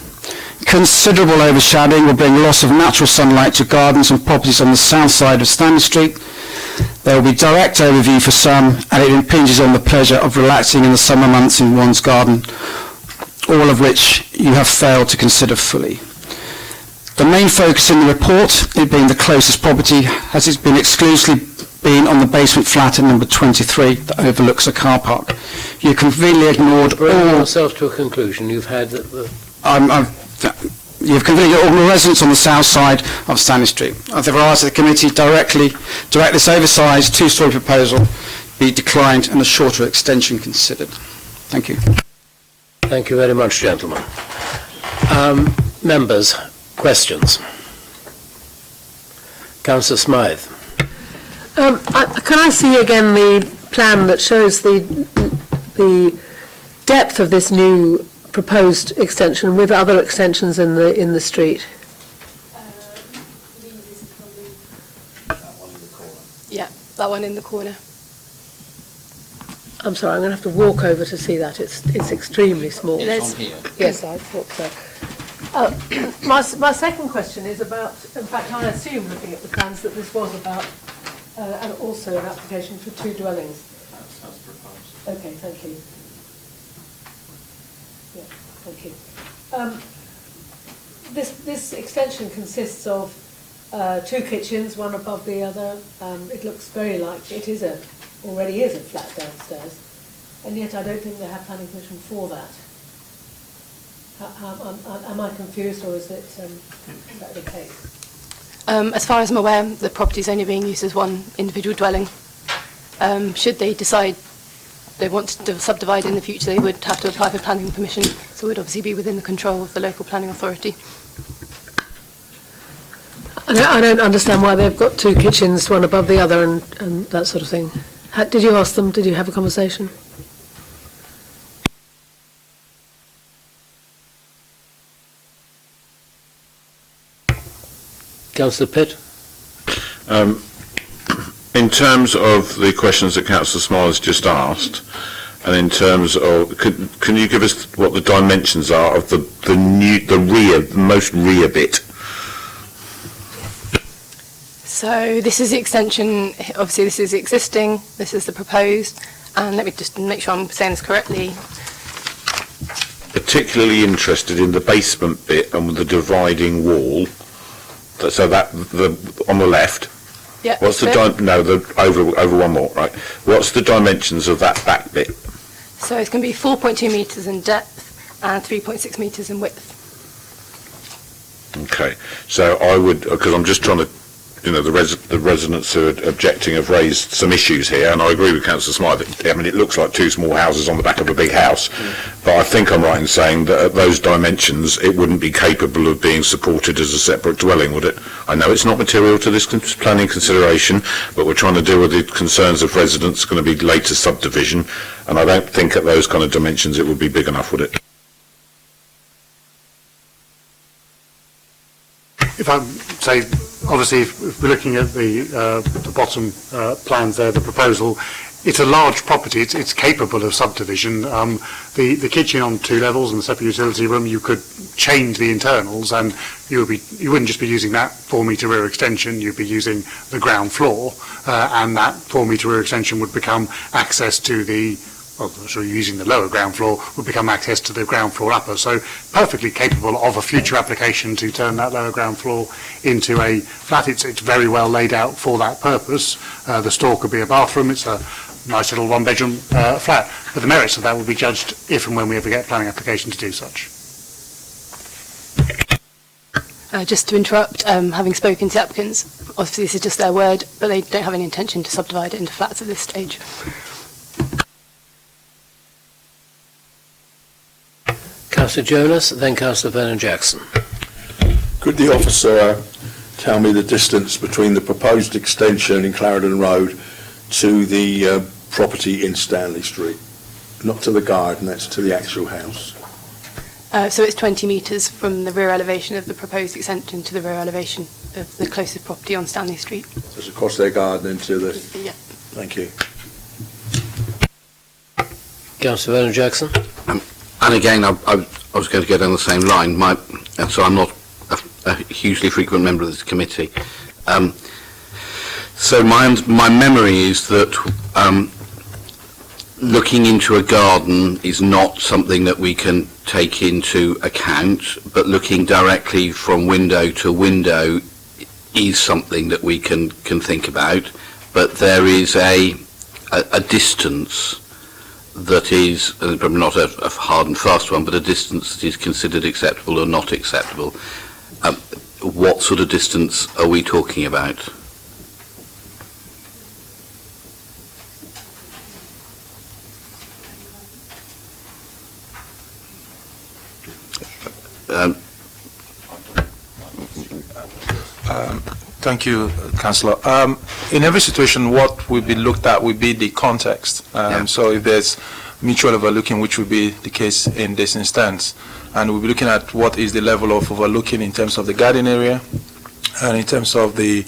S21: Considerable overshadowing will bring loss of natural sunlight to gardens and properties on the south side of Stanley Street. There will be direct overview for some, and it impinges on the pleasure of relaxing in the summer months in one's garden, all of which you have failed to consider fully. The main focus in the report, it being the closest property, has been exclusively been on the basement flat at number 23 that overlooks a car park. You conveniently ignored
S1: Bring
S21: all...
S1: yourself to a conclusion. You've had the...
S21: You've conveniently ignored all the residents on the south side of Stanley Street. I've asked the committee direct this oversized two-storey proposal be declined and a shorter extension considered. Thank you.
S1: Thank you very much, gentlemen. Members, questions? Councillor Smythe.
S4: Can I see again the plan that shows the depth of this new proposed extension with other extensions in the street?
S19: Yeah, that one in the corner.
S4: I'm sorry, I'm going to have to walk over to see that. It's extremely small.
S19: It's
S4: on here. Yes, I thought so. My second question is about, in fact, I assume, looking at the plans, that this was about, and also an application for two dwellings.
S2: That's proposed.
S4: Okay, thank you. Yeah, thank you. This extension consists of two kitchens, one above the other. It looks very like it already is a flat downstairs, and yet I don't think they have planning permission for that. Am I confused, or is that the case?
S19: As far as I'm aware, the property is only being used as one individual dwelling. Should they decide they want to subdivide in the future, they would have to apply for planning permission, so it would obviously be within the control of the local planning authority.
S4: I don't understand why they've got two kitchens, one above the other, and that sort of thing. Did you ask them? Did you have a conversation?
S1: Councillor Pitt.
S5: In terms of the questions that Councillor Smile has just asked, and in terms of, can you give us what the dimensions are of the most rear bit?
S19: So this is the extension. Obviously, this is existing. This is the proposed. And let me just make sure I'm saying this correctly.
S5: Particularly interested in the basement bit and the dividing wall. So that on the left.
S19: Yeah.
S5: What's the over one more, right? What's the dimensions of that back bit?
S19: So it's going to be 4.2 metres in depth and 3.6 metres in width.
S5: Okay. So I would, because I'm just trying to, the residents who are objecting have raised some issues here, and I agree with Councillor Smythe. I mean, it looks like two small houses on the back of a big house, but I think I'm right in saying that at those dimensions, it wouldn't be capable of being supported as a separate dwelling, would it? I know it's not material to this planning consideration, but we're trying to deal with the concerns of residents going to be later subdivision, and I don't think at those kind of dimensions it would be big enough, would it?
S13: If I say, obviously, if we're looking at the bottom plans there, the proposal, it's a large property. It's capable of subdivision. The kitchen on 2 levels and the separate utility room, you could change the internals, and you wouldn't just be using that 4-metre rear extension. You'd be using the ground floor, and that 4-metre rear extension would become access to the. Well, so using the lower ground floor would become access to the ground floor upper. So perfectly capable of a future application to turn that lower ground floor into a flat. It's very well laid out for that purpose. The store could be a bathroom. It's a nice little 1-bedroom flat. But the merits of that will be judged if and when we ever get a planning application to do such.
S19: Just to interrupt, having spoken to applicants, obviously this is just their word, but they don't have any intention to subdivide it into flats at this stage.
S1: Councillor Jonas, then Councillor Vernon-Jackson.
S9: Could the officer tell me the distance between the proposed extension in Clarendon Road to the property in Stanley Street? Not to the garden, that's to the actual house.
S19: So it's 20 metres from the rear elevation of the proposed extension to the rear elevation of the closest property on Stanley Street.
S9: So it's across their garden into the...
S19: Yeah.
S9: Thank you.
S1: Councillor Vernon-Jackson.
S6: And again, I was going to go down the same line, and so I'm not a hugely frequent member of this committee. So my memory is that looking into a garden is not something that we can take into account, but looking directly from window to window is something that we can think about. But there is a distance that is, probably not a hard and fast one, but a distance that is considered acceptable or not acceptable. What sort of distance are we talking about?
S12: Thank you, Councillor. In every situation, what will be looked at will be the context. So if there's mutual overlooking, which will be the case in this instance, and we'll be looking at what is the level of overlooking in terms of the garden area and in terms of the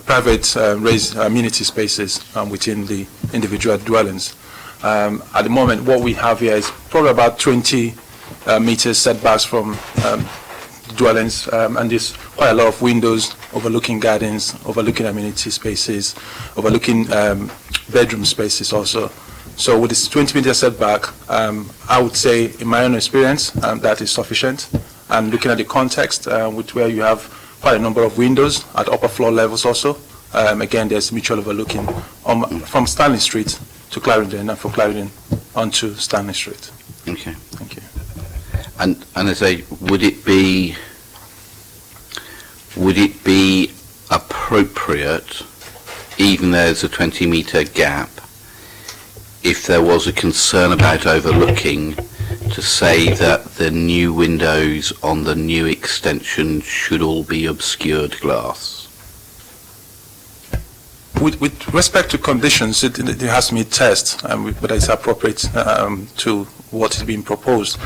S12: private raised amenity spaces within the individual dwellings. At the moment, what we have here is probably about 20 meters setbacks from dwellings, and there's quite a lot of windows overlooking gardens, overlooking amenity spaces, overlooking bedroom spaces also. So with this 20-meter setback, I would say, in my own experience, that is sufficient. And looking at the context, with where you have quite a number of windows at upper floor levels also, again, there's mutual overlooking from Stanley Street to Clarendon, and from Clarendon onto Stanley Street.
S6: Okay.
S12: Thank you.
S6: And as would it be appropriate, even there's a 20-meter gap, if there was a concern about overlooking, to say that the new windows on the new extension should all be obscured glass?
S12: With respect to conditions, it has to be tested, whether it's appropriate to what is being proposed.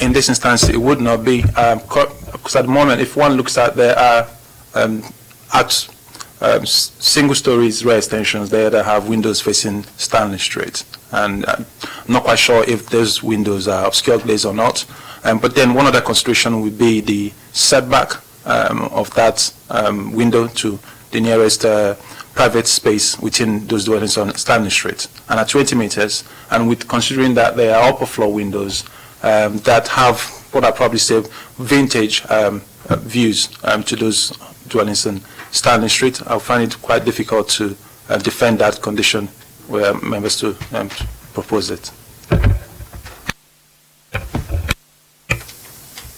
S12: In this instance, it would not be, because at the moment, if one looks at, there are single stories rear extensions there that have windows facing Stanley Street, and I'm not quite sure if those windows are obscure glaze or not. But then one other consideration would be the setback of that window to the nearest private space within those dwellings on Stanley Street. And at 20 meters, and with considering that there are upper floor windows that have what I probably say vintage views to those dwellings in Stanley Street, I find it quite difficult to defend that condition where members to propose it.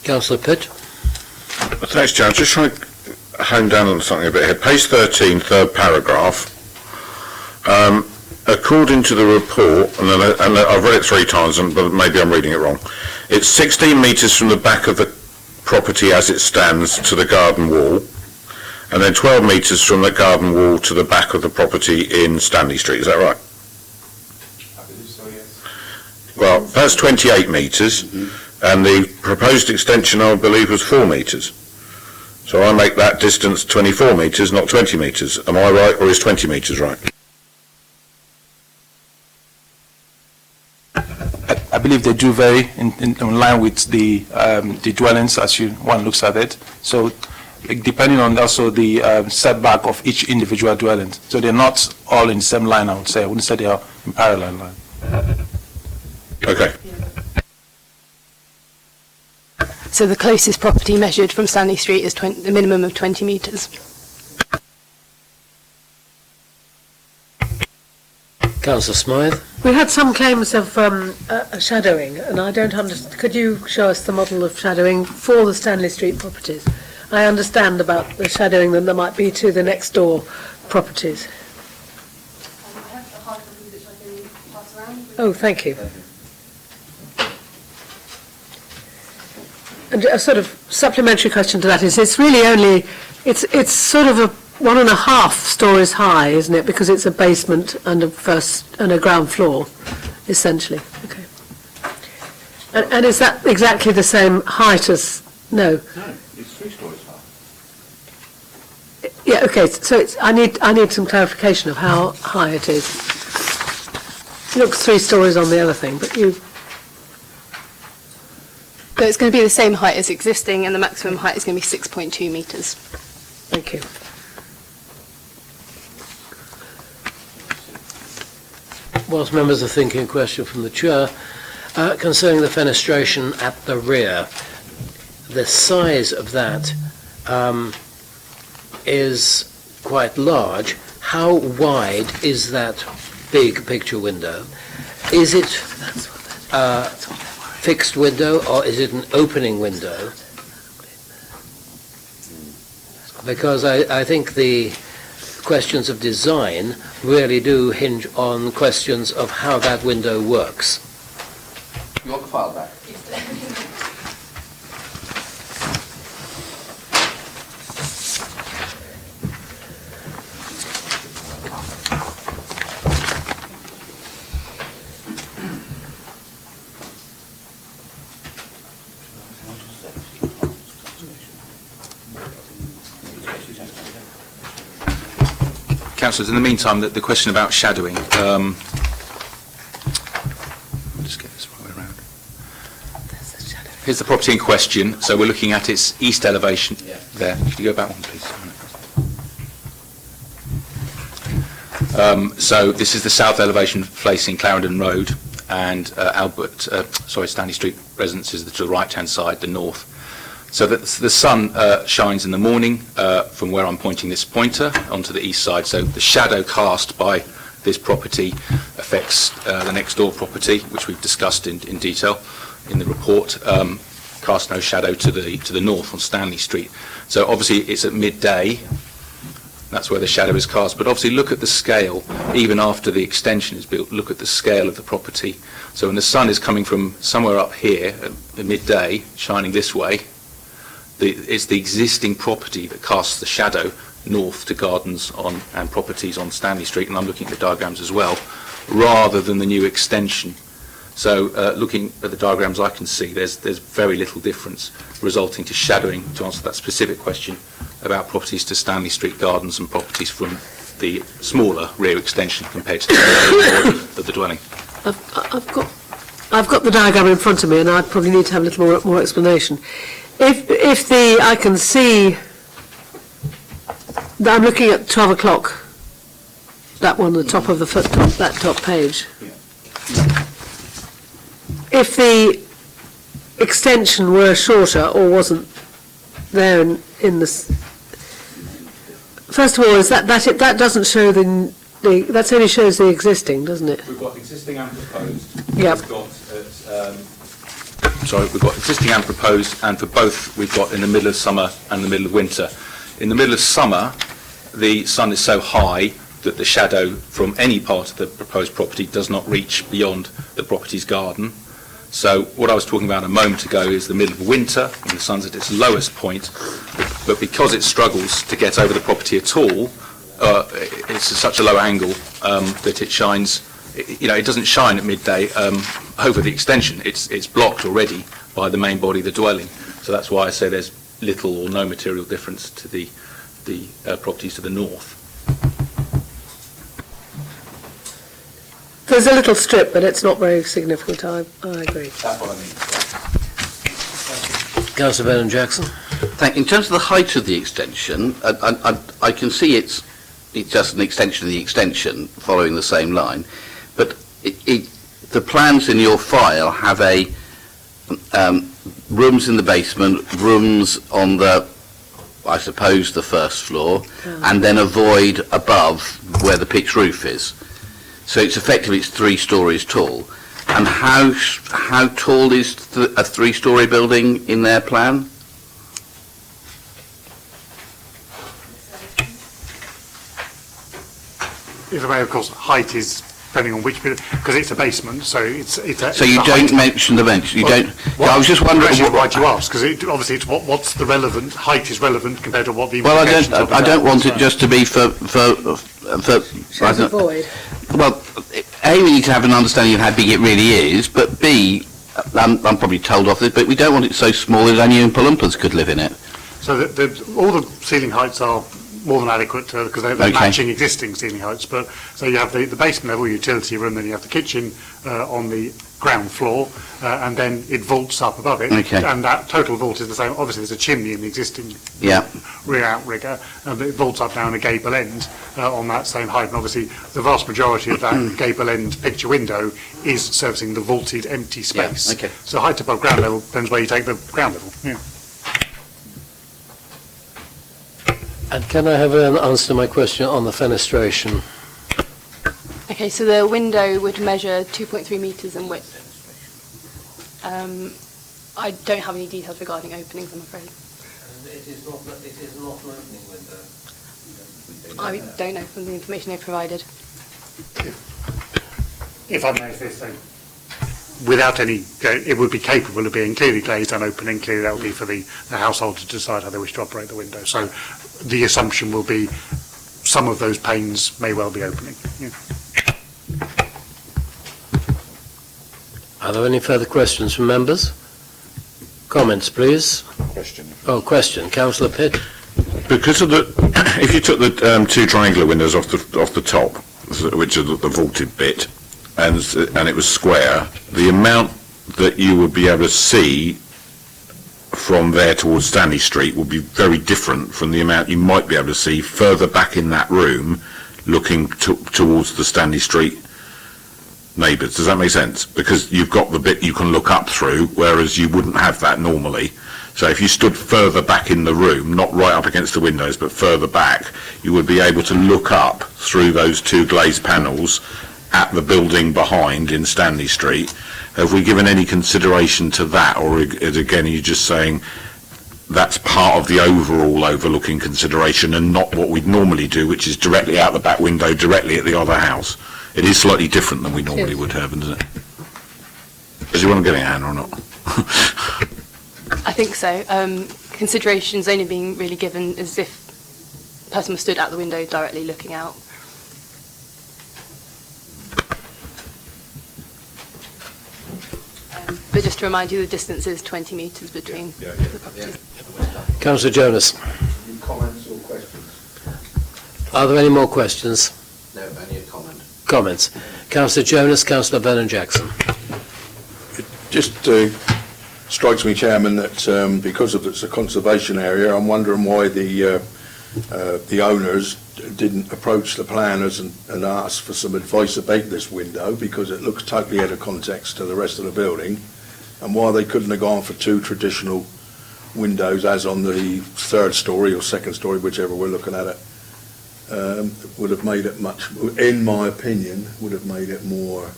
S1: Councillor Pitt.
S5: Thanks, Chair. Just trying to hone down on something a bit here. Page 13, third paragraph. According to the report, and I've read it 3 times, but maybe I'm reading it wrong. It's 16 metres from the back of the property as it stands to the garden wall, and then 12 metres from the garden wall to the back of the property in Stanley Street. Is that right?
S2: I believe so, yes.
S5: Well, that's 28 metres, and the proposed extension, I believe, was 4 metres. So I make that distance 24 metres, not 20 metres. Am I right, or is 20 metres right?
S12: believe they do vary in line with the dwellings as one looks at it. So depending on also the setback of each individual dwelling. So they're not all in the same line, I would say. I wouldn't say they are in parallel line.
S5: Okay.
S19: So the closest property measured from Stanley Street is the minimum of 20 metres.
S1: Councillor Smythe?
S4: We had some claims of shadowing, and I don't understand. Could you show us the model of shadowing for the Stanley Street properties? I understand about the shadowing that there might be to the next door properties. Oh, thank you. And a sort of supplementary question to that is, it's really only, it's sort of a 1.5 stories high, isn't it? Because it's a basement and a ground floor, essentially. Okay. And is that exactly the same height as? No.
S5: No, it's 3 stories high.
S4: Yeah. Okay. So I need some clarification of how high it is. It looks 3 stories on the other thing, but you.
S19: So it's going to be the same height as existing, and the maximum height is going to be 6.2 metres.
S4: Thank you.
S1: Whilst members are thinking, a question from the chair concerning the fenestration at the rear. The size of that is quite large. How wide is that big picture window? Is it a fixed window or is it an opening window? Because I think the questions of design really do hinge on questions of how that window works.
S6: You want the file back?
S7: Councillors, in the meantime, the question about shadowing. I'll just get this right way around. Here's the property in question. So we're looking at its east elevation there. Could you go back one, please? So this is the south elevation facing Clarendon Road, and Stanley Street residences to the right-hand side, the north. So that the sun shines in the morning from where I'm pointing this pointer onto the east side. So the shadow cast by this property affects the next door property, which we've discussed in detail in the report. Cast no shadow to the north on Stanley Street. So obviously it's at midday. That's where the shadow is cast. But obviously look at the scale, even after the extension is built, look at the scale of the property. So when the sun is coming from somewhere up here at the midday, shining this way, it's the existing property that casts the shadow north to gardens and properties on Stanley Street, and I'm looking at the diagrams as well, rather than the new extension. So looking at the diagrams I can see, there's very little difference resulting to shadowing, to answer that specific question about properties to Stanley Street gardens and properties from the smaller rear extension compared to the body of the dwelling.
S4: I've got the diagram in front of me, and I probably need to have a little more explanation. If I can see, I'm looking at 12 o'clock, that one, the top of that top page. If the extension were shorter or wasn't there in this, first of all, is that doesn't show that only shows the existing, doesn't it?
S7: We've got existing and proposed.
S4: Yep.
S7: We've got existing and proposed, and for both we've got in the middle of summer and the middle of winter. In the middle of summer, the sun is so high that the shadow from any part of the proposed property does not reach beyond the property's garden. So what I was talking about a moment ago is the middle of winter, when the sun's at its lowest point, but because it struggles to get over the property at all, it's at such a low angle that it shines. It doesn't shine at midday over the extension. It's blocked already by the main body of the dwelling. So that's why I say there's little or no material difference to the
S4: there's a little strip, but it's not very significant. I agree.
S2: That's what I mean.
S1: Councillor Vernon Jackson.
S6: In terms of the height of the extension, I can see it's just an extension of the extension following the same line, but the plans in your file have rooms in the basement, rooms on the, I suppose, the first floor, and then a void above where the pitched roof is. So it's effectively 3 stories tall. And how tall is a 3-story building in their plan?
S13: If I may, of course, height is depending on which bit, because it's a basement, so it's
S6: So you don't mention the bench. You don't.
S13: Well,
S6: I was just wondering.
S13: Actually, right, you ask, because obviously it's what's the relevant height is relevant compared to what the.
S6: Well, I don't want it just to be for.
S4: As a void.
S6: Well, A, we need to have an understanding of how big it really is, but B, I'm probably told off this, but we don't want it so small that only Oompa Loompas could live in it.
S13: So all the ceiling heights are more than adequate because they're matching existing ceiling heights. But so you have the basement level utility room, then you have the kitchen on the ground floor, and then it vaults up above it.
S6: Okay.
S13: And that total vault is the same. Obviously, there's a chimney in the existing rear outrigger, and it vaults up down a gable end on that same height. And obviously, the vast majority of that gable end picture window is servicing the vaulted empty space.
S6: Yeah. Okay.
S13: So height above ground level depends where you take the ground level. Yeah.
S1: And can I have an answer to my question on the fenestration?
S19: Okay, so the window would measure 2.3 metres in width. I don't have any details regarding openings, I'm afraid.
S1: It is not an opening window.
S19: I don't know from the information they provided.
S13: If I may say so, without any, it would be capable of being clearly glazed and opening. Clearly, that would be for the household to decide how they wish to operate the window. So, the assumption will be some of those panes may well be opening. Yeah.
S1: Are there any further questions from members? Comments, please.
S5: Question.
S1: Oh, question. Councillor Pitt.
S5: Because of if you took the 2 triangular windows off the top, which are the vaulted bit, and it was square, the amount that you would be able to see from there towards Stanley Street would be very different from the amount you might be able to see further back in that room, looking towards the Stanley Street neighbours. Does that make sense? Because you've got the bit you can look up through, whereas you wouldn't have that normally. So if you stood further back in the room, not right up against the windows, but further back, you would be able to look up through those 2 glazed panels at the building behind in Stanley Street. Have we given any consideration to that, or again, are you just saying that's part of the overall overlooking consideration and not what we'd normally do, which is directly out the back window, directly at the other house? It is slightly different than we normally would have, isn't it? Is you want to get it, Anna, or not?
S19: I think so. Considerations only being really given as if the person was stood at the window directly looking out. But just to remind you, the distance is 20 metres between the properties.
S1: Councillor Jonas.
S9: Any comments or questions?
S1: Are there any more questions?
S6: No, only a comment.
S1: Comments. Councillor Jonas, Councillor Vernon Jackson.
S9: It just strikes me, Chairman, that because it's a conservation area, I'm wondering why the owners didn't approach the planners and ask for some advice about this window, because it looks totally out of context to the rest of the building, and why they couldn't have gone for 2 traditional windows as on the 3rd story or 2nd story, whichever we're looking at it. Would have made it much, in my opinion, would have made it more,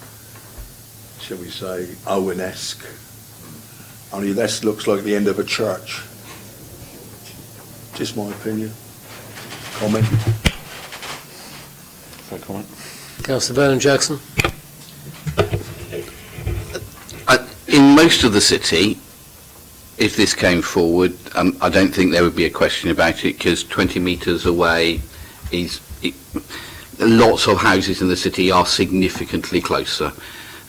S9: shall we say, Owen-esque. Only this looks like the end of a church. Just my opinion. Comment?
S5: Comment.
S1: Councillor Vernon Jackson.
S6: In most of the city, if this came forward, I don't think there would be a question about it, because 20 metres away lots of houses in the city are significantly closer.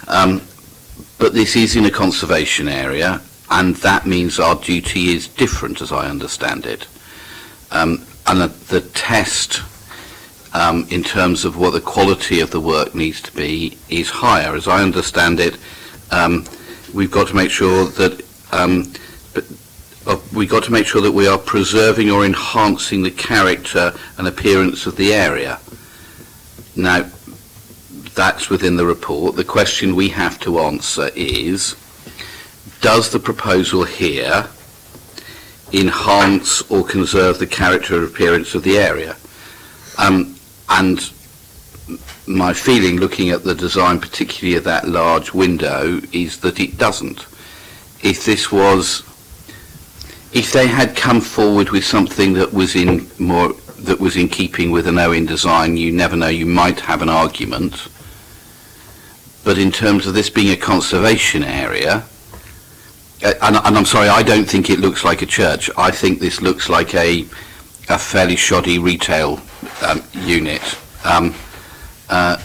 S6: But this is in a conservation area, and that means our duty is different, as I understand it. And the test in terms of what the quality of the work needs to be is higher. As I understand it, we've got to make sure that we are preserving or enhancing the character and appearance of the area. Now, that's within the report. The question we have to answer is, does the proposal here enhance or conserve the character and appearance of the area? And my feeling, looking at the design, particularly of that large window, is that it doesn't. If they had come forward with something that was in keeping with an Owen design, you never know, you might have an argument. But in terms of this being a conservation area, and I'm sorry, I don't think it looks like a church. I think this looks like a fairly shoddy retail unit, and I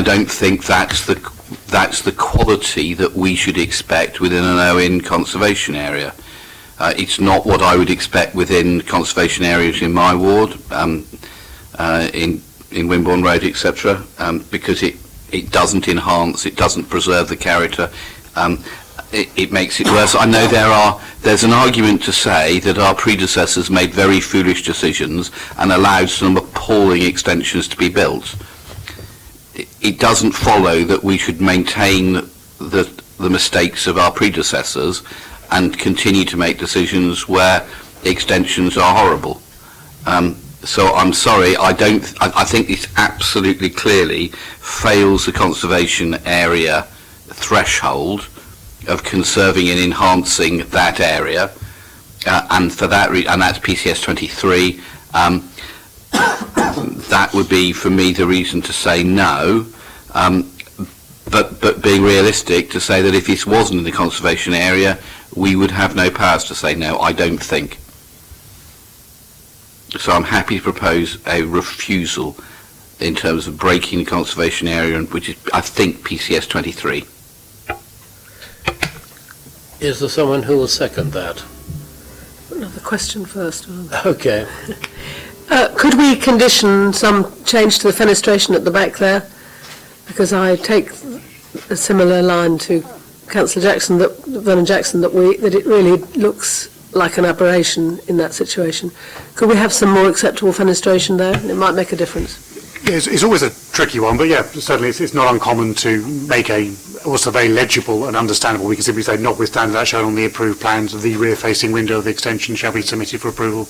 S6: don't think that's the quality that we should expect within an Owen conservation area. It's not what I would expect within conservation areas in my ward, in Wimborne Road, etc., because it doesn't enhance, it doesn't preserve the character. It makes it worse. I know there's an argument to say that our predecessors made very foolish decisions and allowed some appalling extensions to be built. It doesn't follow that we should maintain the mistakes of our predecessors and continue to make decisions where extensions are horrible. So I'm sorry, I think this absolutely clearly fails the conservation area threshold of conserving and enhancing that area, and for that and that's PCS 23. That would be for me the reason to say no. But being realistic, to say that if this wasn't in the conservation area, we would have no powers to say no. I don't think. So I'm happy to propose a refusal in terms of breaking the conservation area, which is, I think, PCS 23.
S1: Is there someone who will second that?
S4: Another question first.
S1: Okay.
S4: Could we condition some change to the fenestration at the back there? Because I take a similar line to Councillor Jackson, Vernon Jackson, that it really looks like an aberration in that situation. Could we have some more acceptable fenestration there? It might make a difference.
S13: It's always a tricky one, but yeah, certainly it's not uncommon to make also very legible and understandable. We can simply say, notwithstanding that shown on the approved plans, the rear-facing window of the extension shall be submitted for approval.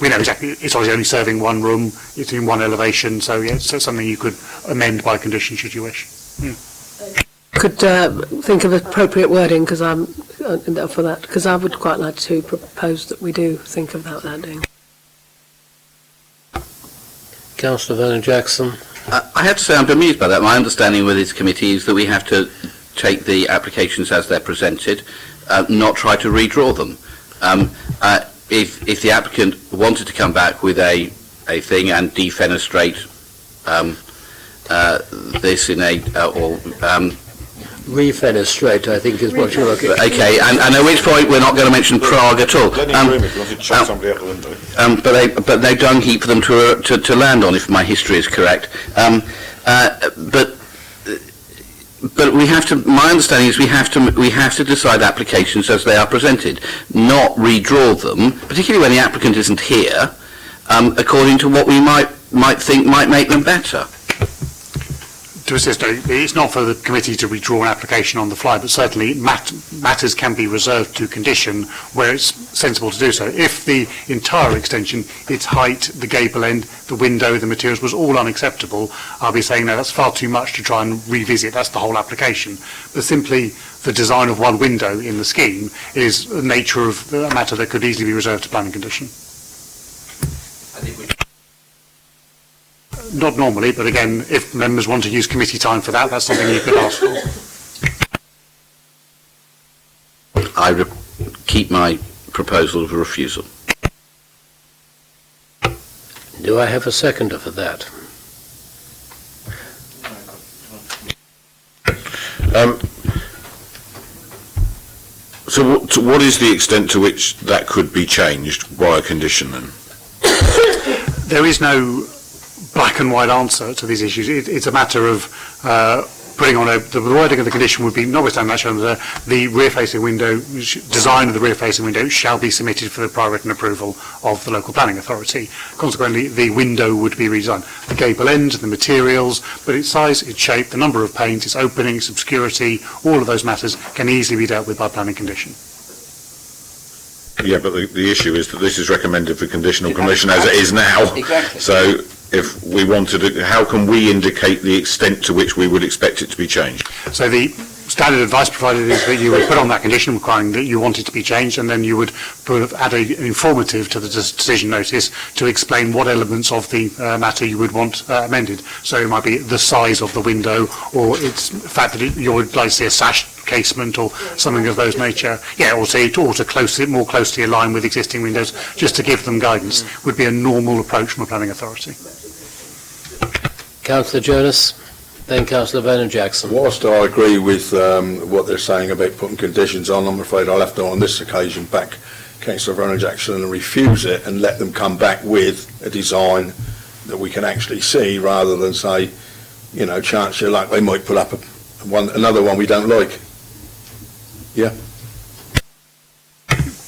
S13: We know exactly, it's obviously only serving one room, it's in one elevation, so yeah, it's something you could amend by condition should you wish. Yeah.
S4: Could think of appropriate wording, because I'm for that, because I would quite like to propose that we do think of that without doing.
S1: Councillor Vernon Jackson.
S6: I have to say I'm bemused by that. My understanding with this committee is that we have to take the applications as they're presented, not try to redraw them. If the applicant wanted to come back with a thing and defenestrate this in
S1: refenestrate, I think is what you're looking at.
S6: Okay, and at which point we're not going to mention Prague at all. But they've dung heap for them to land on, if my history is correct. But we have to. My understanding is we have to decide applications as they are presented, not redraw them, particularly when the applicant isn't here, according to what we might think might make them better.
S13: To assist, it's not for the committee to redraw an application on the fly, but certainly matters can be reserved to condition where it's sensible to do so. If the entire extension, its height, the gable end, the window, the materials was all unacceptable, I'll be saying, no, that's far too much to try and revisit. That's the whole application. But simply the design of one window in the scheme is the nature of a matter that could easily be reserved to planning condition. Not normally, but again, if members want to use committee time for that, that's something you could ask for.
S6: I keep my proposal of refusal.
S1: Do I have a seconder for that?
S5: So what is the extent to which that could be changed by a condition then?
S13: There is no black and white answer to these issues. It's a matter of putting on the wording of the condition would be, notwithstanding that, the rear-facing window, design of the rear-facing window shall be submitted for the prior written approval of the local planning authority. Consequently, the window would be redesigned. The gable end, the materials, but its size, its shape, the number of panes, its opening, its obscurity, all of those matters can easily be dealt with by planning condition.
S5: Yeah, but the issue is that this is recommended for conditional permission as it is now.
S1: Exactly.
S5: So if we wanted to, how can we indicate the extent to which we would expect it to be changed?
S13: So the standard advice provided is that you would put on that condition requiring that you want it to be changed, and then you would add an informative to the decision notice to explain what elements of the matter you would want amended. So it might be the size of the window, or it's the fact that you would like to see a sash casement or something of those nature. Yeah, or to more closely align with existing windows, just to give them guidance, would be a normal approach from a planning authority.
S1: Councillor Jonas, then Councillor Vernon-Jackson.
S9: Whilst I agree with what they're saying about putting conditions on, I'm afraid I'll have to, on this occasion, back Councillor Vernon-Jackson and refuse it and let them come back with a design that we can actually see, rather than say, you know, chance your luck, they might put up another one we don't like. Yeah.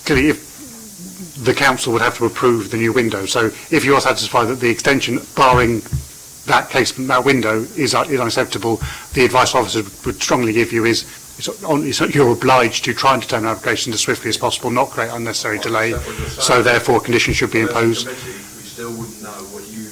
S13: Clearly, if the council would have to approve the new window, so if you are satisfied that the extension, barring that casement, that window is unacceptable, the advice officers would strongly give you is you're obliged to try and determine an application as swiftly as possible, not create unnecessary delay. So therefore, conditions should be imposed.
S9: We still wouldn't know what you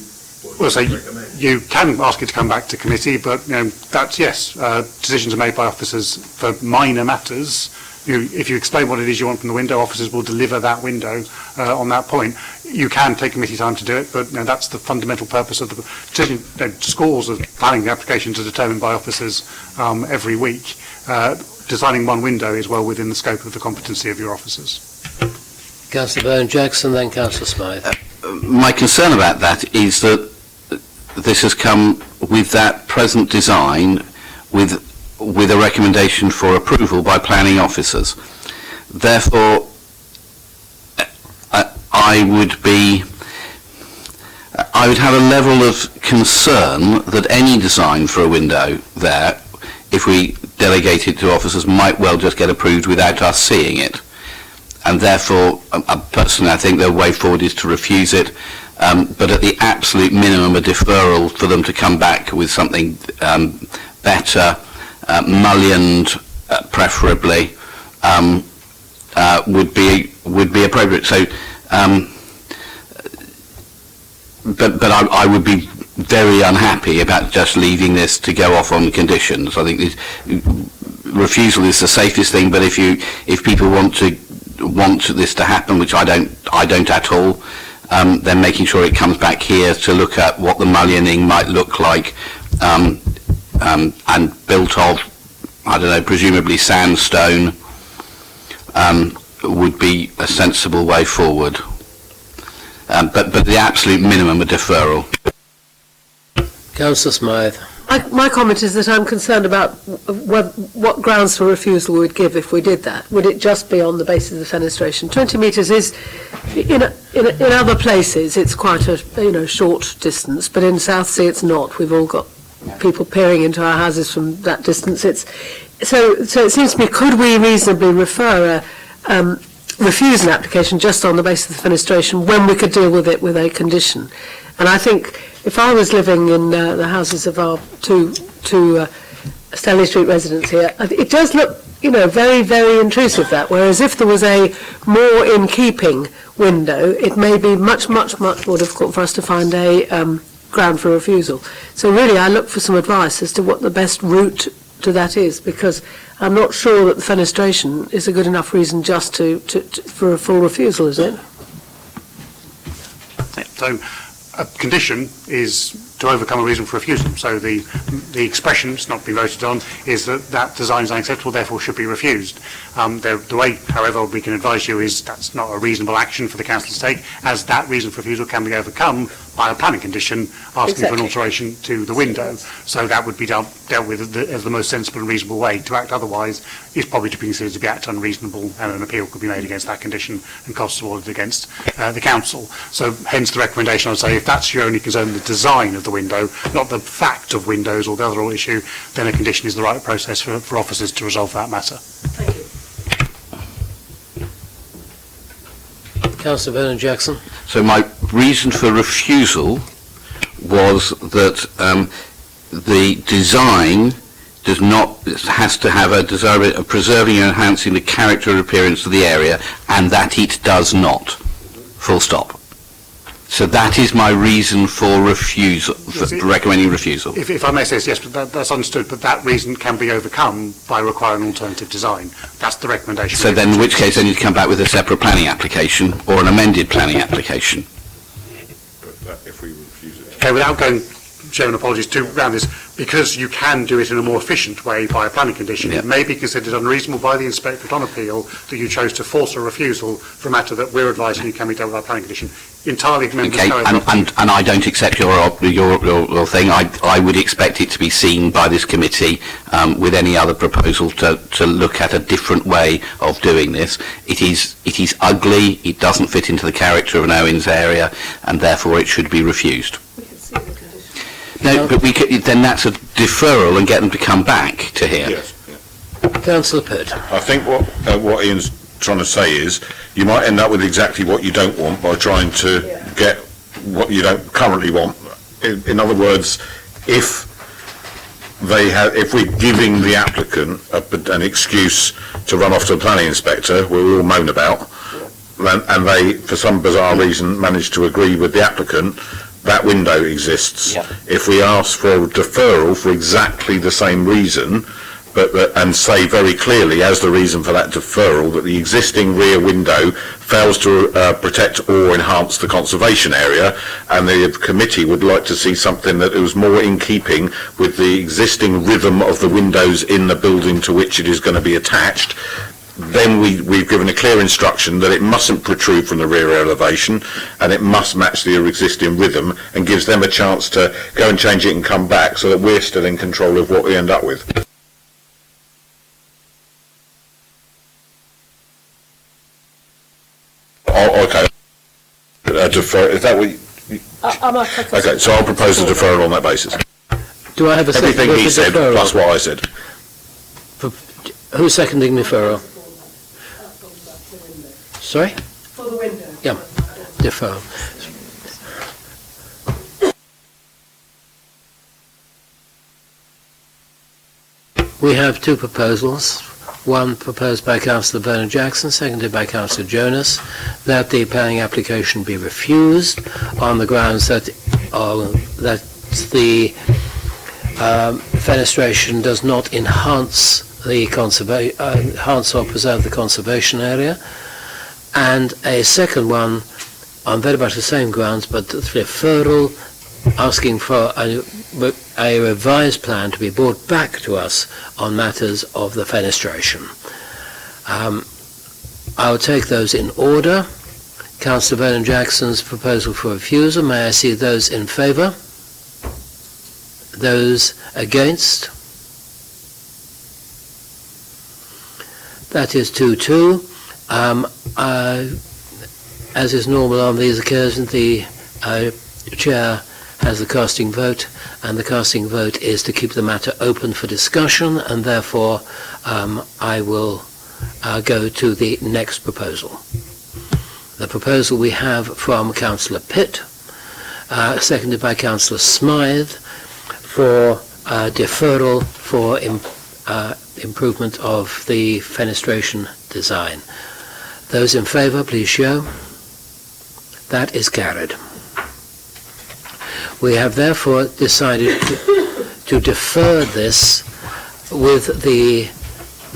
S13: Well, so you can ask it to come back to committee, but that's yes. Decisions are made by officers for minor matters. If you explain what it is you want from the window, officers will deliver that window on that point. You can take committee time to do it, but that's the fundamental purpose of the decision. Scores of planning applications are determined by officers every week. Designing one window is well within the scope of the competency of your officers.
S1: Councillor Vernon-Jackson, then Councillor Smythe.
S6: My concern about that is that this has come with that present design with a recommendation for approval by planning officers. Therefore, I would have a level of concern that any design for a window there, if we delegate it to officers, might well just get approved without us seeing it. And therefore, personally, I think the way forward is to refuse it, but at the absolute minimum, a deferral for them to come back with something better, mullioned preferably, would be appropriate. So, but I would be very unhappy about just leaving this to go off on conditions. I think refusal is the safest thing. But if people want this to happen, which I don't at all, then making sure it comes back here to look at what the mullioning might look like, and built of, I don't know, presumably sandstone, would be a sensible way forward. But the absolute minimum, a deferral.
S1: Councillor Smythe.
S4: My comment is that I'm concerned about what grounds for refusal we would give if we did that. Would it just be on the basis of fenestration? 20 metres is, in other places, it's quite a short distance, but in Southsea it's not. We've all got people peering into our houses from that distance. So it seems to me, could we reasonably refuse an application just on the basis of the fenestration when we could deal with it with a condition? And I think if I was living in the houses of our two Stanley Street residents here, it does look, very, very intrusive, that. Whereas if there was a more in-keeping window, it may be much, much, much more difficult for us to find a ground for refusal. So really, I look for some advice as to what the best route to that is, because I'm not sure that the fenestration is a good enough reason just for a full refusal, is it?
S13: So a condition is to overcome a reason for refusal. So the expression, it's not been voted on, is that design is unacceptable, therefore should be refused. The way, however, we can advise you is that's not a reasonable action for the council to take, as that reason for refusal can be overcome by a planning condition asking for an
S4: Exactly.
S13: alteration to the window. So that would be dealt with as the most sensible and reasonable way. To act otherwise is probably to be considered to be act unreasonable, and an appeal could be made against that condition and costs awarded against the council. So hence the recommendation, I would say, if that's your only concern, the design of the window, not the fact of windows or the other issue, then a condition is the right process for officers to resolve that matter.
S1: Councillor Bernard-Jackson.
S6: So my reason for refusal was that the design does not, has to have a desire of preserving and enhancing the character and appearance of the area, and that it does not. Full stop. So that is my reason for refusal, for recommending refusal.
S13: If I may say yes, but that's understood, but that reason can be overcome by requiring an alternative design. That's the recommendation.
S6: So then in which case they need to come back with a separate planning application or an amended planning application.
S5: If we refuse it.
S13: Okay, without going, Chairman, apologies, to round this, because you can do it in a more efficient way by a planning condition, it may be considered unreasonable by the Inspectorate on appeal that you chose to force a refusal for a matter that we're advising you can be dealt with by planning condition. Entirely members
S6: Okay,
S13: carry
S6: and I don't accept your thing. I would expect it to be seen by this committee with any other proposal to look at a different way of doing this. It is ugly, it doesn't fit into the character of an Owens area, and therefore it should be refused. No, but we could, then that's a deferral and get them to come back to here.
S5: Yes.
S1: Councillor Pitt.
S5: I think what Ian's trying to say is you might end up with exactly what you don't want by trying to get what you don't currently want. In other words, if we're giving the applicant an excuse to run off to the planning inspector, we all moan about, and they, for some bizarre reason, manage to agree with the applicant, that window exists.
S1: Yeah.
S5: If we ask for a deferral for exactly the same reason, and say very clearly as the reason for that deferral that the existing rear window fails to protect or enhance the conservation area, and the committee would like to see something that was more in keeping with the existing rhythm of the windows in the building to which it is going to be attached, then we've given a clear instruction that it mustn't protrude from the rear elevation and it must match the existing rhythm, and gives them a chance to go and change it and come back so that we're still in control of what we end up with. Oh, okay. Defer, is that what you... Okay, so I'll propose a deferral on that basis.
S1: Do I have a second?
S5: Everything he said,
S1: deferral?
S5: plus what I said.
S1: Who's seconding deferral? Sorry?
S4: For the window.
S1: Yeah, deferral. We have two proposals. One proposed by Councillor Bernard-Jackson, seconded by Councillor Jonas, that the planning application be refused on the grounds that the fenestration does not enhance or preserve the conservation area, and a second one on very much the same grounds, but deferral, asking for a revised plan to be brought back to us on matters of the fenestration. I'll take those in order. Councillor Bernard-Jackson's proposal for refusal. May I see those in favour? Those against? That is 2-2. As is normal on these occasions, the Chair has the casting vote, and the casting vote is to keep the matter open for discussion, and therefore I will go to the next proposal. The proposal we have from Councillor Pitt, seconded by Councillor Smythe, for deferral for improvement of the fenestration design. Those in favour, please show. That is carried. We have therefore decided to defer this with the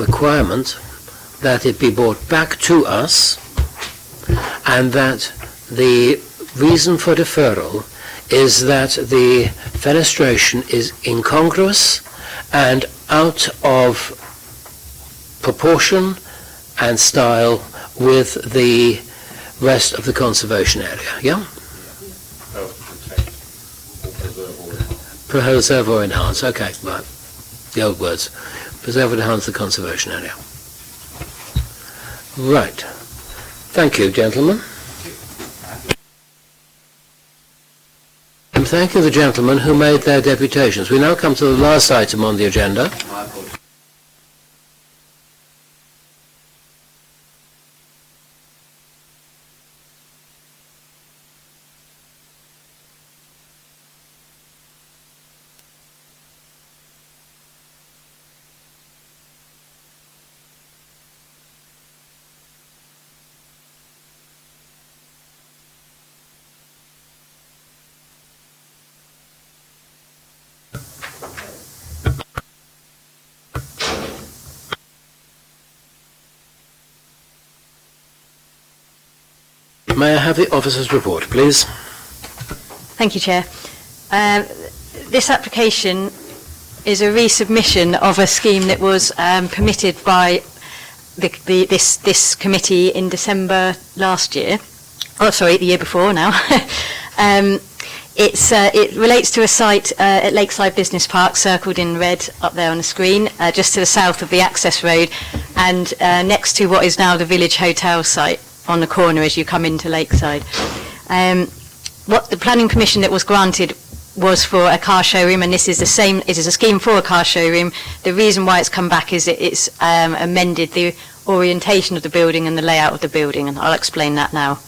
S1: requirement that it be brought back to us, and that the reason for deferral is that the fenestration is incongruous and out of proportion and style with the rest of the conservation area. Yeah? Preserve or enhance, okay, right. The old words. Preserve or enhance the conservation area. Right. Thank you, gentlemen. And thank you, the gentlemen who made their deputations. We now come to the last item on the agenda. May I have the officer's report, please?
S16: Thank you, Chair. This application is a resubmission of a scheme that was permitted by this committee in December last year. Oh, sorry, the year before now. It relates to a site at Lakeside Business Park, circled in red up there on the screen, just to the south of the access road, and next to what is now the Village Hotel site on the corner as you come into Lakeside. What the planning permission that was granted was for a car showroom, and this is the same. It is a scheme for a car showroom. The reason why it's come back is that it's amended the orientation of the building and the layout of the building, and I'll explain that now.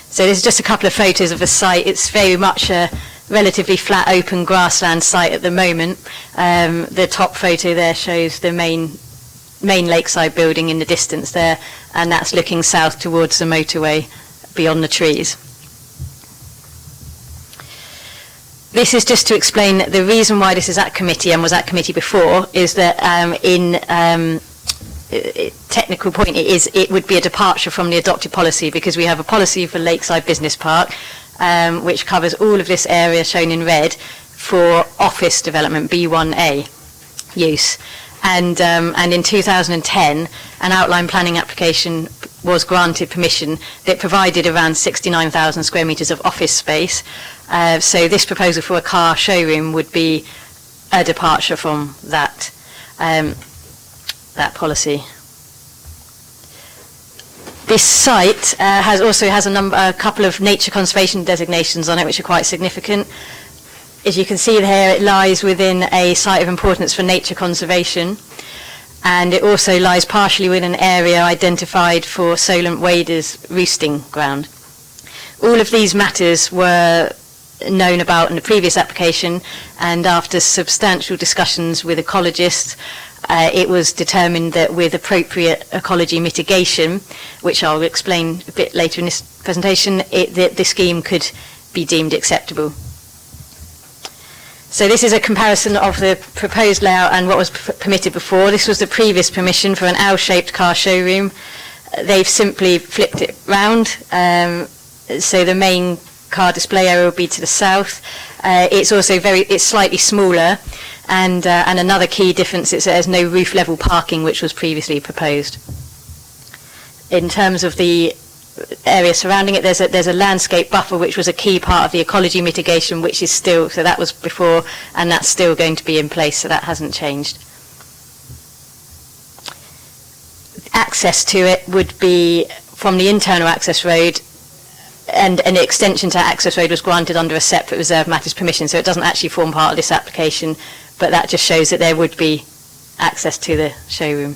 S16: So this is just a couple of photos of the site. It's very much a relatively flat, open grassland site at the moment. The top photo there shows the main Lakeside building in the distance there, and that's looking south towards the motorway beyond the trees. This is just to explain that the reason why this is at committee and was at committee before is that technical point it would be a departure from the adopted policy, because we have a policy for Lakeside Business Park which covers all of this area shown in red for office development B1A use. And in 2010, an outline planning application was granted permission that provided around 69,000 square metres of office space. So this proposal for a car showroom would be a departure from that policy. This site also has a couple of nature conservation designations on it, which are quite significant. As you can see here, it lies within a site of importance for nature conservation, and it also lies partially within an area identified for Solent waders' roosting ground. All of these matters were known about in the previous application, and after substantial discussions with ecologists, it was determined that with appropriate ecology mitigation, which I'll explain a bit later in this presentation, the scheme could be deemed acceptable. So this is a comparison of the proposed layout and what was permitted before. This was the previous permission for an L-shaped car showroom. They've simply flipped it round, so the main car display area will be to the south. It's also it's slightly smaller, and another key difference is that there's no roof level parking, which was previously proposed. In terms of the area surrounding it, there's a landscape buffer, which was a key part of the ecology mitigation, which is still, so that was before, and that's still going to be in place, so that hasn't changed. Access to it would be from the internal access road, and an extension to access road was granted under a separate reserved matters permission, so it doesn't actually form part of this application, but that just shows that there would be access to the showroom.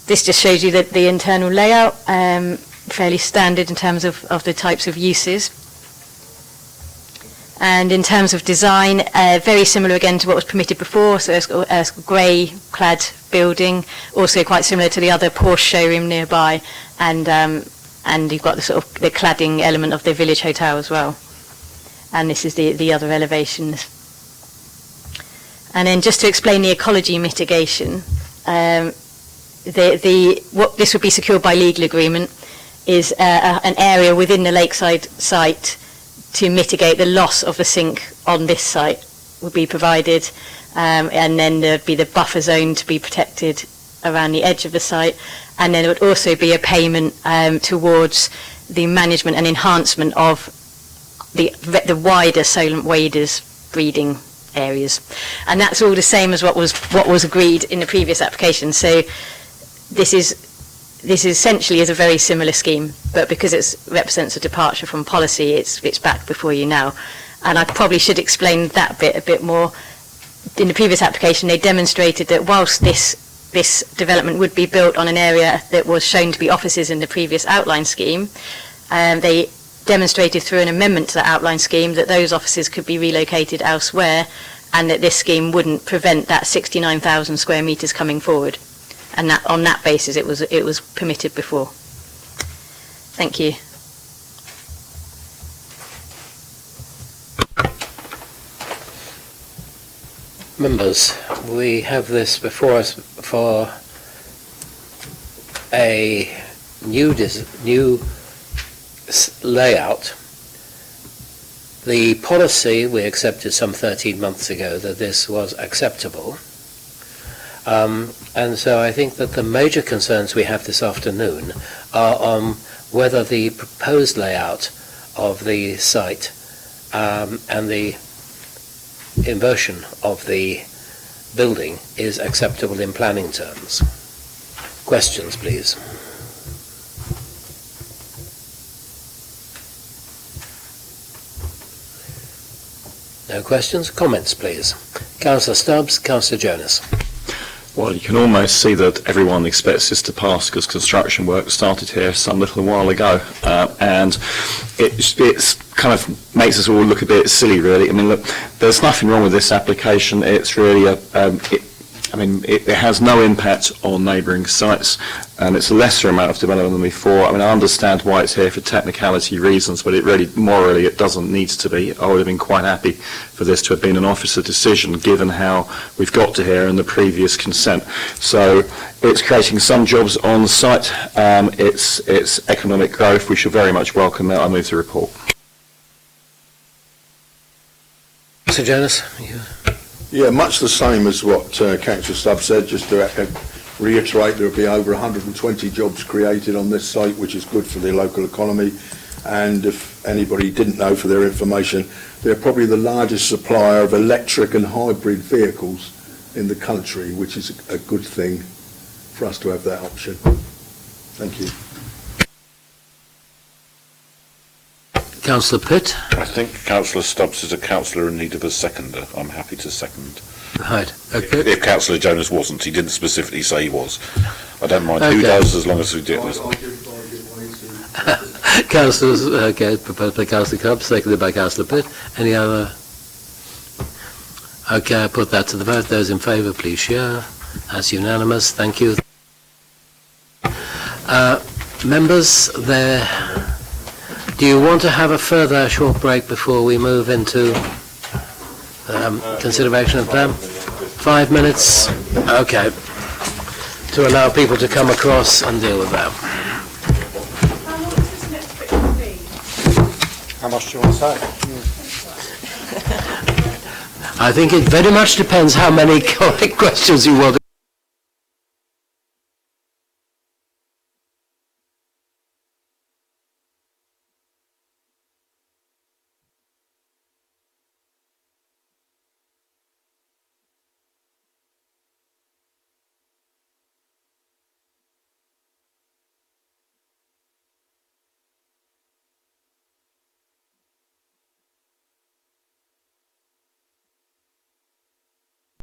S16: This just shows you the internal layout, fairly standard in terms of the types of uses. And in terms of design, very similar again to what was permitted before, so it's a grey clad building, also quite similar to the other Porsche showroom nearby, and you've got the sort of the cladding element of the Village Hotel as well. And this is the other elevations. And then just to explain the ecology mitigation, what this would be secured by legal agreement is an area within the Lakeside site to mitigate the loss of the sink on this site would be provided, and then there'd be the buffer zone to be protected around the edge of the site, and then there would also be a payment towards the management and enhancement of the wider Solent Waders breeding areas, and that's all the same as what was agreed in the previous application. So this essentially is a very similar scheme, but because it represents a departure from policy, it's back before you now. And I probably should explain that bit a bit more. In the previous application, they demonstrated that whilst this development would be built on an area that was shown to be offices in the previous outline scheme, they demonstrated through an amendment to that outline scheme that those offices could be relocated elsewhere, and that this scheme wouldn't prevent that 69,000 square metres coming forward. And that, on that basis, it was permitted before. Thank you.
S1: Members, we have this before us for a new layout. The policy we accepted some 13 months ago that this was acceptable. And so I think that the major concerns we have this afternoon are on whether the proposed layout of the site and the inversion of the building is acceptable in planning terms. Questions, please. No questions? Comments, please. Councillor Stubbs, Councillor Jonas.
S11: Well, you can almost see that everyone expects this to pass because construction work started here some little while ago, and it's kind of makes us all look a bit silly, really. I mean, look, there's nothing wrong with this application. It's really it has no impact on neighbouring sites, and it's a lesser amount of development than before. I mean, I understand why it's here for technicality reasons, but it really, morally, it doesn't need to be. I would have been quite happy for this to have been an officer decision, given how we've got to here and the previous consent. So it's creating some jobs on the site. It's economic growth. We should very much welcome that. I move the report.
S1: Mr. Jonas,
S9: Yeah, much the same as what Councillor Stubbs said, just to reiterate, there will be over 120 jobs created on this site, which is good for the local economy. And if anybody didn't know, for their information, they're probably the largest supplier of electric and hybrid vehicles in the country, which is a good thing for us to have that option. Thank you.
S1: Councillor Pitt.
S5: I think Councillor Stubbs is a councillor in need of a seconder. I'm happy to second.
S1: Right, okay.
S5: If Councillor Jonas wasn't, he didn't specifically say he was. I don't mind who does, as long as we do it.
S1: Councillors, okay, proposed by Councillor Cobb, seconded by Councillor Pitt. Any other? Okay, I put that to the vote. Those in favour, please share. That's unanimous. Thank you. Members, do you want to have a further short break before we move into consideration of plan? 5 minutes? Okay. To allow people to come across and deal with that.
S2: How much do you want to say?
S1: I think it very much depends how many questions you want to